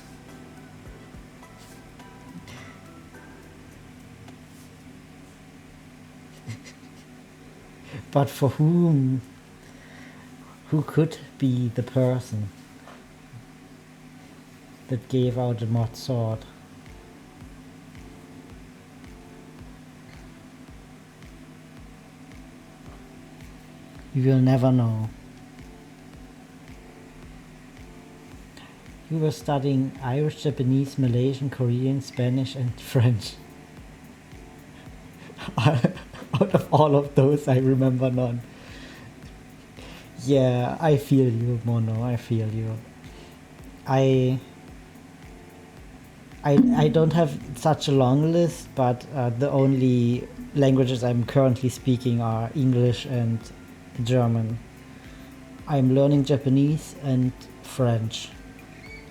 But for whom? Who could be the person that gave out the mod sword? You will never know. You were studying Irish, Japanese, Malaysian, Korean, Spanish and French. Out of all of those, I remember none. Yeah, I feel you, Mono, I feel you. I don't have such a long list, but the only languages I'm currently speaking are English and German. I'm learning Japanese and French,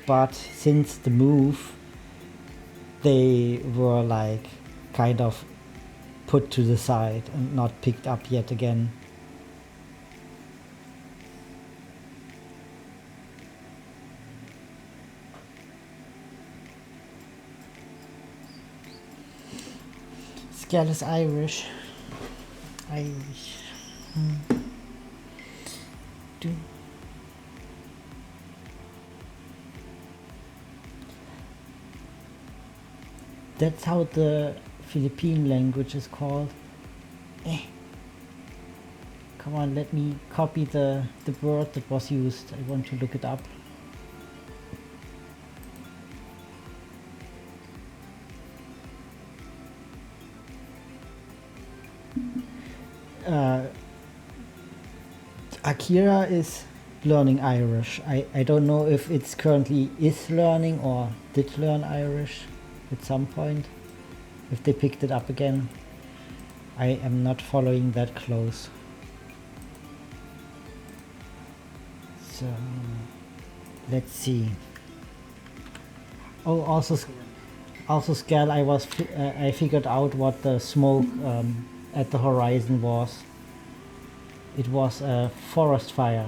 but since the move, they were like kind of put to the side and not picked up yet again. Scal is Irish. Irish. Do. That's how the Philippine language is called. Come on, let me copy the word that was used. I want to look it up. Akira is learning Irish. I don't know if it's currently is learning or did learn Irish at some point. If they picked it up again. I am not following that close. So let's see. Oh, also Scal, I figured out what the smoke at the horizon was. It was a forest fire.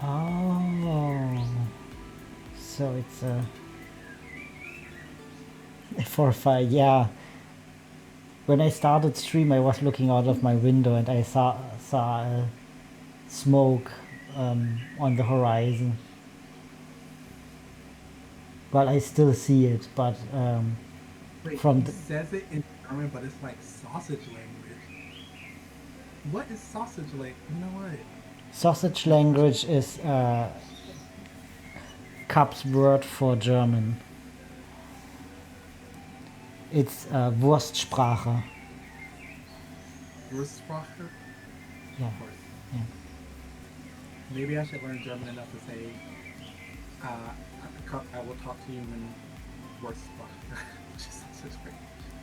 Oh, so it's a forest fire. Yeah. When I started stream, I was looking out of my window and I saw smoke on the horizon. Well, I still see it, but Wait, from it says it in German, but it's like sausage language. What is sausage language? You know what? sausage language is Kap's word for German. It's Wurstsprache. Wurstsprache? Yeah. Of course. Yeah. Maybe I should learn German enough to say, I will talk to you in Wurstsprache. Which is sausage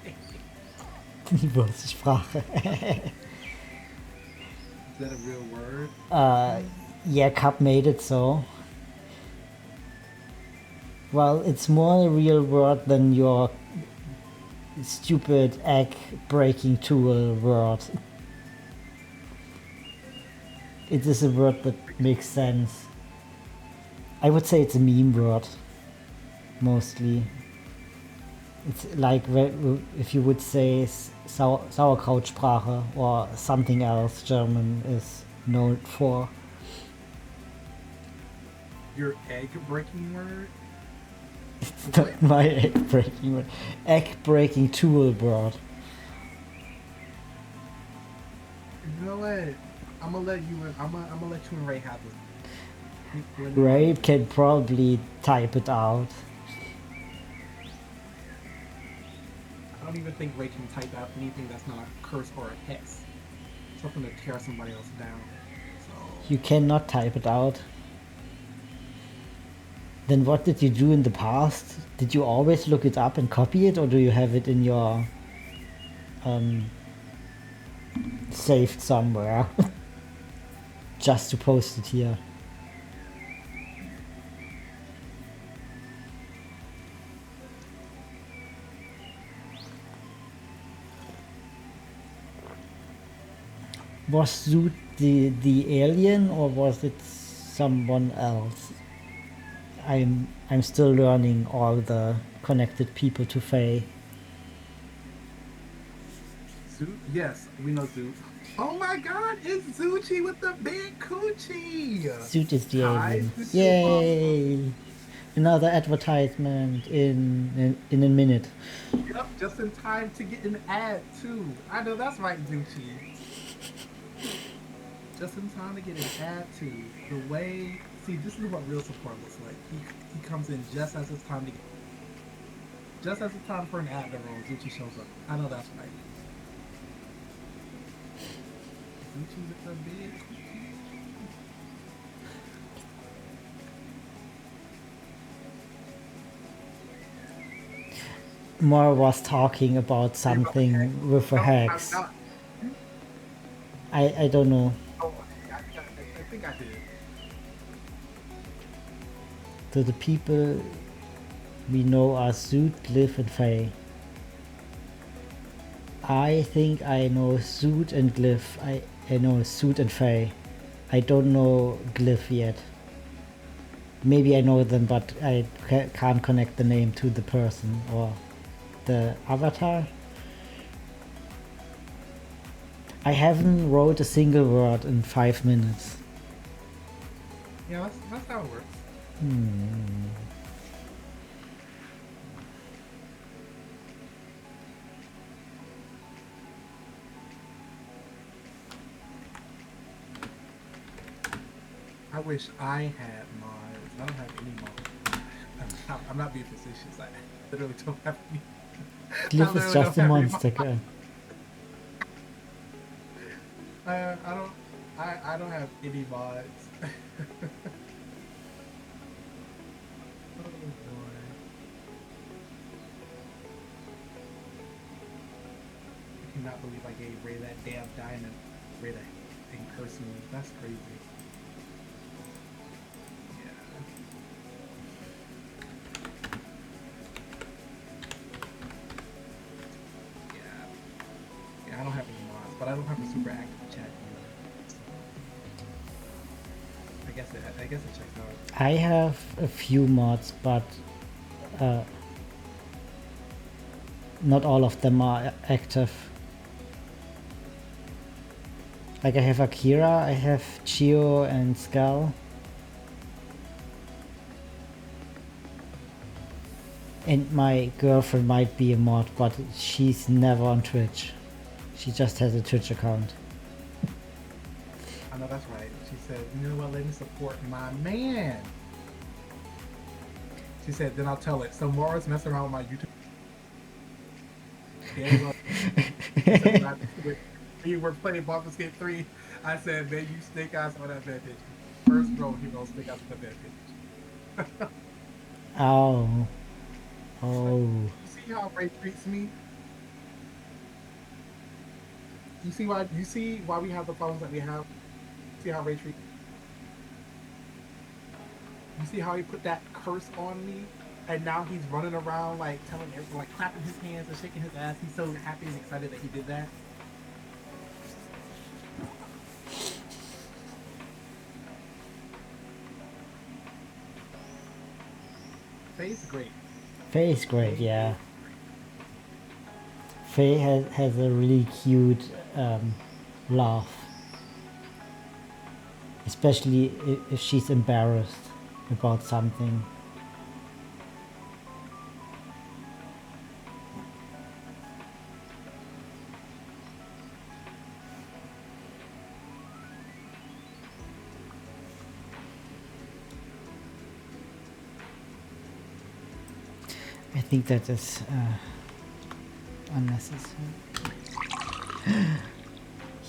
language. Wurstsprache. Is that a real word? Yeah, Kap made it so. Well, it's more a real word than your stupid egg breaking tool word. It is a word that makes sense. I would say it's a meme word, mostly. It's like if you would say Sauerkrautsprache or something else German is known for. Your egg breaking word? It's not my egg breaking word. Egg breaking tool word. You know what? I'm gonna let you and Ray have this. Ray can probably type it out. I don't even think Ray can type out anything that's not a curse or a hex. Something to tear somebody else down. So You cannot type it out. Then what did you do in the past? Did you always look it up and copy it, or do you have it in your saved somewhere just to post it here? Was Zoot the alien, or was it someone else? I'm still learning all the connected people to Faye. Zoot? Yes, we know Zoot. Oh my god, it's Zuchi with the big coochie! Zoot is the Hi, alien. Zuchi. Yay! Another advertisement in a minute. Yep, just in time to get an ad too. I know that's right, Zuchi. Just in time to get an ad too. The way, see, this is what real support looks like. He comes in just as it's time to get, just as it's time for an ad to roll. Zuchi shows up. I know that's right. Zuchi with the big coochie. Mora was talking about something with a hex. I don't know. Oh, I think I did. to the people we know are Zoot, Glyph, and Faye. I think I know Zoot and Glyph. I know Zoot and Faye. I don't know Glyph yet. Maybe I know them, but I can't connect the name to the person or the avatar. I haven't wrote a single word in 5 minutes. Yeah, that's how it works. I wish I had mods. I don't have any mods. I'm not being facetious. I literally don't have any. Glyph is just a monster guy. I don't have any mods. Oh boy. I cannot believe I gave Ray that damn diamond. Ray that thing cursed me. That's crazy. Yeah, I don't have any mods, but I don't have a super active chat either. So I guess it checks out. I have a few mods, but not all of them are active. Like I have Akira, I have Chio and Skull. And my girlfriend might be a mod, but she's never on Twitch. She just has a Twitch account. I know that's right. She said, you know what, let me support my man. She said, then I'll tell it. So Mora's messing around with my YouTube. Yeah, you were playing Baldur's Gate 3. I said, man, you snake eyes on that bad bitch. First row, he goes snake eyes on that bad bitch. Oh. Oh. You see how Ray treats me? You see why we have the problems that we have? See how Ray treats me? You see how he put that curse on me? And now he's running around like telling everyone, like clapping his hands and shaking his ass. He's so happy and excited that he did that. Faye's great. Faye is great, yeah. Faye has a really cute laugh. Especially if she's embarrassed about something. I think that is unnecessary.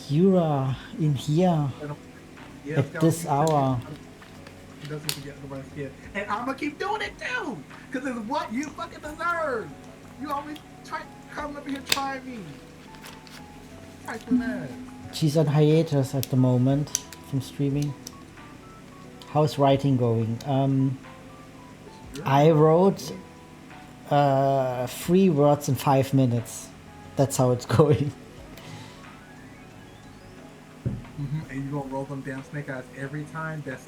You are in here at this hour. He doesn't forget nobody's kid. And I'm gonna keep doing it too! Because it's what you fucking deserve! You always try come up here trying me. Try for that. She's on hiatus at the moment from streaming. How's writing going? I wrote 3 words in 5 minutes. That's how it's going. And you gonna roll them down snake eyes every time? That's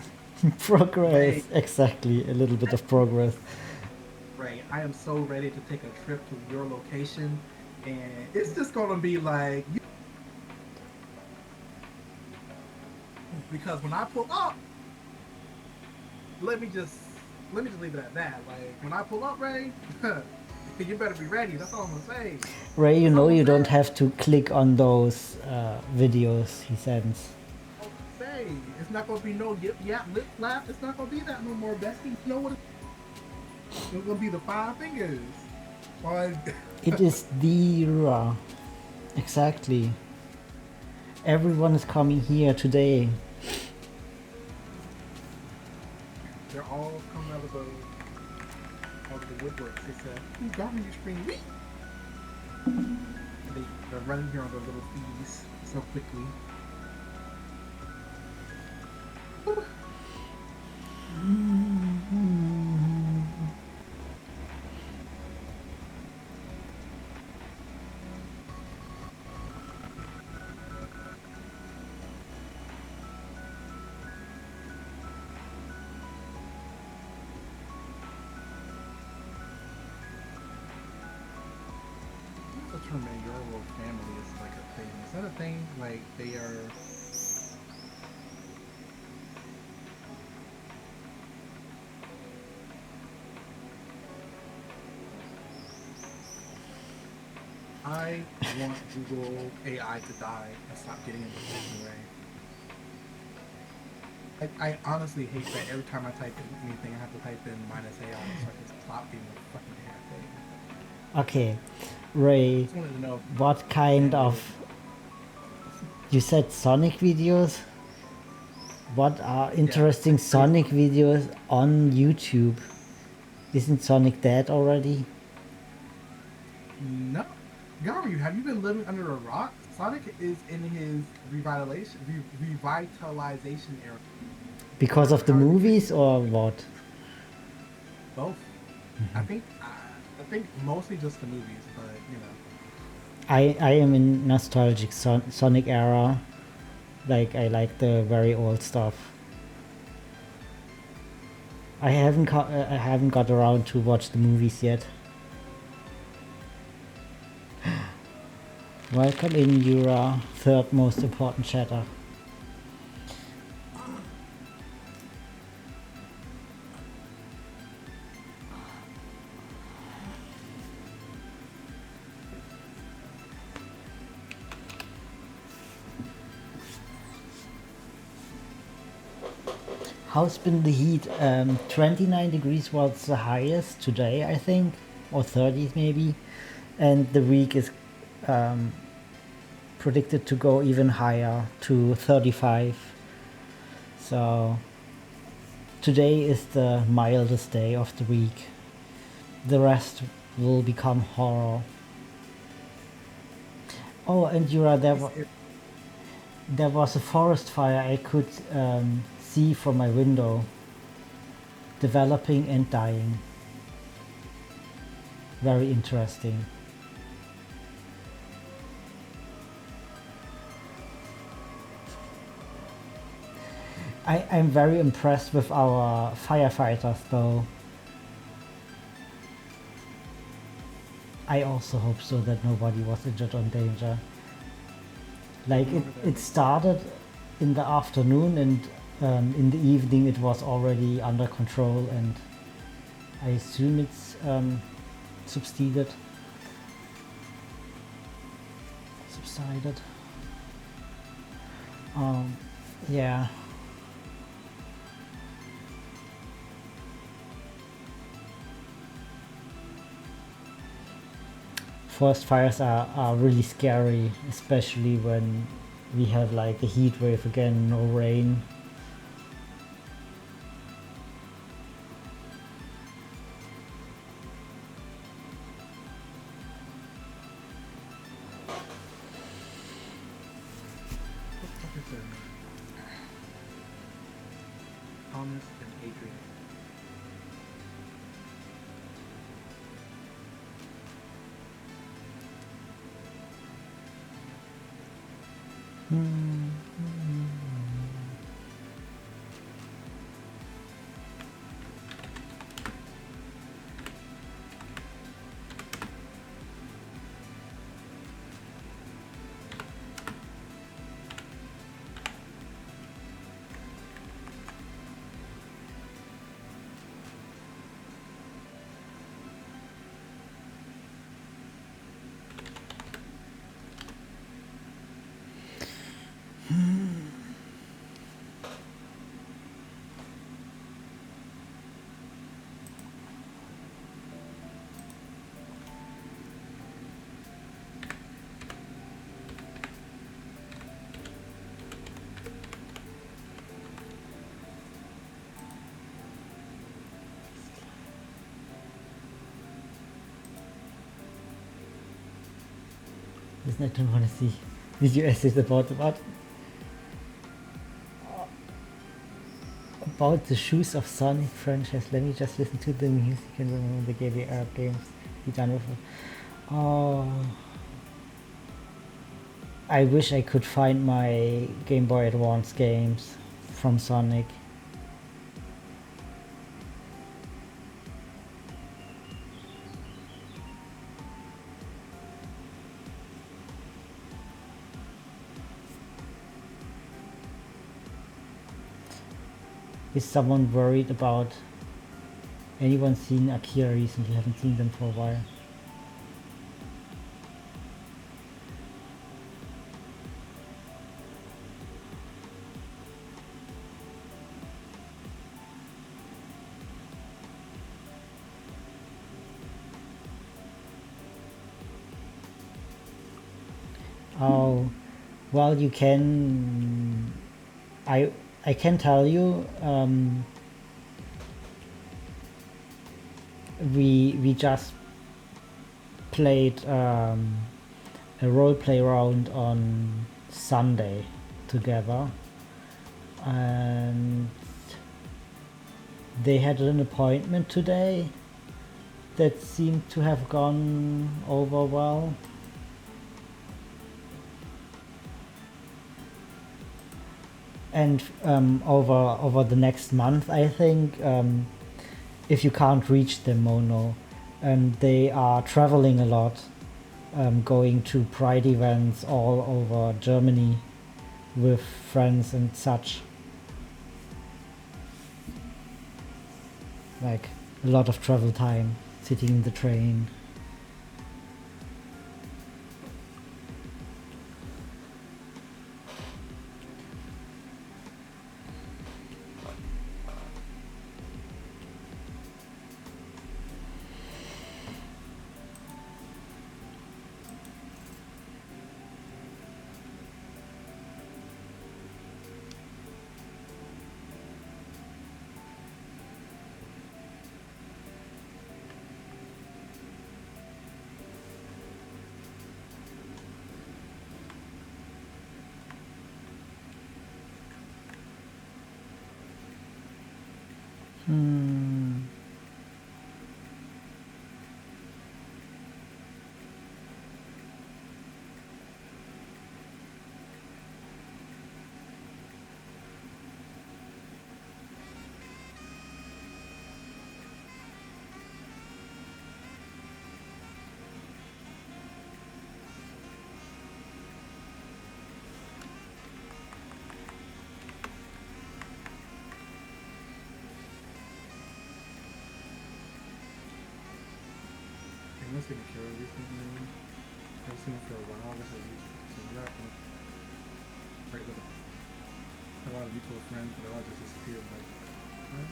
Progress, Ray. exactly. A little bit of progress. Ray, I am so ready to take a trip to your location, and it's just gonna be like because when I pull up, let me just leave it at that. Like when I pull up, Ray, you better be ready. That's all I'm gonna say. Ray, you know you don't have to click on those videos he sends. Say it's not gonna be no yip yap lip flap. It's not gonna be that no more, bestie. You know what? It's gonna be the 5 fingers. It is the exactly. Everyone is coming here today. They're all coming out of the woodwork. They said, "Who got me your screen?" They're running here on their little fees so quickly. the term mayoral family is like a thing. Is that a thing? Like they are. I want Google AI to die and stop getting in the fucking way. I honestly hate that every time I type in anything, I have to type in minus AI so I can stop being a fucking AI thing. Okay, Ray, Just wanted to know what kind of... You said Sonic videos? What are interesting Sonic videos on YouTube? Isn't Sonic dead already? No. Ganryu, have you been living under a rock? Sonic is in his revitalization era. Because of the movies or what? Both. I think mostly just the movies, but you know. I am in nostalgic Sonic era. Like, I like the very old stuff. I haven't got around to watch the movies yet. Welcome in, Yura, third most important chatter. How's been the heat? 29 degrees was the highest today, I think, or 30 maybe, and the week is predicted to go even higher to 35. So today is the mildest day of the week. The rest will become horror. Oh, and Yura, there was a forest fire I could see from my window, developing and dying. Very interesting. I'm very impressed with our firefighters though. I also hope so that nobody was injured or in danger. Like it started in the afternoon and in the evening it was already under control, and I assume it's subsided. Yeah. Forest fires are really scary, especially when we have like a heat wave again, no rain. Thomas and Adrian. Listen, I don't want to see video essays about the shoes of Sonic franchise. Let me just listen to the music and remember the ganryuart games. Be done with it. Oh, I wish I could find my Game Boy Advance games from Sonic. Is someone worried about anyone seen Akira recently? Haven't seen them for a while. Oh, well, you can. I can tell you. We just played a role play round on Sunday together, and they had an appointment today that seemed to have gone over well. And over the next month, I think, if you can't reach them, Mono, they are traveling a lot, going to Pride events all over Germany with friends and such. Like a lot of travel time, sitting in the train. I'm listening to Kira recently. I've seen it for a while. I guess I used to that. Right with a lot of mutual friends, but a lot just disappeared. Like, what?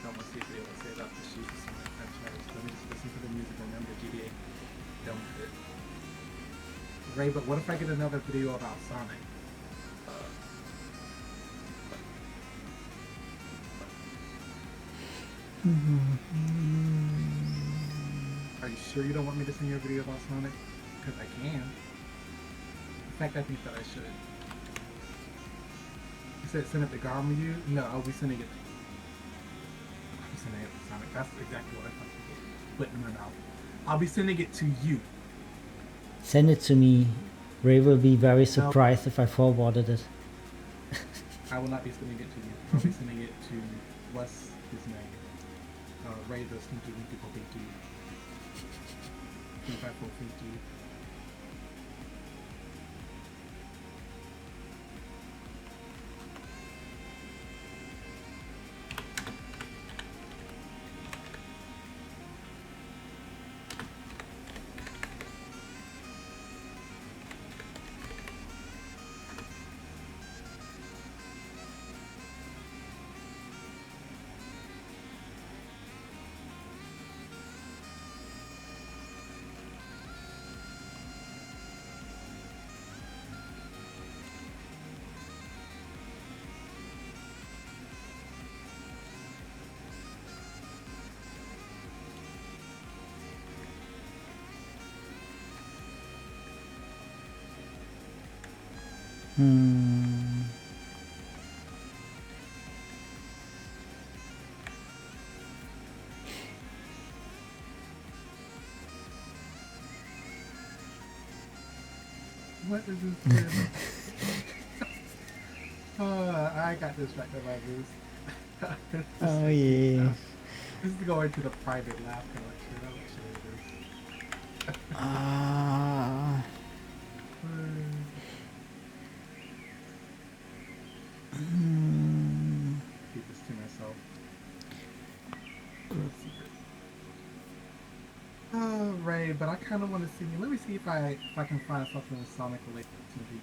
Don't want to see if they will say that the shoes is my franchise. Let me just listen to the music. Remember, GTA don't fit. Ray, but what if I get another video about Sonic? Are you sure you don't want me to send you a video about Sonic? Because I can. In fact, I think that I should. You said send it to ganryu? No, I'll be sending it. I'm sending it to Sonic. That's exactly what I thought you did. Put in my mouth. I'll be sending it to you. Send it to me. Ray will be very surprised if I forwarded it. I will not be sending it to you. I'll be sending it to what's his name? Ray the Stinky Winky Popinky. 254 Finky. What is this? I got distracted by this. Oh yeah. This is going to the private lab collection. I'll show you this. Ray, but I kind of want to see. Let me see if I can find something with Sonic related to me.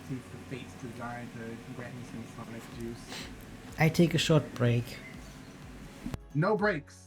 See if the fate's designed to grant me some Sonic juice. I take a short break. No breaks.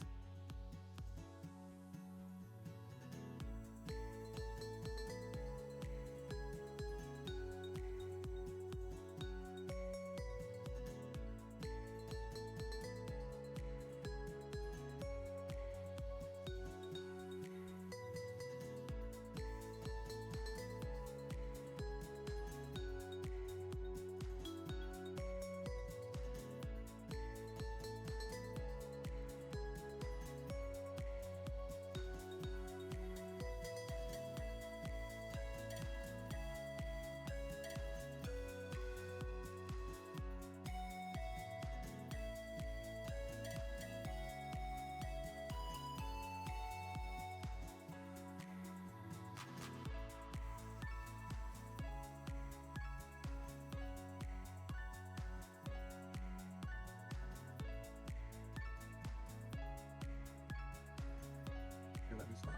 Here, let me stop.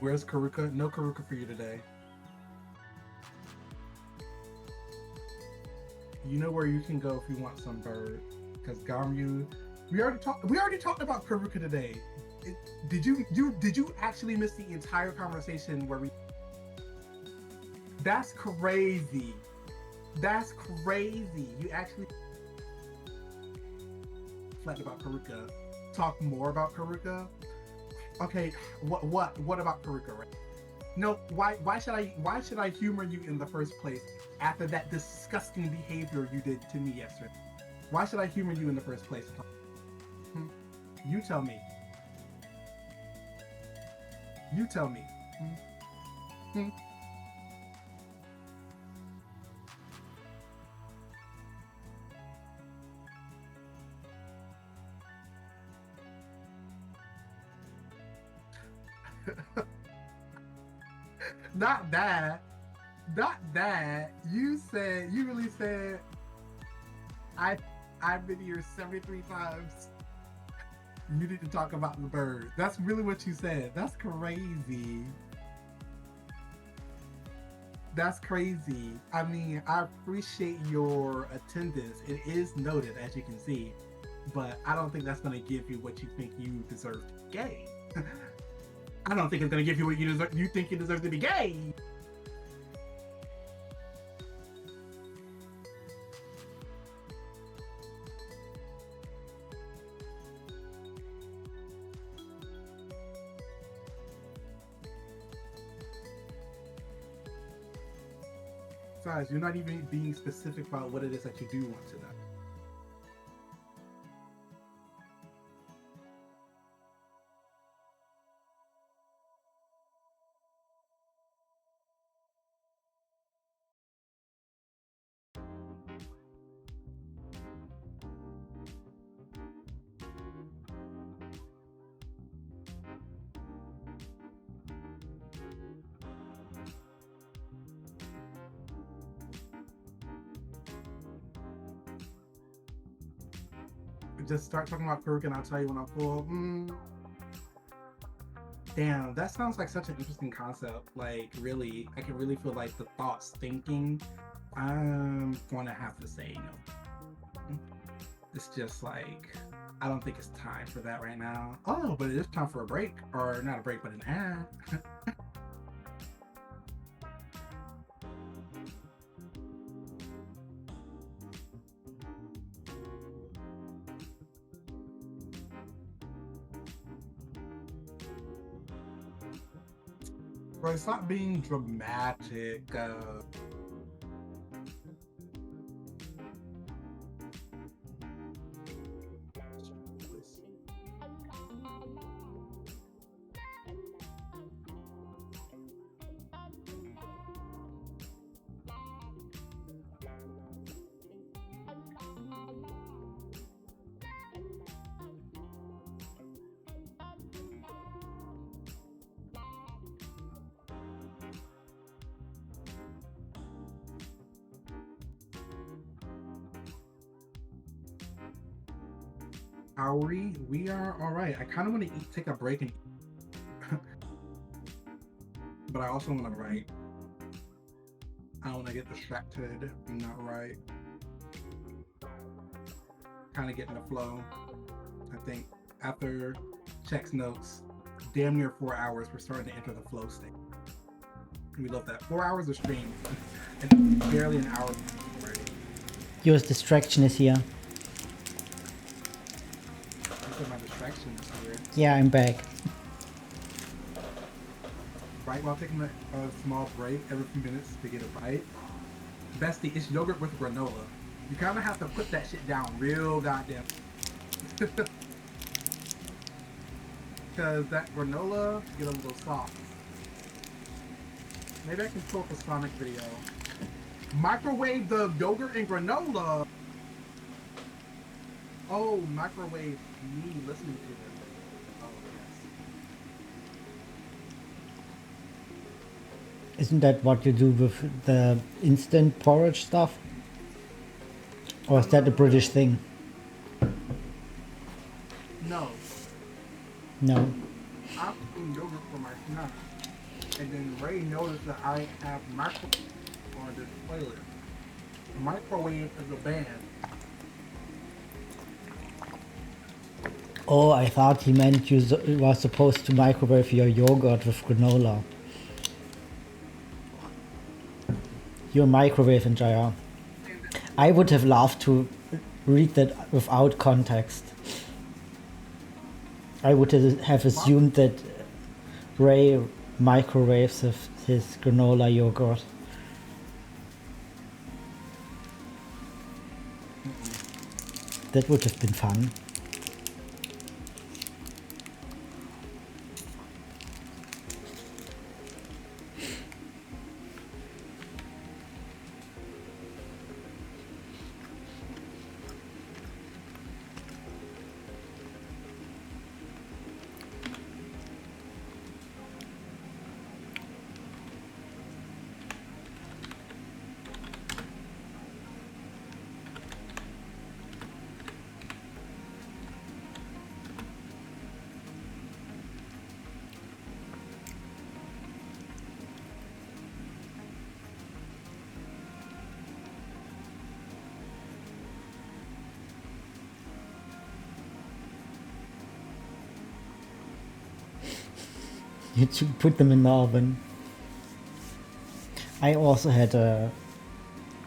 Where's Qhurukka? No Qhurukka for you today. You know where you can go if you want some bird. Because ganryu, we already talked about Qhurukka today. Did you actually miss the entire conversation where we? That's crazy. That's crazy. You actually reflect about Qhurukka. Talk more about Qhurukka. Okay, what about Qhurukka? Right? No, why should I humor you in the first place after that disgusting behavior you did to me yesterday? Why should I humor you in the first place? You tell me. You tell me. Not that. You really said I've been here 73 times. You need to talk about the bird. That's really what you said. That's crazy. That's crazy. I mean, I appreciate your attendance. It is noted, as you can see, but I don't think that's going to give you what you think you deserve to be gay. I don't think it's going to give you what you deserve. You think you deserve to be gay. Besides, you're not even being specific about what it is that you do want to know. Just start talking about Qhurukka and I'll tell you when I'm full. Damn, that sounds like such an interesting concept. Like, really, I can really feel like the thoughts thinking. I'm gonna have to say no. It's just like, I don't think it's time for that right now. Oh, but it is time for a break. Or not a break, but an ad. Bro, stop being dramatic. How are we? We are all right. I kind of want to take a break, and but I also want to write. I don't want to get distracted and not write. Kind of get in the flow. I think after checks notes, damn near 4 hours, we're starting to enter the flow state. We love that. 4 hours of stream and barely an hour already. Your distraction is here. Look at my distractions here. Yeah, I'm back. Right while taking a small break every few minutes to get a bite. Bestie, it's yogurt with granola. You kind of have to put that shit down real goddamn. Because that granola get a little soft. Maybe I can pull up a Sonic video. Microwave the yogurt and granola. Oh, microwave me listening to them. Oh, yes. Isn't that what you do with the instant porridge stuff? Or is that a British thing? No. No. I'm eating yogurt for my snack. And then Ray noticed that I have microwave on this playlist. Microwave is a band. Oh, I thought he meant you were supposed to microwave your yogurt with granola. Your microwave enjoyer. I would have loved to read that without context. I would have assumed that Ray microwaves his granola yogurt. That would have been fun. You should put them in the oven. I also had a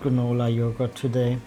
granola yogurt today.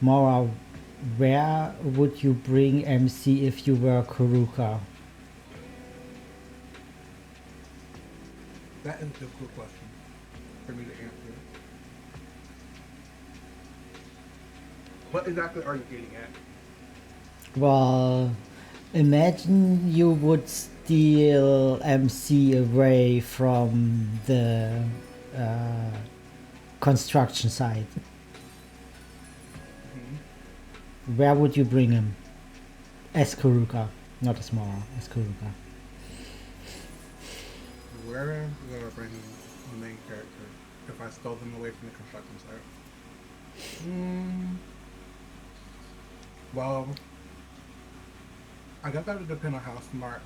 Mora, where would you bring MC if you were Qhurukka? That is a difficult question for me to answer. What exactly are you getting at? Well, imagine you would steal MC away from the construction site. Where would you bring him? As Qhurukka, not as Mora, as Qhurukka. Where would I bring the main character if I stole them away from the construction site? Well, I guess that would depend on how smart.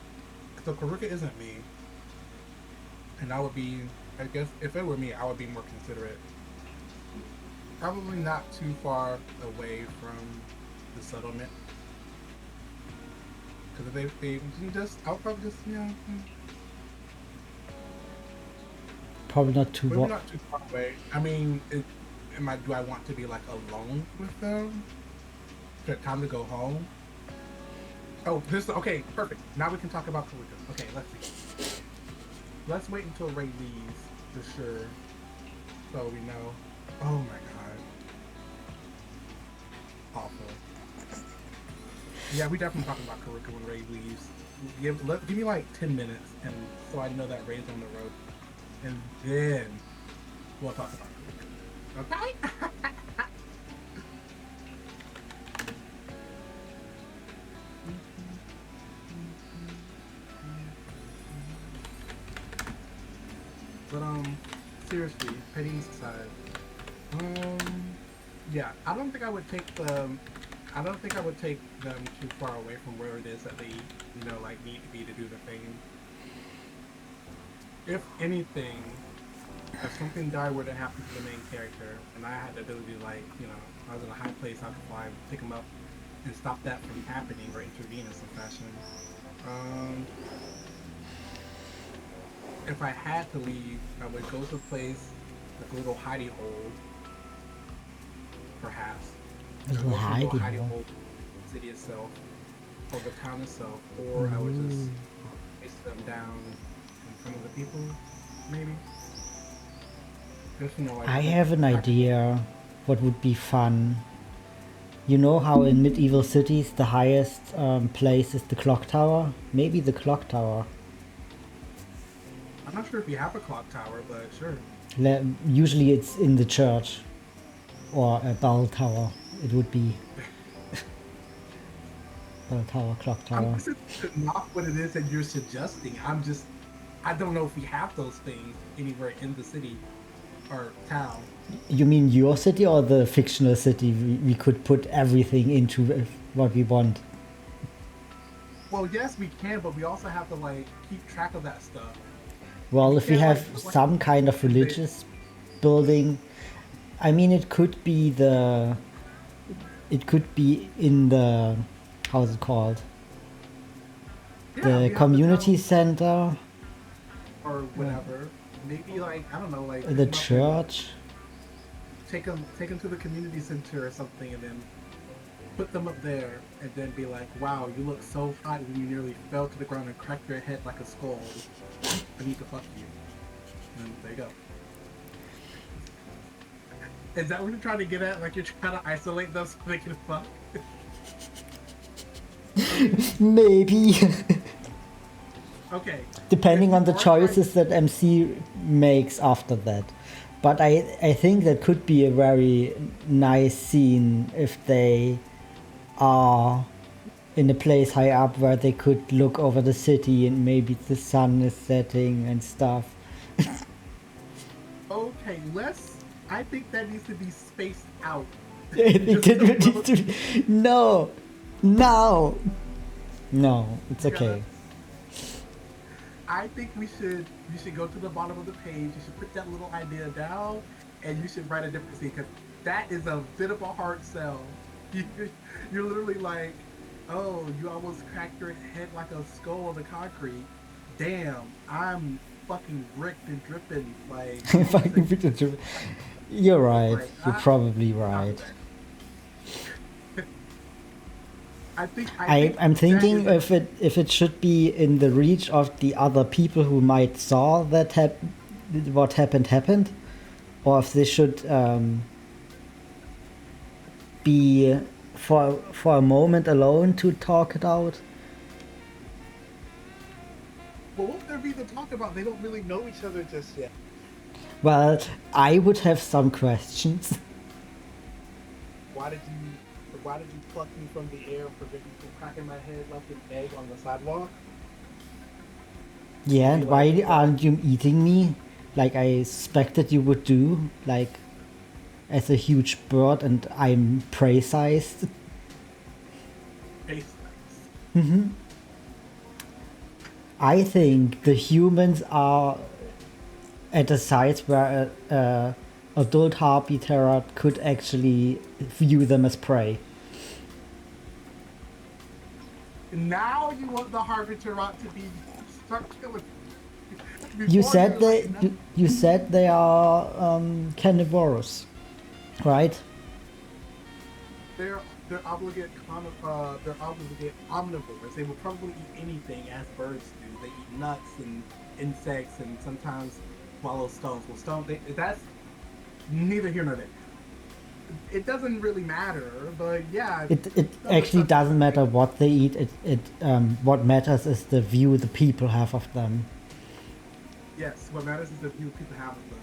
So Qhurukka isn't me, and I would be. I guess if it were me, I would be more considerate. Probably not too far away from the settlement, because if they just, I'll probably just Probably not too maybe not too far away. I mean, do I want to be like alone with them? Time to go home. Oh, okay, perfect. Now we can talk about Qhurukka. Okay, let's see. Let's wait until Ray leaves for sure, so we know. Oh my god, awful. Yeah, we definitely talking about Qhurukka when Ray leaves. Give me like 10 minutes, and so I know that Ray's on the road, and then we'll talk about Qhurukka. Okay. But seriously, petty aside, yeah, I don't think I would take them. I don't think I would take them too far away from where it is that they, like need to be to do the thing. If anything, if something dire were to happen to the main character, and I had the ability to, like, I was in a high place, I could fly, pick them up, and stop that from happening or intervene in some fashion. If I had to leave, I would go to a place, like a little hidey hole, perhaps. A little hidey hole. The city itself, or the town itself, or I would just place them down in front of the people, maybe. Just, like, I have an idea what would be fun. You know how in medieval cities the highest place is the clock tower? Maybe the clock tower. I'm not sure if you have a clock tower, but sure. Usually it's in the church. Or a bell tower. It would be. Bell tower, clock tower. I'm not what it is that you're suggesting. I don't know if we have those things anywhere in the city or town. You mean your city or the fictional city? We could put everything into what we want. Well, yes, we can, but we also have to, like, keep track of that stuff. Well, if we have some kind of religious building, I mean, it could be in the, how is it called? The community center. Or whatever. Maybe, like, I don't know, like the church. Take them to the community center or something, and then put them up there, and then be like, wow, you look so hot when you nearly fell to the ground and cracked your head like a skull. I need to fuck you. And there you go. Is that what you're trying to get at? Like, you're trying to isolate them so they can fuck? Maybe. Okay. Depending on the choices that MC makes after that. But I think that could be a very nice scene if they are in a place high up where they could look over the city and maybe the sun is setting and stuff. Okay, I think that needs to be spaced out. No, it's okay. I think you should go to the bottom of the page, you should put that little idea down, and you should write a different scene, because that is a bit of a hard sell. You're literally like, oh, you almost cracked your head like a skull on the concrete, damn, I'm fucking ricked and dripping. Like, Fucking picture. You're right. like You're probably right. I think I'm that thinking is if it should be in the reach of the other people who might saw that what happened, or if they should be for a moment alone to talk it out. But what would there be to talk about? They don't really know each other just yet. Well, I would have some questions. Why did you pluck me from the air and prevent me from cracking my head like an egg on the sidewalk? Yeah, and Anyway, why aren't you eating me like I suspected you would do? Like as a huge bird and I'm prey-sized. face. I think the humans are at a size where a adult harpy terror could actually view them as prey. Now you want the Harbinger to be start killing. You Before said were they like, no, you said they are carnivorous, right? they're they're obligate omnivores. They will probably eat anything as birds do. They eat nuts and insects and sometimes swallow stones. Well, that's neither here nor there. It doesn't really matter, but yeah, It actually doesn't matter what they eat. What matters is the view the people have of them. Yes, what matters is the view people have of them.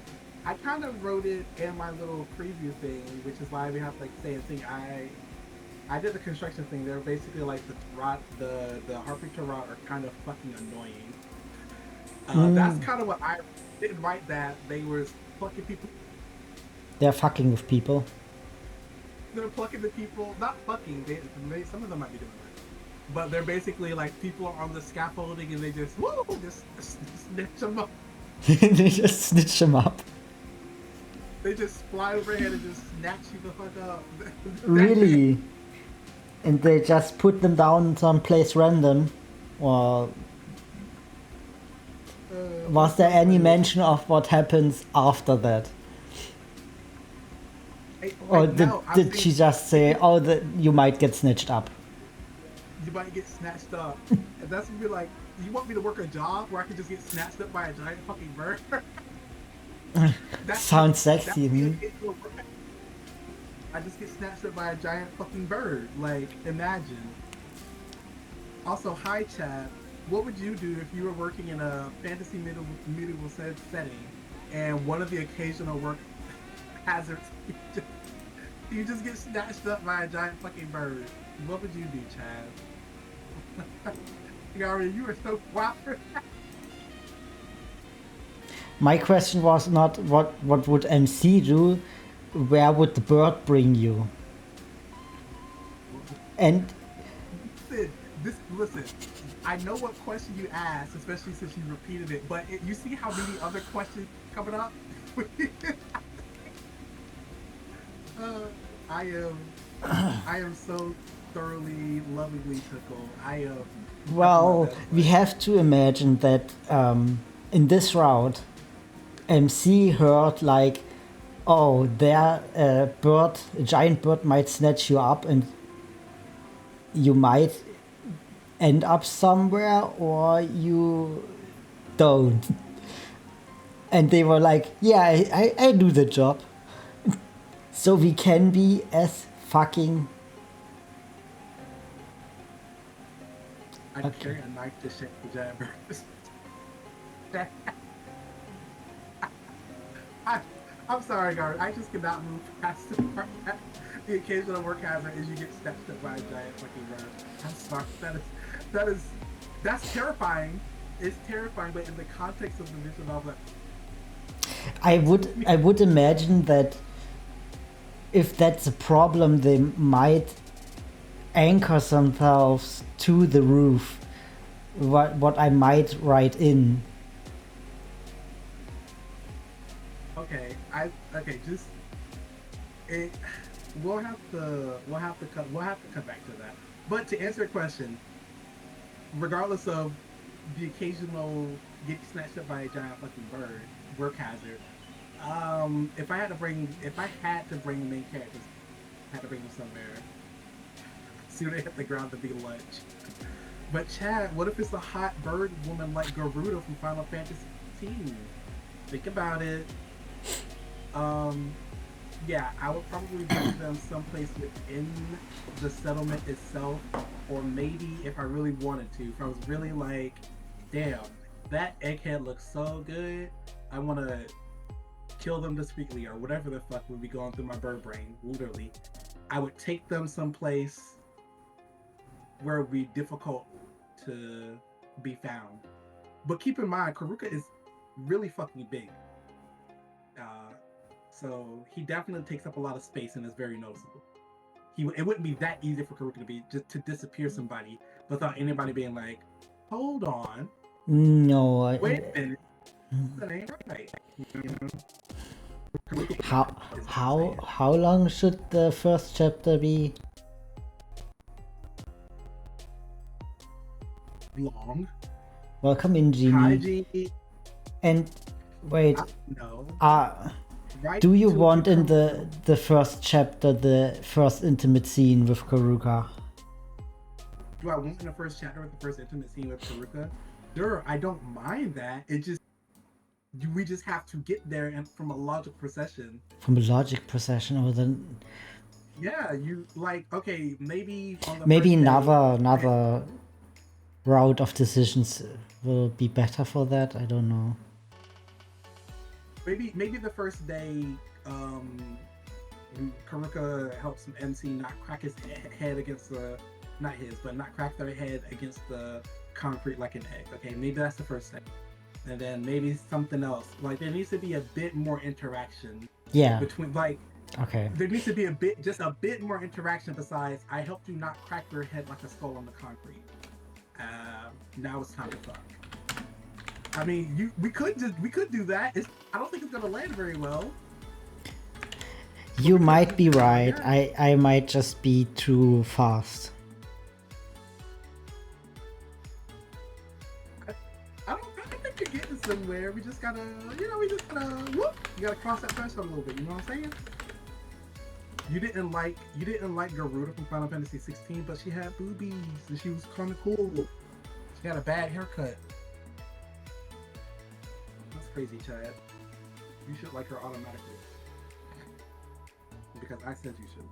I kind of wrote it in my little preview thing, which is why we have to like say a thing. I did the construction thing. They're basically like the Harpy rot are kind of fucking annoying. That's kind of what I didn't write that they were plucking people. They're fucking with people. They're plucking the people, not fucking. Some of them might be doing that, but they're basically like people are on the scaffolding and they just just snitch them up. They just snitch them up. They just fly overhead and just snatch you the fuck up. Really? And they just put them down someplace random? Or was there any mention of what happens after that? Or did she just say, oh, you might get snitched up? You might get snatched up. And that's gonna be like, you want me to work a job where I can just get snatched up by a giant fucking bird? Sounds sexy. I just get snatched up by a giant fucking bird. Like, imagine. Also, hi chat. What would you do if you were working in a fantasy medieval setting and one of the occasional work hazards you just get snatched up by a giant fucking bird? What would you do, Chad? Gary, you are so proper. My question was not what would MC do, where would the bird bring you? And listen, I know what question you asked, especially since you repeated it, but you see how many other questions coming up? I am so thoroughly, lovingly tickled. well, we have to imagine that in this route, MC heard like, oh, a giant bird might snatch you up and you might end up somewhere or you don't. And they were like, yeah, I do the job. So we can be as fucking... I carry a knife to shake the giant birds. I'm sorry, guard. I just cannot move past the part that the occasional work hazard is you get snatched up by a giant fucking bird. I'm sorry. That's terrifying. It's terrifying, but in the context of the visual novel, I would imagine that if that's a problem, they might anchor themselves to the roof. What I might write in. Okay, just we'll have to come back to that. But to answer your question, regardless of the occasional get snatched up by a giant fucking bird, work hazard. If I had to bring the main characters, I had to bring them somewhere. Sooner they hit the ground to be lunch. But Chad, what if it's a hot bird woman like Garuda from Final Fantasy 16? Think about it. Yeah, I would probably bring them someplace within the settlement itself, or maybe if I really wanted to, if I was really like, damn, that egghead looks so good, I want to kill them discreetly, or whatever the fuck would be going through my bird brain, literally. I would take them someplace where it would be difficult to be found. But keep in mind, Qhurukka is really fucking big. So he definitely takes up a lot of space and is very noticeable. It wouldn't be that easy for Qhurukka to be just to disappear somebody without anybody being like, hold on, No. wait a minute, that ain't right. How long should the first chapter be? Long. Welcome in, Genie. Kaiji. And wait, No. Right, do you want in the first chapter the first intimate scene with Qhurukka? Do I want in the first chapter with the first intimate scene with Qhurukka? Sure, I don't mind that. It just we just have to get there and from a logic procession. From a logic procession, or then yeah, you like okay, maybe on the maybe first another route of decisions will be better for that. I don't know. Maybe the first day, Qhurukka helps MC not crack his head against not crack their head against the concrete like an egg. Okay, maybe that's the first step. And then maybe something else. Like there needs to be a bit more interaction. Yeah. Between like okay. There needs to be a bit more interaction besides I helped you not crack your head like a skull on the concrete. Now it's time to fuck. I mean, we could do that. I don't think it's gonna land very well. You might be right. I might just be too fast. I think you're getting somewhere. We just gotta, whoop. You gotta cross that threshold a little bit. You know what I'm saying? You didn't like Garuda from Final Fantasy 16, but she had boobies and she was kind of cool. She had a bad haircut. That's crazy, Chad. You should like her automatically. Because I said you should.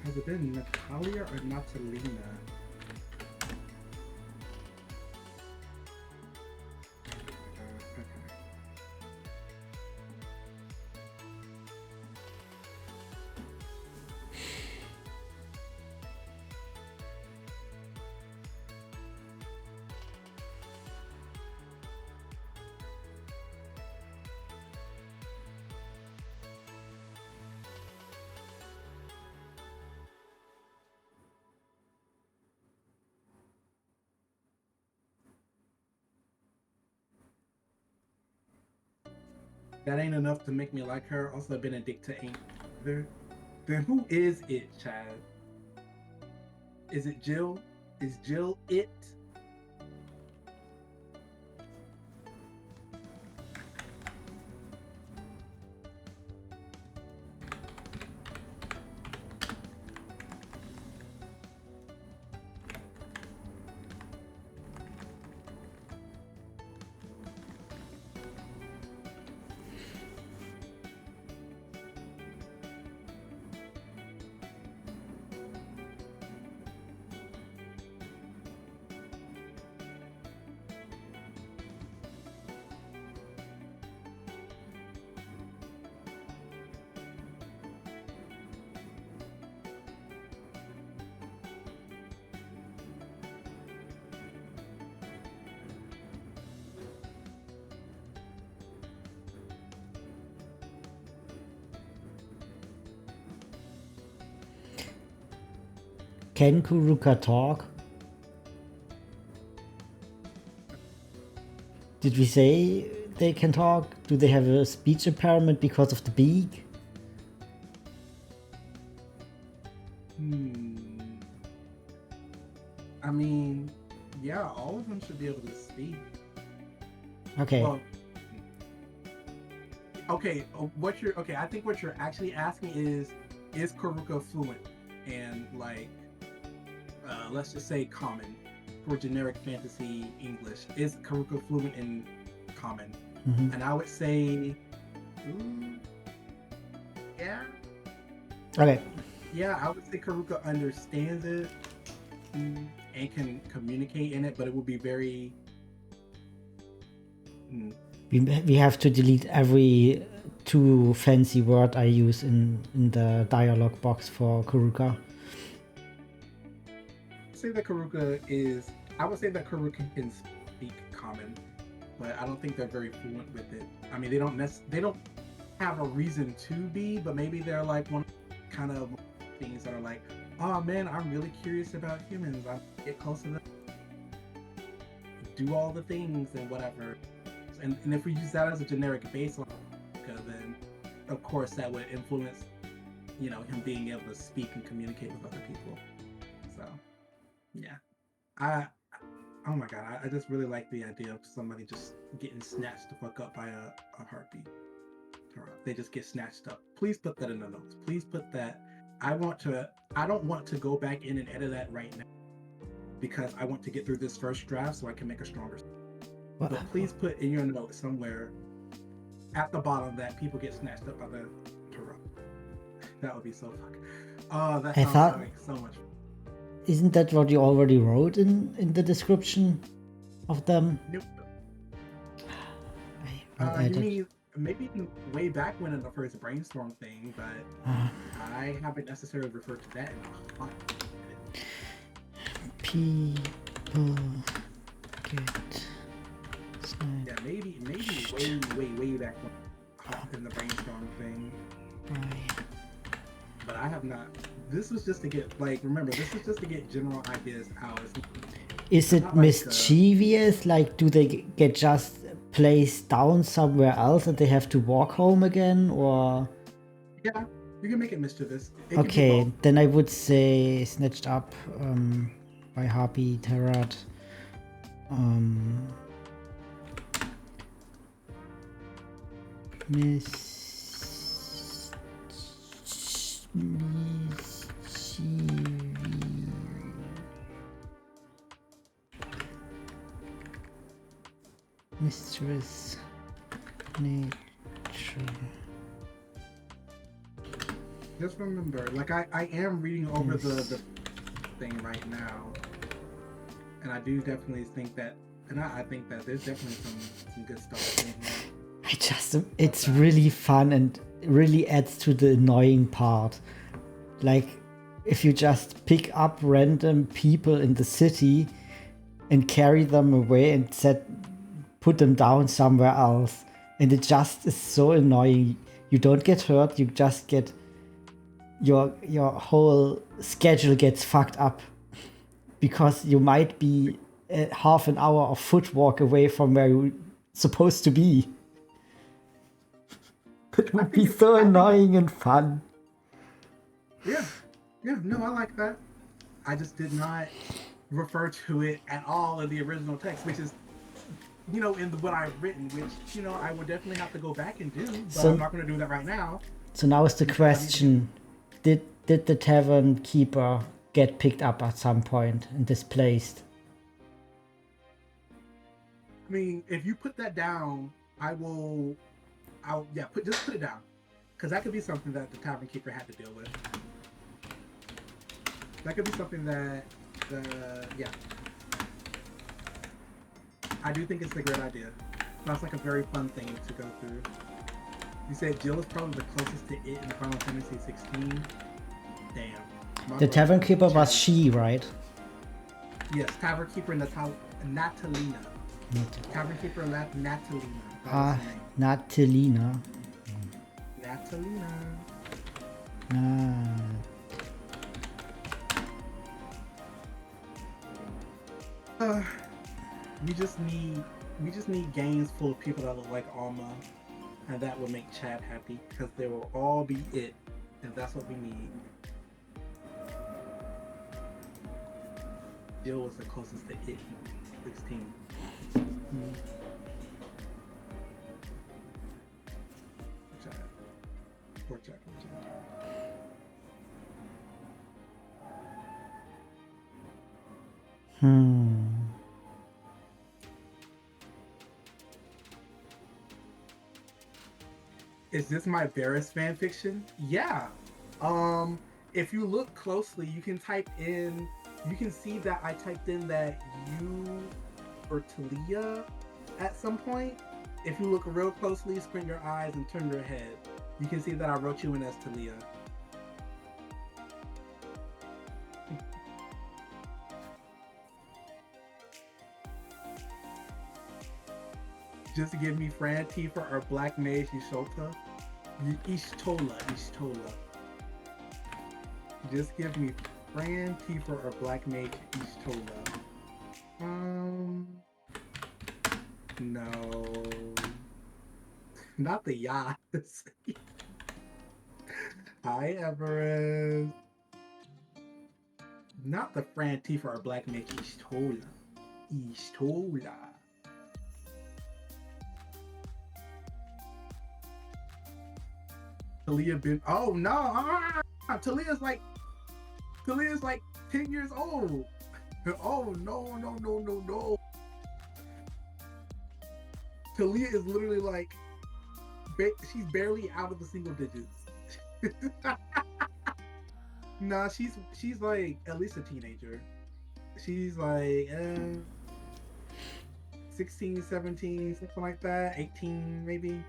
Has it been Natalia or Natalina? That ain't enough to make me like her. Also, Benedicta ain't either. Then who is it, Chad? Is it Jill? Is Jill it? Can Qhurukka talk? Did we say they can talk? Do they have a speech impairment because of the beak? I mean, yeah, all of them should be able to speak. Okay. Well, okay, I think what you're actually asking is Qhurukka fluent? And like, let's just say common for generic fantasy English. Is Qhurukka fluent in common? Mm-hmm. And I would say, yeah. Okay. Yeah, I would say Qhurukka understands it and can communicate in it, but it would be very. We have to delete every too fancy word I use in the dialog box for Qhurukka. I would say that Qhurukka can speak common, but I don't think they're very fluent with it. I mean, they don't have a reason to be, but maybe they're like one kind of things that are like, oh man, I'm really curious about humans. I get close to them, do all the things and whatever. And if we use that as a generic baseline, then of course that would influence, him being able to speak and communicate with other people. So, yeah, oh my god, I just really like the idea of somebody just getting snatched the fuck up by a heartbeat. They just get snatched up. Please put that in the notes. Please put that. I don't want to go back in and edit that right now because I want to get through this first draft so I can make a stronger. But please put in your notes somewhere at the bottom that people get snatched up by the Qhurukka. That would be so fucking. Oh, that sounds like so much. Isn't that what you already wrote in the description of them? Nope. You mean maybe way back when in the first brainstorm thing, but I haven't necessarily referred to that in a lot. People get. Yeah, maybe way back when in the brainstorm thing. Right. But I have not. This was just to get remember, this is just to get general ideas out. Is it mischievous? Do they get just placed down somewhere else and they have to walk home again, or? Yeah, you can make it mischievous. Okay, then I would say snatched up by Harpy Terrat. Monstrous Nature. Just remember, I am reading over the thing right now, and I do definitely think that, I think that there's definitely some good stuff in here. It's really fun and really adds to the annoying part. If you just pick up random people in the city and carry them away and put them down somewhere else, and it just is so annoying. You don't get hurt, you just get your whole schedule gets fucked up because you might be half an hour of foot walk away from where you're supposed to be. It would be so annoying and fun. Yeah, no, I like that. I just did not refer to it at all in the original text, which is, in what I've written, which, I would definitely have to go back and do, but I'm not going to do that right now. So now is the question, did the tavern keeper get picked up at some point and displaced? I mean, if you put that down, just put it down, because that could be something that the tavern keeper had to deal with. That could be something that I do think it's a great idea. Sounds like a very fun thing to go through. You said Jill is probably the closest to it in Final Fantasy 16. Damn. The tavern keeper was she, right? Yes, tavern keeper Natalina. Tavern keeper Natalina. Natalina. Natalina. we just need games full of people that look like Alma, and that will make Chad happy because they will all be it, and that's what we need. Jill was the closest to it. 16. Chad. Poor Chad. Is this my Varys fanfiction? Yeah. If you look closely, you can see that I typed in that you or Talia at some point. If you look real closely, squint your eyes and turn your head, you can see that I wrote you in as Talia. Just give me Fran Tifa or Black Mage Ishota. Ishtola. Just give me Fran Tifa or Black Mage Ishtola. No. Not the Yas. Hi, Everest. Not the Fran Tifa or Black Mage Ishtola. Talia been. Oh no! Talia's like 10 years old. Oh no. Talia is literally like she's barely out of the single digits. Nah, she's like at least a teenager. She's like 16, 17, something like that, 18 maybe.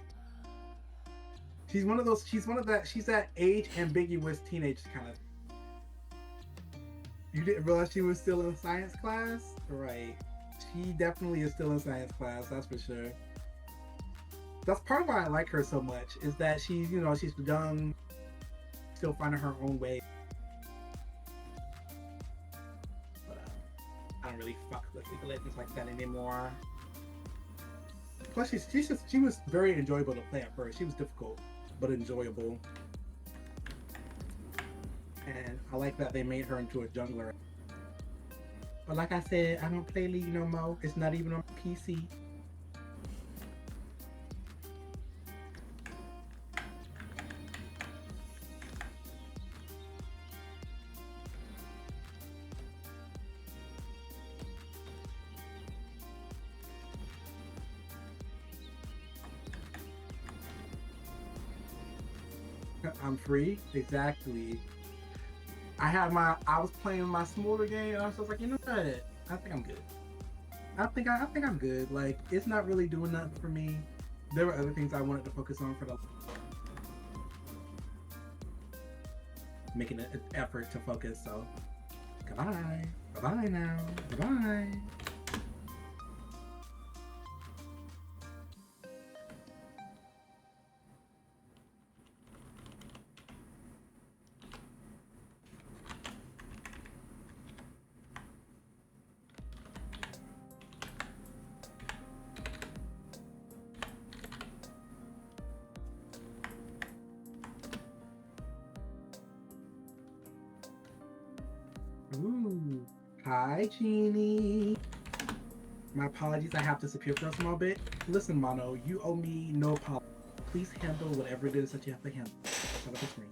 She's that age ambiguous teenage kind of. You didn't realize she was still in science class? Right. She definitely is still in science class, that's for sure. That's part of why I like her so much, is that she's young, still finding her own way. But I don't really fuck with League of Legends like that anymore. Plus, she was very enjoyable to play at first. She was difficult, but enjoyable. And I like that they made her into a jungler. But like I said, I don't play League no more. It's not even on PC. I'm free? Exactly. I was playing my smaller game and I was just like, you know what? I think I'm good. I think I'm good. Like, it's not really doing nothing for me. There were other things I wanted to focus on for the making an effort to focus, so goodbye. Bye-bye now. Goodbye. Ooh. Hi, Jeannie. My apologies, I have to disappear for a small bit. Listen, Mono, you owe me no apology. Please handle whatever it is that you have to handle. Shut up the screen.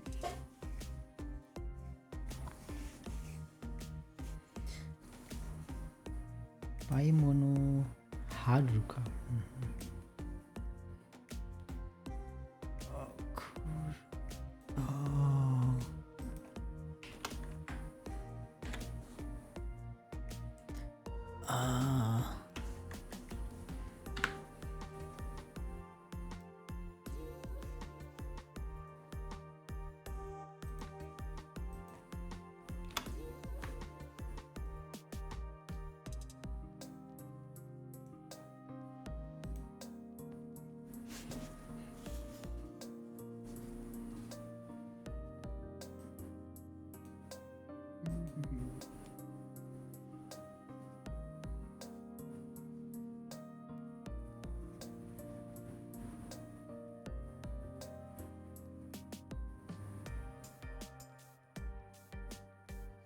Bye, Mono. Qhurukka. Oh, cool. Oh. Ah.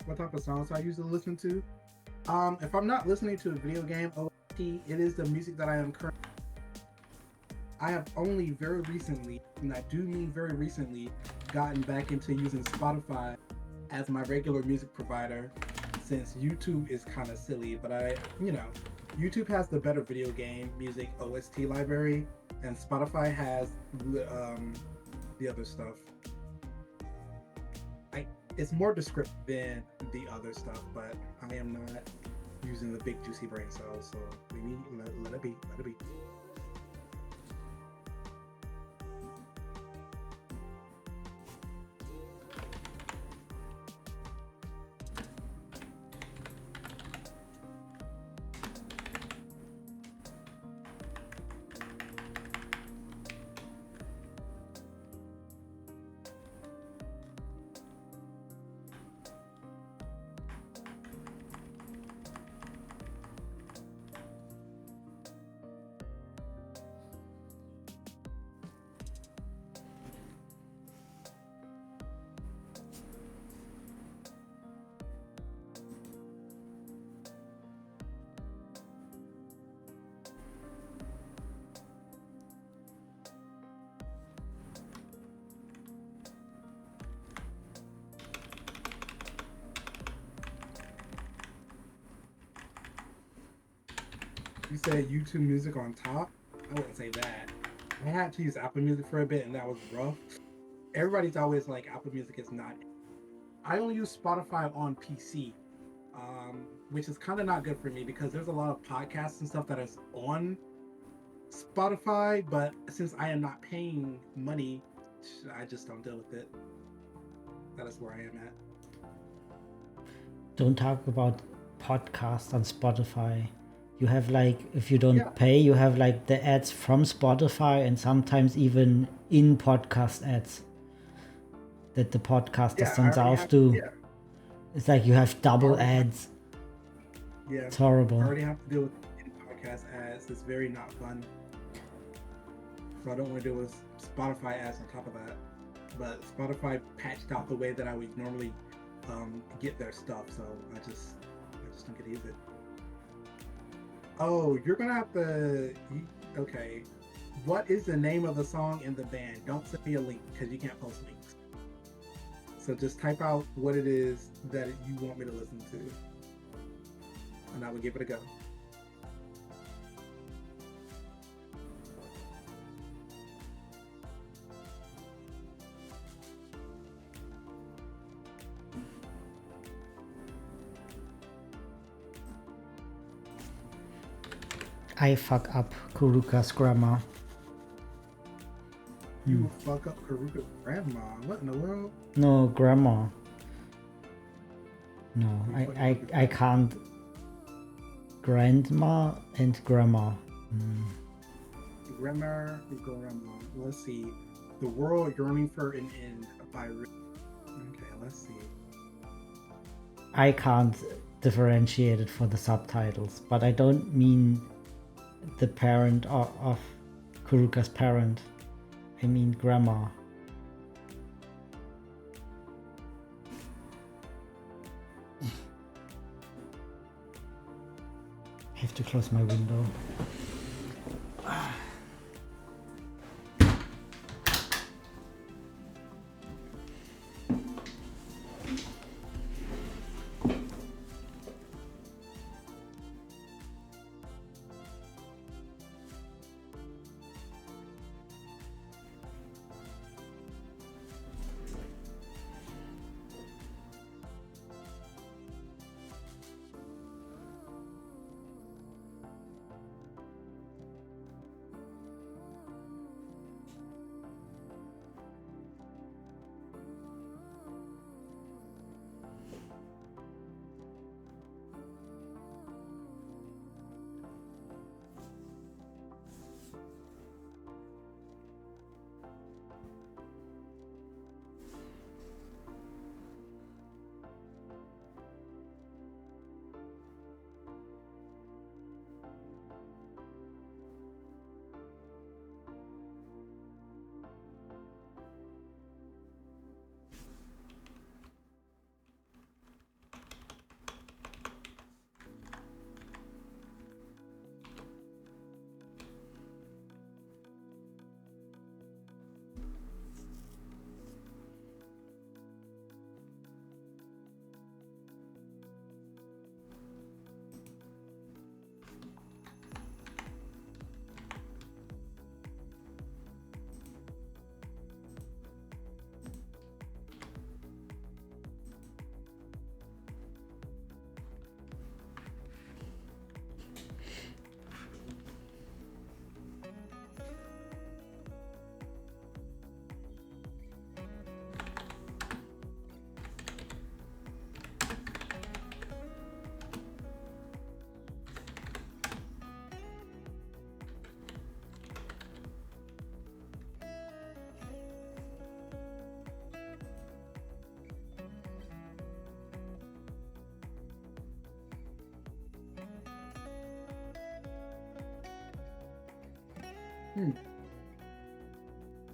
what type of songs I usually listen to. If I'm not listening to a video game OST, it is the music that I am currently. I have only very recently, and I do mean very recently, gotten back into using Spotify as my regular music provider, since YouTube is kind of silly. But YouTube has the better video game music OST library, and Spotify has the other stuff. It's more descriptive than the other stuff, but I am not using the big juicy brain cells, so let it be. You said YouTube Music on top? I wouldn't say that. I had to use Apple Music for a bit, and that was rough. Everybody's always like, Apple Music is not. I only use Spotify on PC, which is kind of not good for me because there's a lot of podcasts and stuff that is on Spotify, but since I am not paying money, I just don't deal with it. That is where I am at. Don't talk about podcasts on Spotify. You have like, if you don't pay, you have like the ads from Spotify and sometimes even in podcast ads that the podcasters themselves do. Yeah. It's like you have double ads. Yeah. It's horrible. I already have to deal with podcast ads. It's very not fun. So I don't want to deal with Spotify ads on top of that. But Spotify patched out the way that I would normally get their stuff, so I just don't get to use it. Oh, you're gonna have to. Okay, what is the name of the song in the band? Don't send me a link because you can't post links. So just type out what it is that you want me to listen to, and I will give it a go. I fuck up Qhurukka's grammar. You fuck up Qhurukka's grandma? What in the world? No, grammar. No, I can't. Grandma and grammar. Grammar. Let's see. The World Yearning for an End by. Okay, let's see. I can't differentiate it for the subtitles, but I don't mean the parent of Qhurukka's parent. I mean grandma. I have to close my window.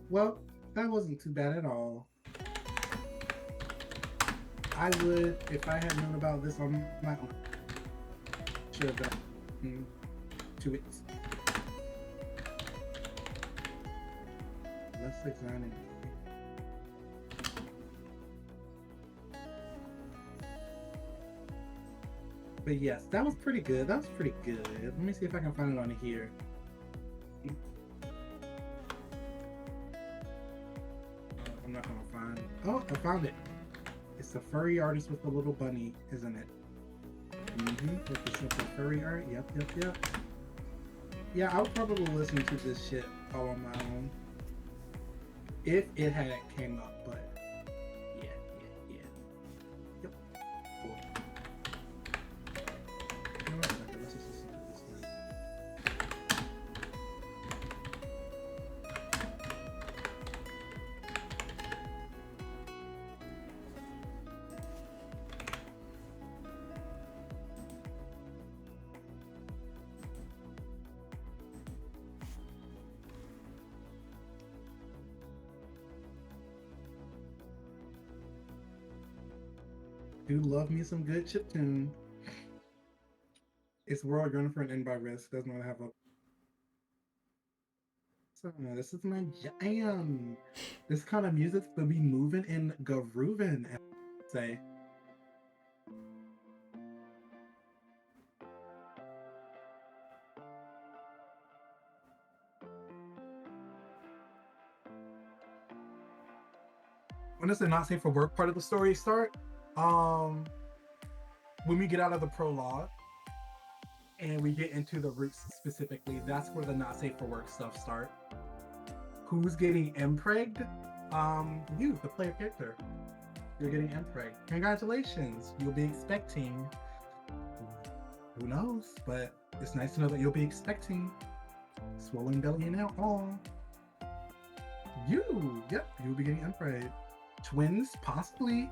Well, that wasn't too bad at all. I would, if I had known about this on my own, should have done 2 weeks. Let's examine. But yes, that was pretty good. That was pretty good. Let me see if I can find it on here. I'm not gonna find. Oh, I found it. It's the furry artist with the little bunny, isn't it? With the simple furry art. Yep. Yeah, I would probably listen to this shit all on my own if it had came up, but yeah. Yep. Cool. You know what? Let's just listen to this one. Do love me some good chiptune. It's World Gunner for an End by Risk. Does not have a. So this is my jam. This kind of music will be moving and grooving. Say. When does the not safe for work part of the story start? When we get out of the prologue and we get into the roots specifically, that's where the not safe for work stuff start. Who's getting impregged? You, the player character. You're getting impregged. Congratulations. You'll be expecting. Who knows? But it's nice to know that you'll be expecting swollen belly and all. Yep, you'll be getting impregged. Twins, possibly.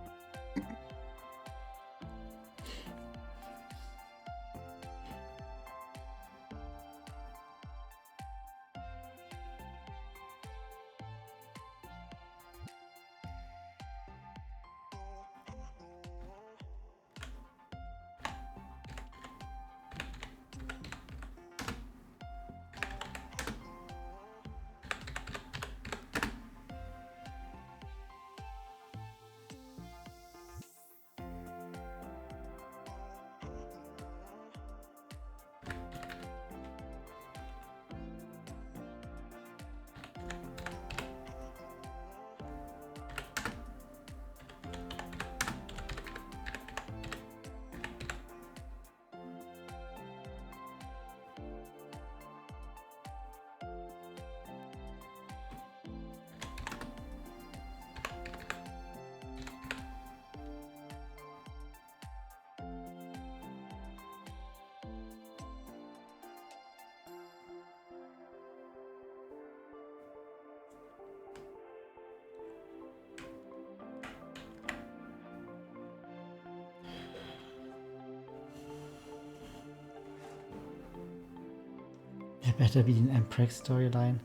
There better be an Empreg storyline.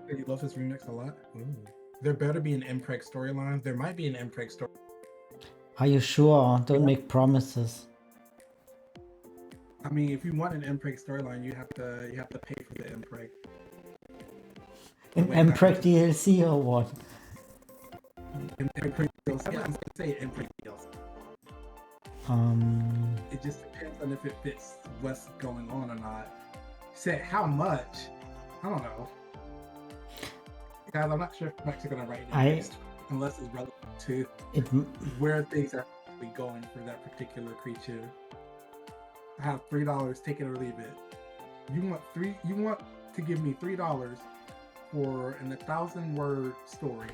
You love his remix a lot? Ooh. There better be an Impreg storyline. There might be an Impreg story. Are you sure? Don't make promises. I mean, if you want an Impreg storyline, you have to pay for the Impreg. An Empreg DLC or what? Impreg DLC. Yeah, I'm gonna say Impreg DLC. It just depends on if it fits what's going on or not. Say how much? I don't know. Guys, I'm not sure if I'm actually gonna write it next, unless it's relevant to where things are actually going for that particular creature. I have $3, take it or leave it. You want to give me $3 for an 1,000-word story,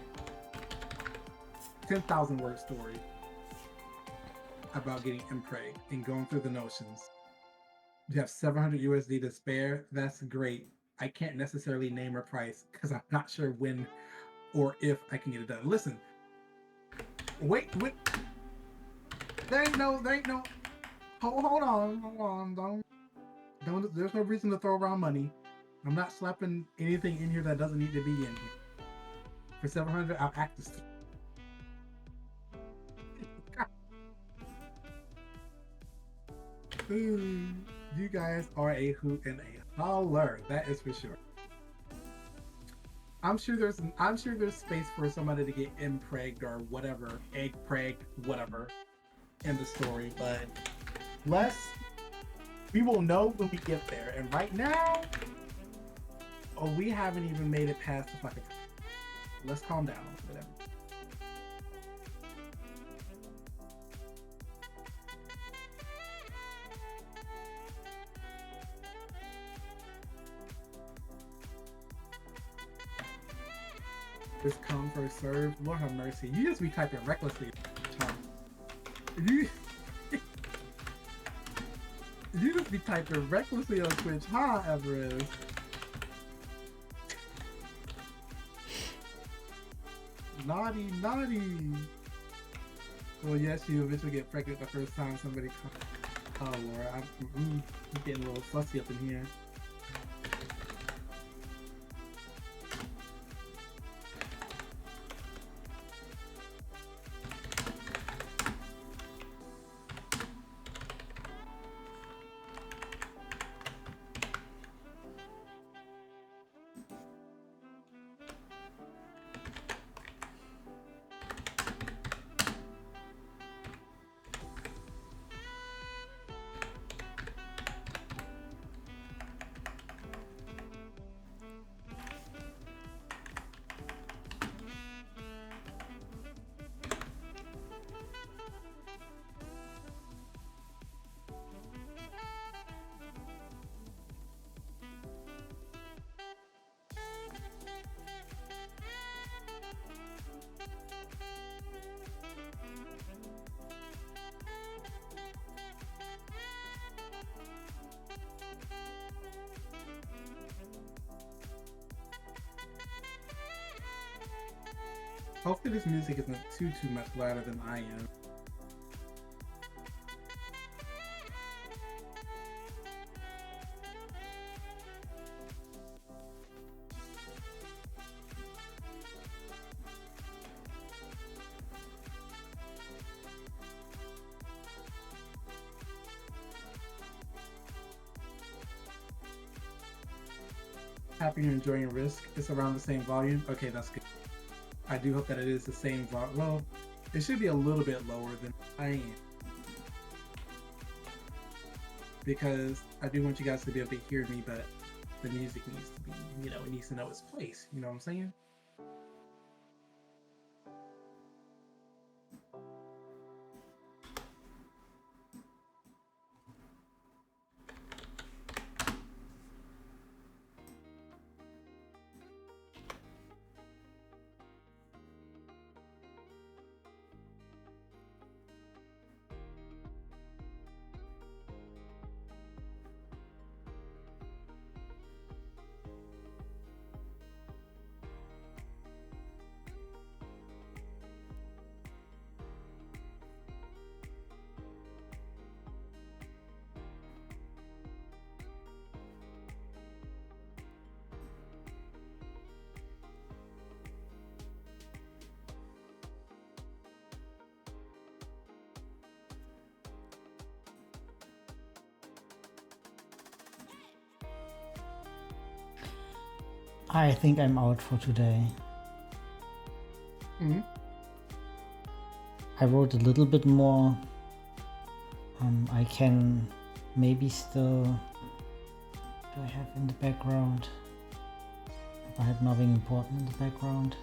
10,000-word story about getting impreg and going through the notions. You have 700 USD to spare. That's great. I can't necessarily name a price because I'm not sure when or if I can get it done. Listen, wait. There ain't no. Hold on. Don't. There's no reason to throw around money. I'm not slapping anything in here that doesn't need to be in here. For 700, I'll act this. You guys are a hoot and a holler. That is for sure. I'm sure there's space for somebody to get impregged or whatever, egg pregged, whatever, in the story. But we will know when we get there. And right now, we haven't even made it past the fucking. Let's calm down. Whatever. This come first serve. Lord have mercy. You just be typing recklessly. You just be typing recklessly on Twitch, huh, Everest? Naughty, naughty. Well, yes, you eventually get pregnant the first time somebody comes. Oh, Laura, I'm getting a little fussy up in here. Hopefully this music isn't too much louder than I am. Happy you're enjoying Risk. It's around the same volume. Okay, that's good. I do hope that it is the same volume. Well, it should be a little bit lower than I am. Because I do want you guys to be able to hear me, but the music needs to be, it needs to know its place. You know what I'm saying? I think I'm out for today. Mm-hmm. I wrote a little bit more. I can maybe still. Do I have in the background? If I have nothing important in the background.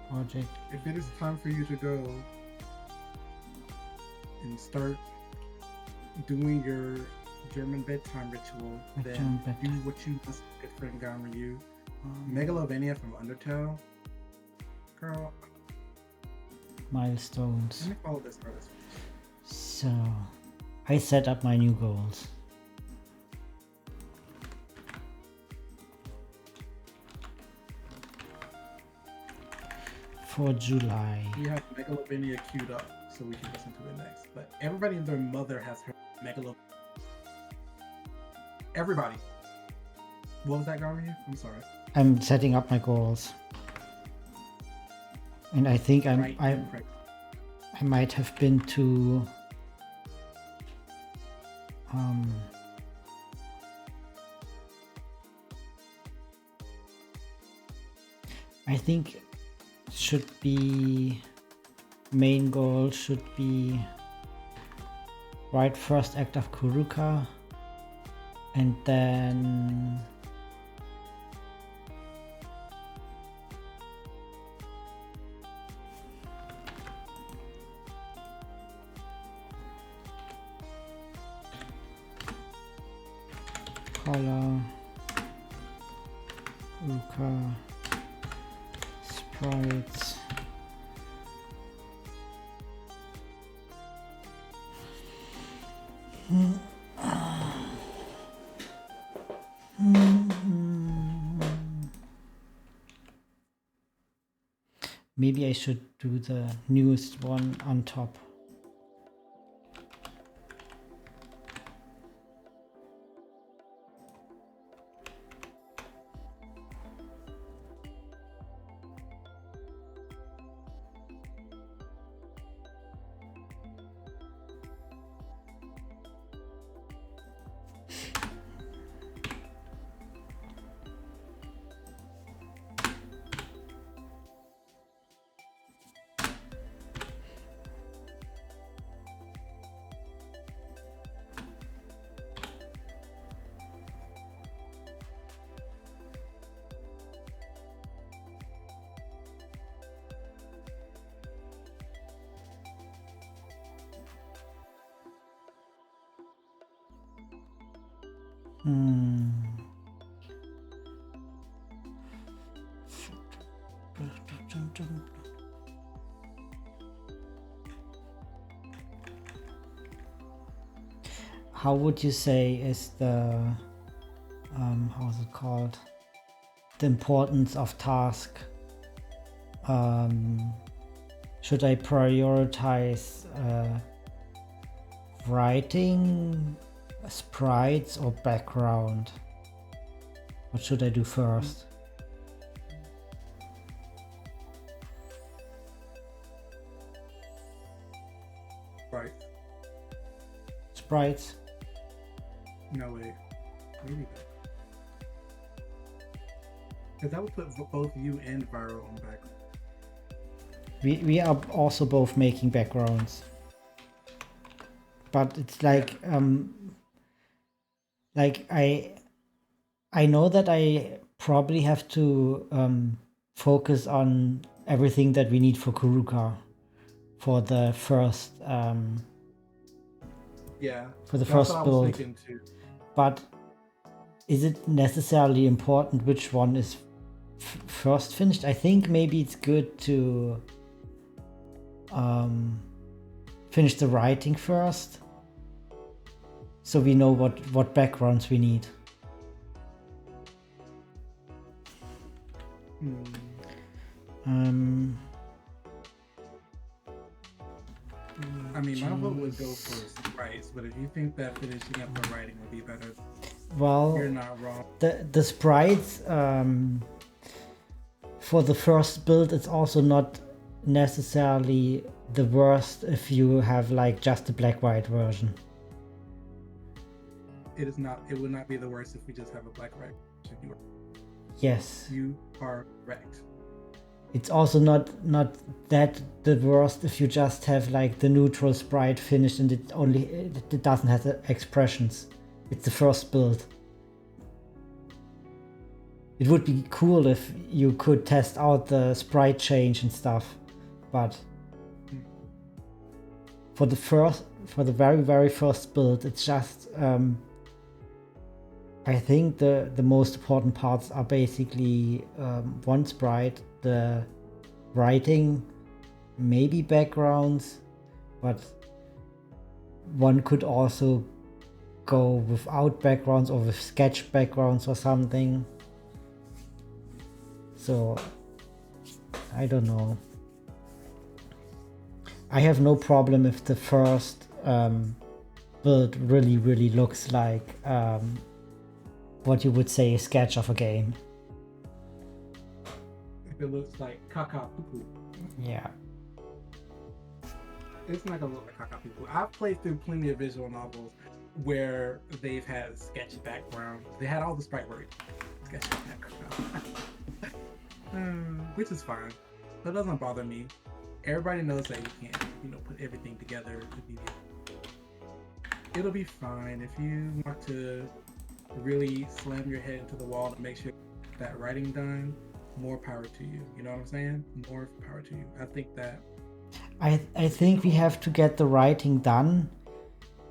Project. If it is time for you to go and start doing your German bedtime ritual, then do what you must, good friend Ganryu. Megalovania from Undertale. Girl. Milestones. Let me follow this artist. So, I set up my new goals. For July. We have Megalovania queued up, so we can listen to it next. But everybody and their mother has heard Megalovania. Everybody. What was that, Ganryu? I'm sorry. I'm setting up my goals. And I think I might have been too I think should be main goal should be write first act of Qhurukka, and then color Qhurukka sprites. Maybe I should do the newest one on top. How would you say is the how's it called, the importance of task? Should I prioritize writing, sprites, or background? What should I do first? Right. Sprites. No way. Maybe. Because that would put both you and Viro on background. We are also both making backgrounds, but it's like I know that I probably have to focus on everything that we need for Qhurukka for the first Yeah. for the That's first what I was build. thinking too. But is it necessarily important which one is first finished? I think maybe it's good to finish the writing first, so we know what backgrounds we need. I mean, my vote would go for sprites, but if you think that finishing up the writing would be better, Well, you're not wrong. the sprites for the first build, it's also not necessarily the worst if you have like just a black-white version. It is not. It would not be the worst if we just have a black right. Yes. You are correct. It's also not that the worst if you just have like the neutral sprite finished and it doesn't have the expressions. It's the first build. It would be cool if you could test out the sprite change and stuff, but for the very first build, it's just I think the most important parts are basically one sprite, the writing, maybe backgrounds, but one could also go without backgrounds or with sketch backgrounds or something. So I don't know. I have no problem if the first build really looks like what you would say a sketch of a game. If it looks like caca poo. Yeah. It's not gonna look like caca poo. I've played through plenty of visual novels where they've had sketch background. They had all the sprite work, sketch background, which is fine. That doesn't bother me. Everybody knows that you can't, put everything together immediately. It'll be fine. If you want to really slam your head into the wall to make sure that writing done, more power to you. You know what I'm saying? More power to you. I think that I think we have to get the writing done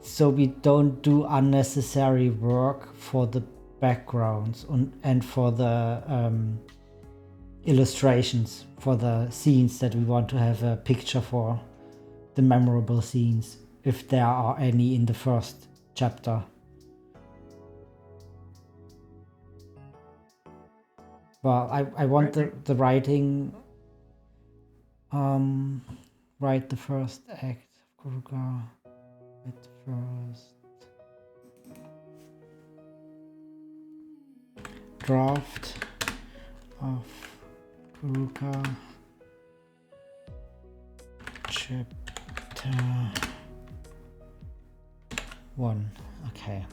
so we don't do unnecessary work for the backgrounds and for the illustrations for the scenes that we want to have a picture for, the memorable scenes, if there are any in the first chapter. Well, I want the writing, write the first act of Qhurukka, write the first draft of Qhurukka, chapter 1. Okay.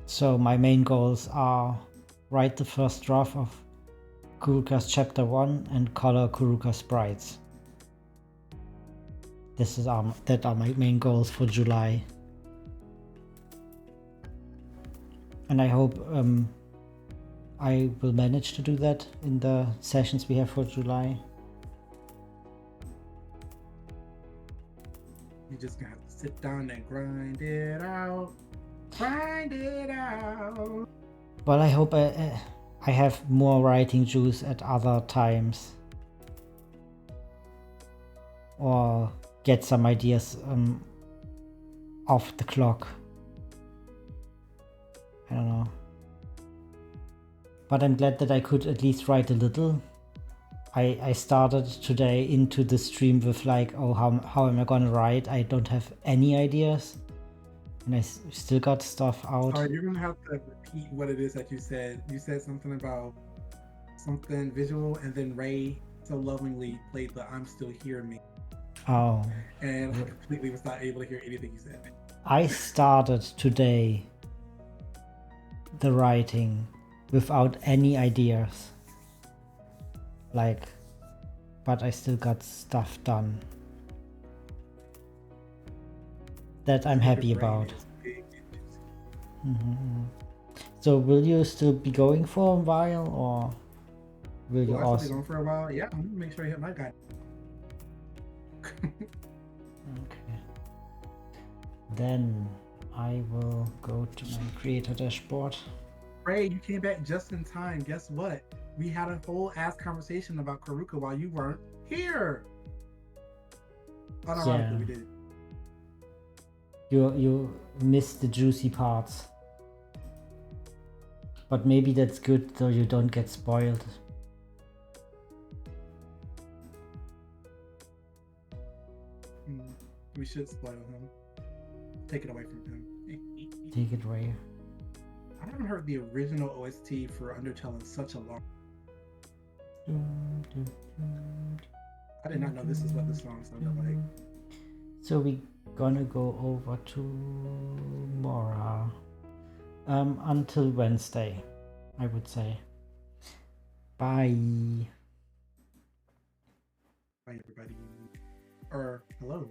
So my main goals are write the first draft of Qhurukka's chapter 1 and color Qhurukka sprites. That are my main goals for July. And I hope I will manage to do that in the sessions we have for July. you just gonna have to sit down and grind it out. Grind it out. Well, I hope I have more writing juice at other times. Or get some ideas off the clock. I don't know. But I'm glad that I could at least write a little. I started today into the stream with like, oh, how am I gonna write? I don't have any ideas. And I still got stuff out. Alright, you're gonna have to repeat what it is that you said. You said something about something visual, and then Ray so lovingly played the "I'm still here" me. Oh. And I completely was not able to hear anything you said. I started today the writing without any ideas. But I still got stuff done. That I'm happy about. Mm-hmm. So will you still be going for a while, or will you I'll also? be going for a while. Yeah, I'm gonna make sure I hit my guy. Okay. Then I will go to my creator dashboard. Ray, you came back just in time. Guess what? We had a whole ass conversation about Qhurukka while you weren't here. Unironically, we did. You missed the juicy parts. But maybe that's good so you don't get spoiled. We should spoil him. Take it away from him. Take it away. I haven't heard the original OST for Undertale in such a long. I did not know this is what the song sounded like. So we gonna go over to Mora until Wednesday, I would say. Bye. Bye, everybody. Or hello.